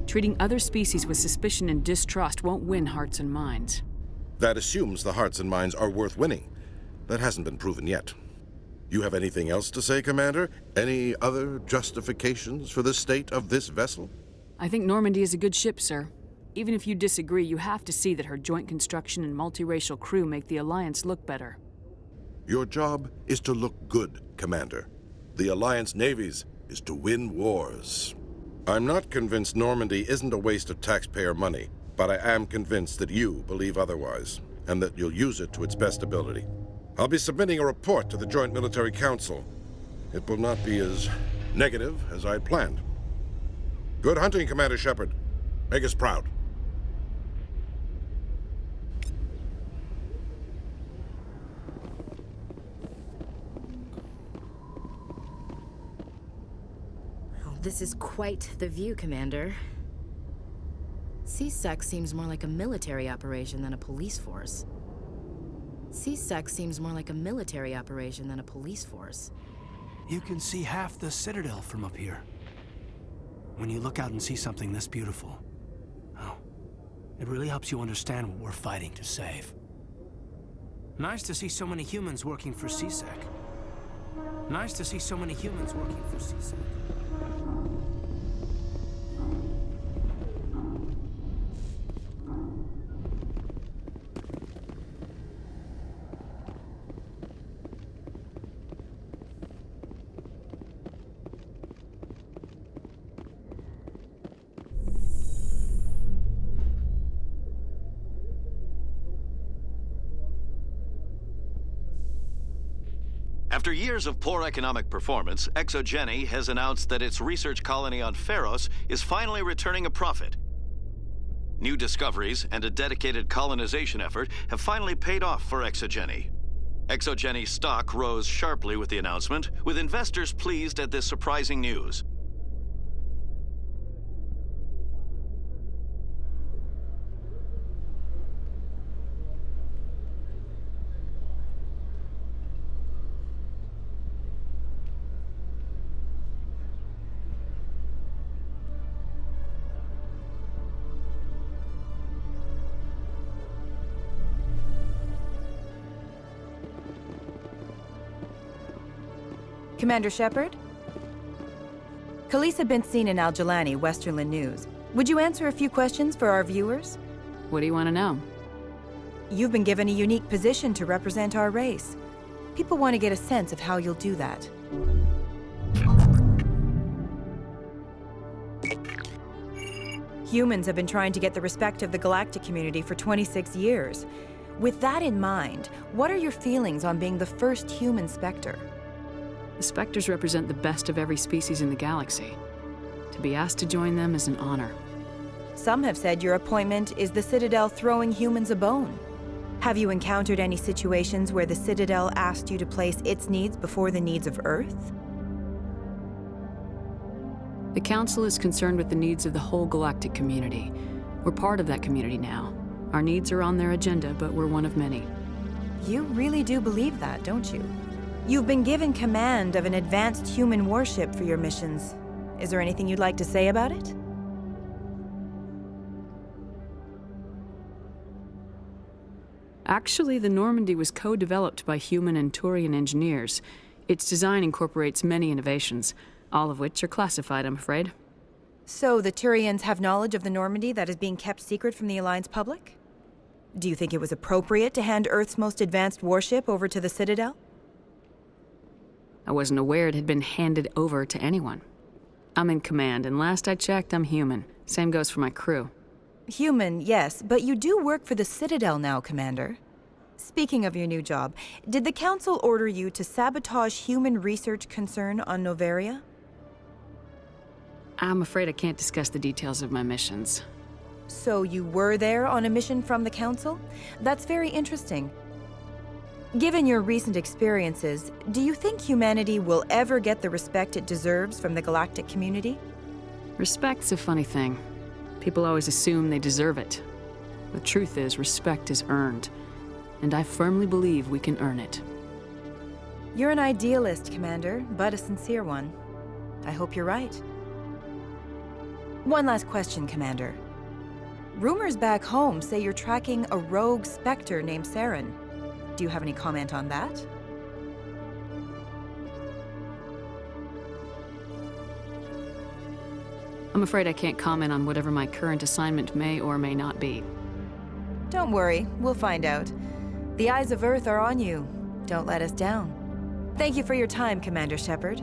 Speaker 13: Treating other species with suspicion and distrust won't win hearts and minds.
Speaker 7: That assumes the hearts and minds are worth winning. That hasn't been proven yet. You have anything else to say, Commander? Any other justifications for the state of this vessel?
Speaker 13: I think Normandy is a good ship, sir. Even if you disagree, you have to see that her joint construction and multiracial crew make the Alliance look better.
Speaker 7: Your job is to look good, Commander. The Alliance navies is to win wars. I'm not convinced Normandy isn't a waste of taxpayer money, but I am convinced that you believe otherwise, and that you'll use it to its best ability. I'll be submitting a report to the Joint Military Council. It will not be as negative as I planned. Good hunting, Commander Shepard. Make us proud.
Speaker 9: This is quite the view, Commander. CSEC seems more like a military operation than a police force. CSEC seems more like a military operation than a police force.
Speaker 8: You can see half the Citadel from up here. When you look out and see something this beautiful, oh, it really helps you understand what we're fighting to save. Nice to see so many humans working for CSEC. Nice to see so many humans working for CSEC.
Speaker 18: After years of poor economic performance, ExoGeni has announced that its research colony on Pharos is finally returning a profit. New discoveries and a dedicated colonization effort have finally paid off for ExoGeni. ExoGeni's stock rose sharply with the announcement, with investors pleased at this surprising news.
Speaker 21: Commander Shepard? Khalees had been seen in Al-Jalani, Westerland News. Would you answer a few questions for our viewers?
Speaker 13: What do you want to know?
Speaker 21: You've been given a unique position to represent our race. People want to get a sense of how you'll do that. Humans have been trying to get the respect of the galactic community for 26 years. With that in mind, what are your feelings on being the first human Spectre?
Speaker 13: The Spectres represent the best of every species in the galaxy. To be asked to join them is an honor.
Speaker 21: Some have said your appointment is the Citadel throwing humans a bone. Have you encountered any situations where the Citadel asked you to place its needs before the needs of Earth?
Speaker 13: The Council is concerned with the needs of the whole galactic community. We're part of that community now. Our needs are on their agenda, but we're one of many.
Speaker 21: You really do believe that, don't you? You've been given command of an advanced human warship for your missions. Is there anything you'd like to say about it?
Speaker 13: Actually, the Normandy was co-developed by human and Turian engineers. Its design incorporates many innovations, all of which are classified, I'm afraid.
Speaker 21: So the Turians have knowledge of the Normandy that is being kept secret from the Alliance public? Do you think it was appropriate to hand Earth's most advanced warship over to the Citadel?
Speaker 13: I wasn't aware it had been handed over to anyone. I'm in command, and last I checked, I'm human. Same goes for my crew.
Speaker 21: Human, yes, but you do work for the Citadel now, Commander. Speaking of your new job, did the Council order you to sabotage human research concern on Noveria?
Speaker 13: I'm afraid I can't discuss the details of my missions.
Speaker 21: So you were there on a mission from the Council? That's very interesting. Given your recent experiences, do you think humanity will ever get the respect it deserves from the galactic community?
Speaker 13: Respect's a funny thing. People always assume they deserve it. The truth is, respect is earned, and I firmly believe we can earn it.
Speaker 21: You're an idealist, Commander, but a sincere one. I hope you're right. One last question, Commander. Rumors back home say you're tracking a rogue Spectre named Saren. Do you have any comment on that?
Speaker 13: I'm afraid I can't comment on whatever my current assignment may or may not be.
Speaker 21: Don't worry, we'll find out. The eyes of Earth are on you. Don't let us down. Thank you for your time, Commander Shepard.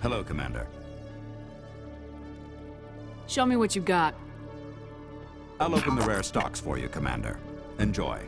Speaker 23: Hello, Commander.
Speaker 13: Show me what you got.
Speaker 23: I'll open the rare stocks for you, Commander. Enjoy.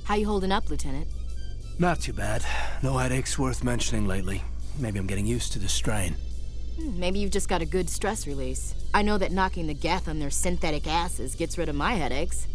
Speaker 9: How you holding up, Lieutenant?
Speaker 8: Not too bad. No headaches worth mentioning lately. Maybe I'm getting used to the strain.
Speaker 9: Maybe you've just got a good stress release. I know that knocking the geth on their synthetic asses gets rid of my headaches.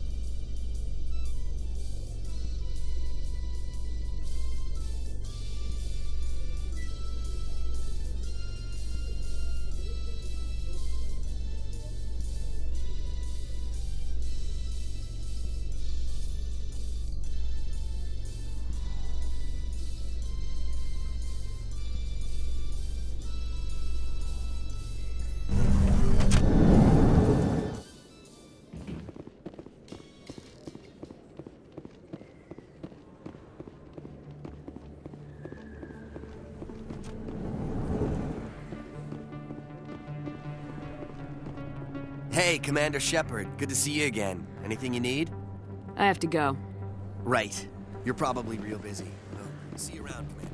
Speaker 1: Hey, Commander Shepard. Good to see you again. Anything you need?
Speaker 13: I have to go.
Speaker 1: Right. You're probably real busy. Well, see you around, Commander.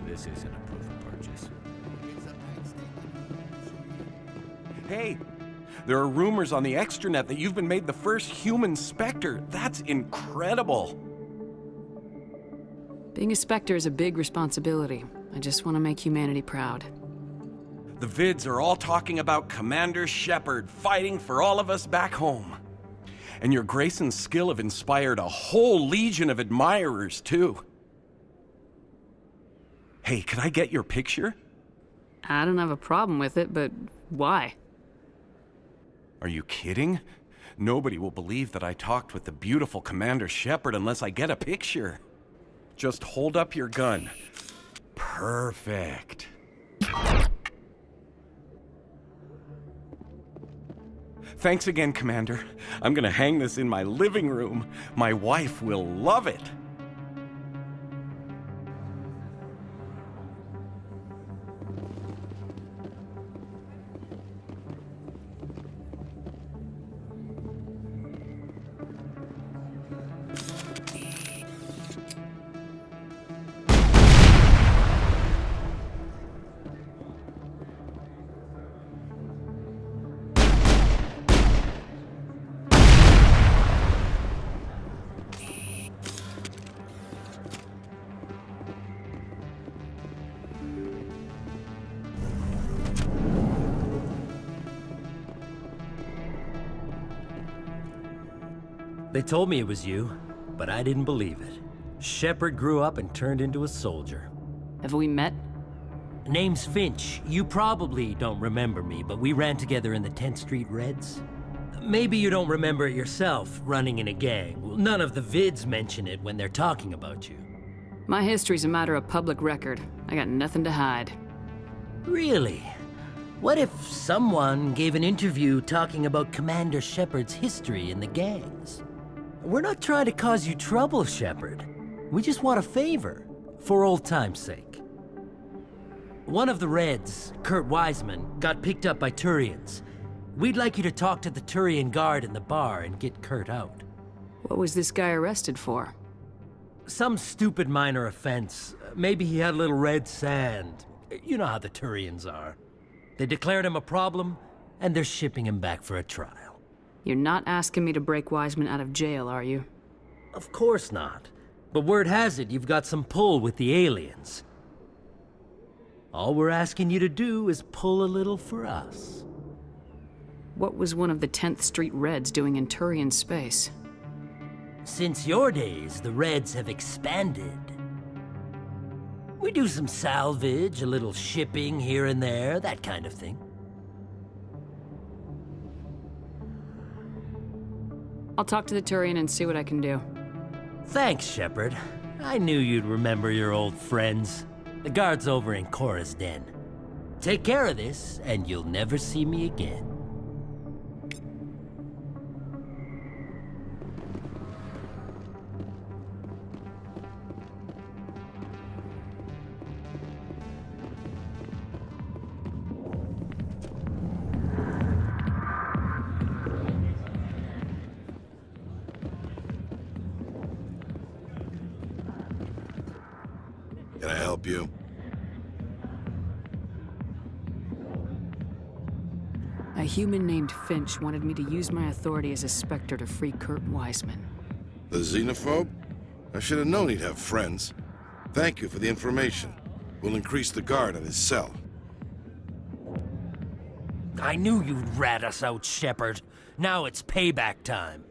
Speaker 10: This isn't a proof of purchase.
Speaker 12: Hey, there are rumors on the extranet that you've been made the first human Spectre. That's incredible.
Speaker 13: Being a Spectre is a big responsibility. I just want to make humanity proud.
Speaker 12: The vids are all talking about Commander Shepard fighting for all of us back home. And your grace and skill have inspired a whole legion of admirers, too. Hey, can I get your picture?
Speaker 13: I don't have a problem with it, but why?
Speaker 12: Are you kidding? Nobody will believe that I talked with the beautiful Commander Shepard unless I get a picture. Just hold up your gun. Perfect. Thanks again, Commander. I'm gonna hang this in my living room. My wife will love it.
Speaker 14: They told me it was you, but I didn't believe it. Shepard grew up and turned into a soldier.
Speaker 13: Have we met?
Speaker 14: Name's Finch. You probably don't remember me, but we ran together in the 10th Street Reds. Maybe you don't remember it yourself, running in a gang. Well, none of the vids mention it when they're talking about you.
Speaker 13: My history's a matter of public record. I got nothing to hide.
Speaker 14: Really? What if someone gave an interview talking about Commander Shepard's history in the gangs? We're not trying to cause you trouble, Shepard. We just want a favor, for old time's sake. One of the Reds, Kurt Wiseman, got picked up by Turians. We'd like you to talk to the Turian guard in the bar and get Kurt out.
Speaker 13: What was this guy arrested for?
Speaker 14: Some stupid minor offense. Maybe he had a little red sand. You know how the Turians are. They declared him a problem, and they're shipping him back for a trial.
Speaker 13: You're not asking me to break Wiseman out of jail, are you?
Speaker 14: Of course not. But word has it you've got some pull with the aliens. All we're asking you to do is pull a little for us.
Speaker 13: What was one of the 10th Street Reds doing in Turian space?
Speaker 14: Since your days, the Reds have expanded. We do some salvage, a little shipping here and there, that kind of thing.
Speaker 13: I'll talk to the Turian and see what I can do.
Speaker 14: Thanks, Shepard. I knew you'd remember your old friends. The guard's over in Cora's den. Take care of this, and you'll never see me again.
Speaker 7: Can I help you?
Speaker 13: A human named Finch wanted me to use my authority as a Spectre to free Kurt Wiseman.
Speaker 7: The xenophobe? I should have known he'd have friends. Thank you for the information. We'll increase the guard at his cell.
Speaker 14: I knew you'd rat us out, Shepard. Now it's payback time.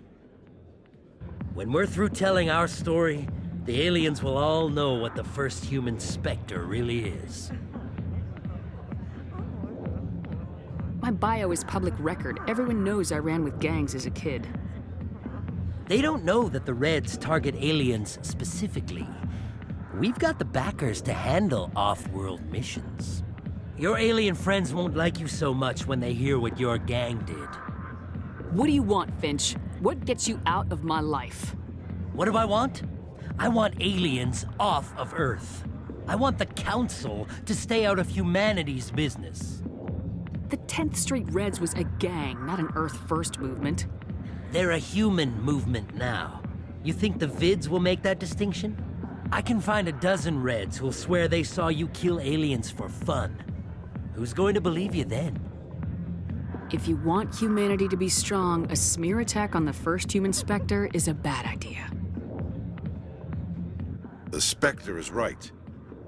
Speaker 14: When we're through telling our story, the aliens will all know what the first human Spectre really is.
Speaker 13: My bio is public record. Everyone knows I ran with gangs as a kid.
Speaker 14: They don't know that the Reds target aliens specifically. We've got the backers to handle off-world missions. Your alien friends won't like you so much when they hear what your gang did.
Speaker 13: What do you want, Finch? What gets you out of my life?
Speaker 14: What do I want? I want aliens off of Earth. I want the Council to stay out of humanity's business.
Speaker 13: The 10th Street Reds was a gang, not an Earth First movement.
Speaker 14: They're a human movement now. You think the vids will make that distinction? I can find a dozen Reds who'll swear they saw you kill aliens for fun. Who's going to believe you then?
Speaker 13: If you want humanity to be strong, a smear attack on the first human Spectre is a bad idea.
Speaker 7: The Spectre is right.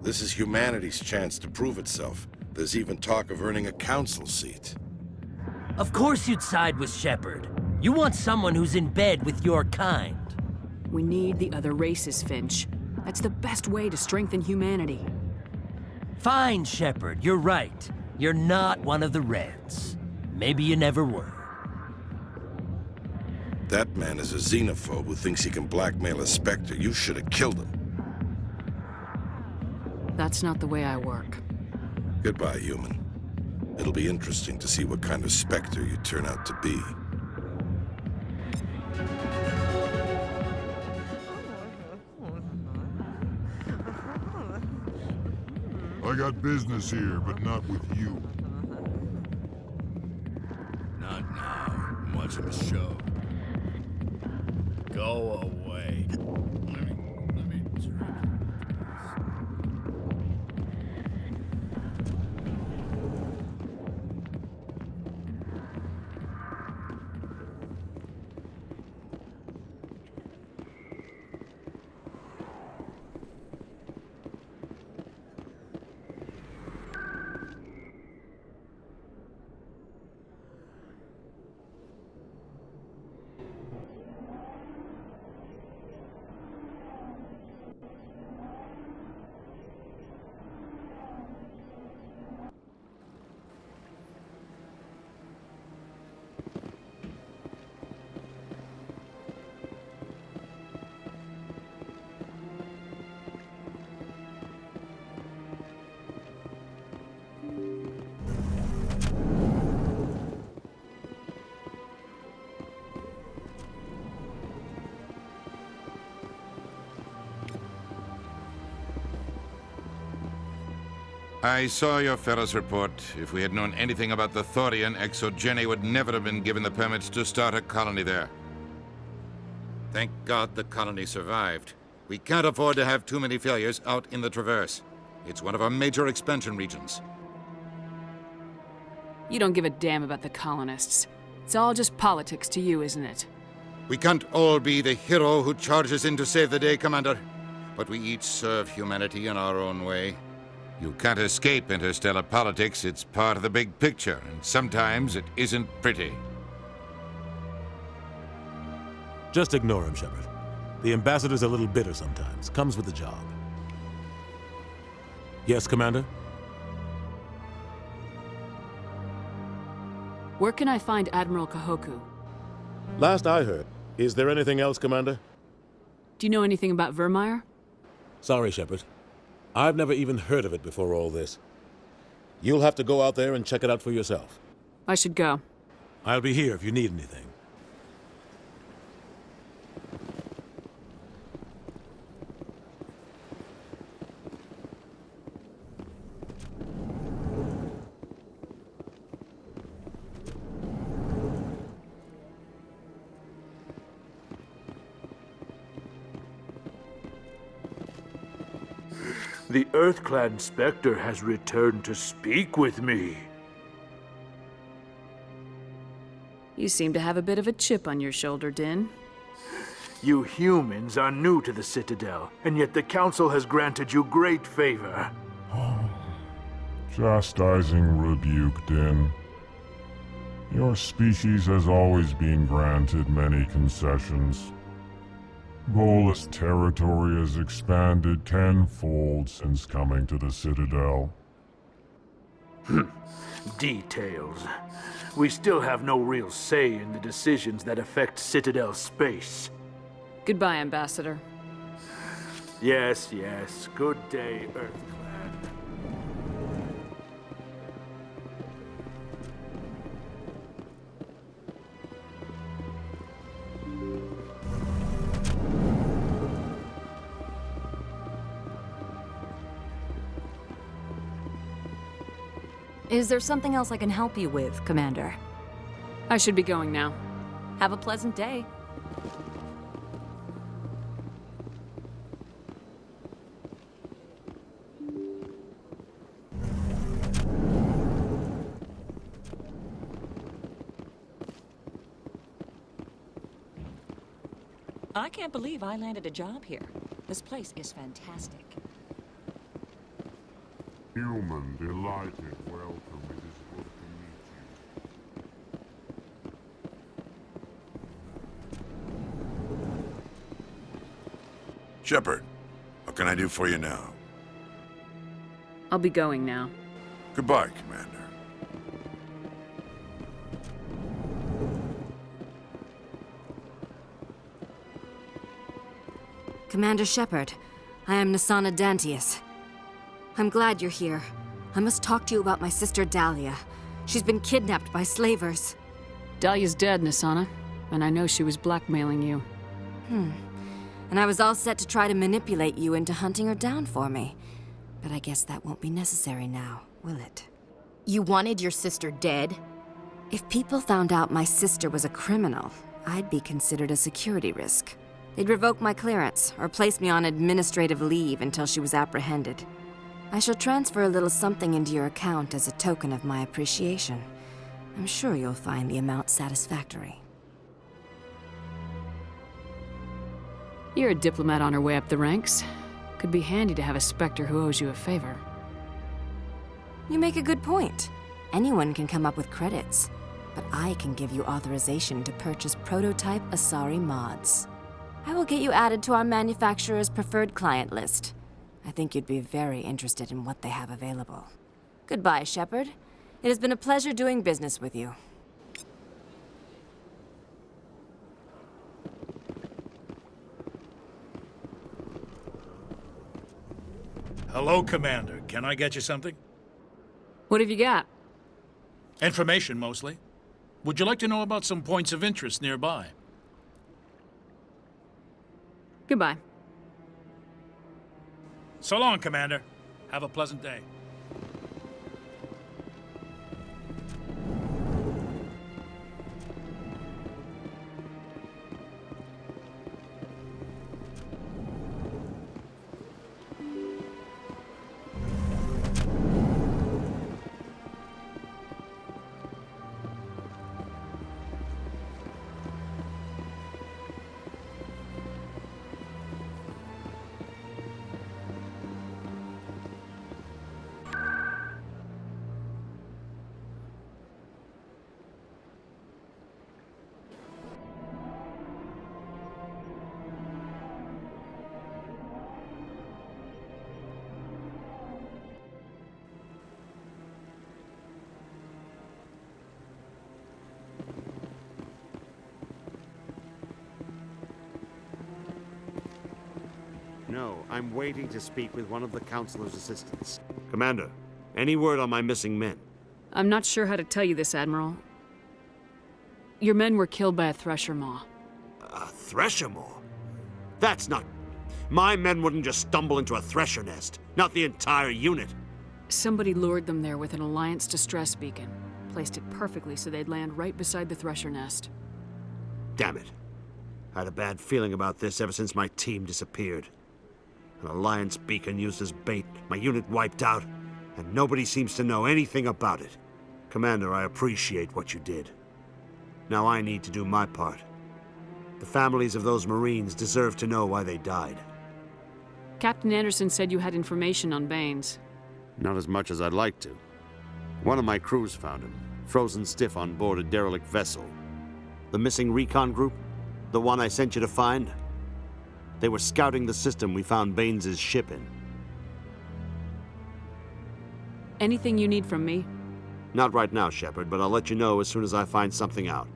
Speaker 7: This is humanity's chance to prove itself. There's even talk of earning a council seat.
Speaker 14: Of course you'd side with Shepard. You want someone who's in bed with your kind.
Speaker 13: We need the other races, Finch. That's the best way to strengthen humanity.
Speaker 14: Fine, Shepard, you're right. You're not one of the Reds. Maybe you never were.
Speaker 7: That man is a xenophobe who thinks he can blackmail a Spectre. You should have killed him.
Speaker 13: That's not the way I work.
Speaker 7: Goodbye, human. It'll be interesting to see what kind of Spectre you turn out to be.
Speaker 2: I got business here, but not with you.
Speaker 15: Not now. I'm watching the show. Go away. Let me
Speaker 20: I saw your Ferris report. If we had known anything about the Thorian, ExoGeni would never have been given the permits to start a colony there. Thank God the colony survived. We can't afford to have too many failures out in the Traverse. It's one of our major expansion regions.
Speaker 13: You don't give a damn about the colonists. It's all just politics to you, isn't it?
Speaker 20: We can't all be the hero who charges in to save the day, Commander. But we each serve humanity in our own way. You can't escape interstellar politics. It's part of the big picture, and sometimes it isn't pretty.
Speaker 22: Just ignore him, Shepard. The ambassador's a little bitter sometimes. Comes with the job. Yes, Commander?
Speaker 13: Where can I find Admiral Kahoku?
Speaker 22: Last I heard. Is there anything else, Commander?
Speaker 13: Do you know anything about Vermeer?
Speaker 22: Sorry, Shepard. I've never even heard of it before all this. You'll have to go out there and check it out for yourself.
Speaker 13: I should go.
Speaker 22: I'll be here if you need anything.
Speaker 3: The EarthClan Spectre has returned to speak with me.
Speaker 13: You seem to have a bit of a chip on your shoulder, Din.
Speaker 3: You humans are new to the Citadel, and yet the Council has granted you great favor.
Speaker 2: Chastising rebuke, Din. Your species has always been granted many concessions. Volus territory has expanded tenfold since coming to the Citadel.
Speaker 3: Details. We still have no real say in the decisions that affect Citadel space.
Speaker 13: Goodbye, Ambassador.
Speaker 3: Yes, yes. Good day, EarthClan.
Speaker 4: Is there something else I can help you with, Commander?
Speaker 13: I should be going now.
Speaker 4: Have a pleasant day.
Speaker 11: I can't believe I landed a job here. This place is fantastic.
Speaker 2: Human, delighted, welcome. It is good to meet you.
Speaker 6: Shepard, what can I do for you now?
Speaker 13: I'll be going now.
Speaker 6: Goodbye, Commander.
Speaker 9: Commander Shepard, I am Nasana Dantius. I'm glad you're here. I must talk to you about my sister Dahlia. She's been kidnapped by slavers.
Speaker 13: Dahlia's dead, Nasana, and I know she was blackmailing you.
Speaker 9: And I was all set to try to manipulate you into hunting her down for me. But I guess that won't be necessary now, will it? You wanted your sister dead? If people found out my sister was a criminal, I'd be considered a security risk. They'd revoke my clearance, or place me on administrative leave until she was apprehended. I shall transfer a little something into your account as a token of my appreciation. I'm sure you'll find the amount satisfactory.
Speaker 13: You're a diplomat on her way up the ranks. Could be handy to have a Spectre who owes you a favor.
Speaker 9: You make a good point. Anyone can come up with credits, but I can give you authorization to purchase prototype Asari mods. I will get you added to our manufacturer's preferred client list. I think you'd be very interested in what they have available. Goodbye, Shepard. It has been a pleasure doing business with you.
Speaker 17: Hello, Commander. Can I get you something?
Speaker 13: What have you got?
Speaker 17: Information, mostly. Would you like to know about some points of interest nearby?
Speaker 13: Goodbye.
Speaker 17: So long, Commander. Have a pleasant day.
Speaker 5: No, I'm waiting to speak with one of the Counselor's assistants. Commander, any word on my missing men?
Speaker 13: I'm not sure how to tell you this, Admiral. Your men were killed by a thresher maw.
Speaker 5: A thresher maw? That's not... My men wouldn't just stumble into a thresher nest. Not the entire unit.
Speaker 13: Somebody lured them there with an Alliance distress beacon. Placed it perfectly so they'd land right beside the thresher nest.
Speaker 5: Damn it. I had a bad feeling about this ever since my team disappeared. An Alliance beacon used as bait, my unit wiped out, and nobody seems to know anything about it. Commander, I appreciate what you did. Now I need to do my part. The families of those Marines deserve to know why they died.
Speaker 13: Captain Anderson said you had information on Baines.
Speaker 5: Not as much as I'd like to. One of my crews found him, frozen stiff on board a derelict vessel. The missing recon group? The one I sent you to find? They were scouting the system we found Baines' ship in.
Speaker 13: Anything you need from me?
Speaker 5: Not right now, Shepard, but I'll let you know as soon as I find something out.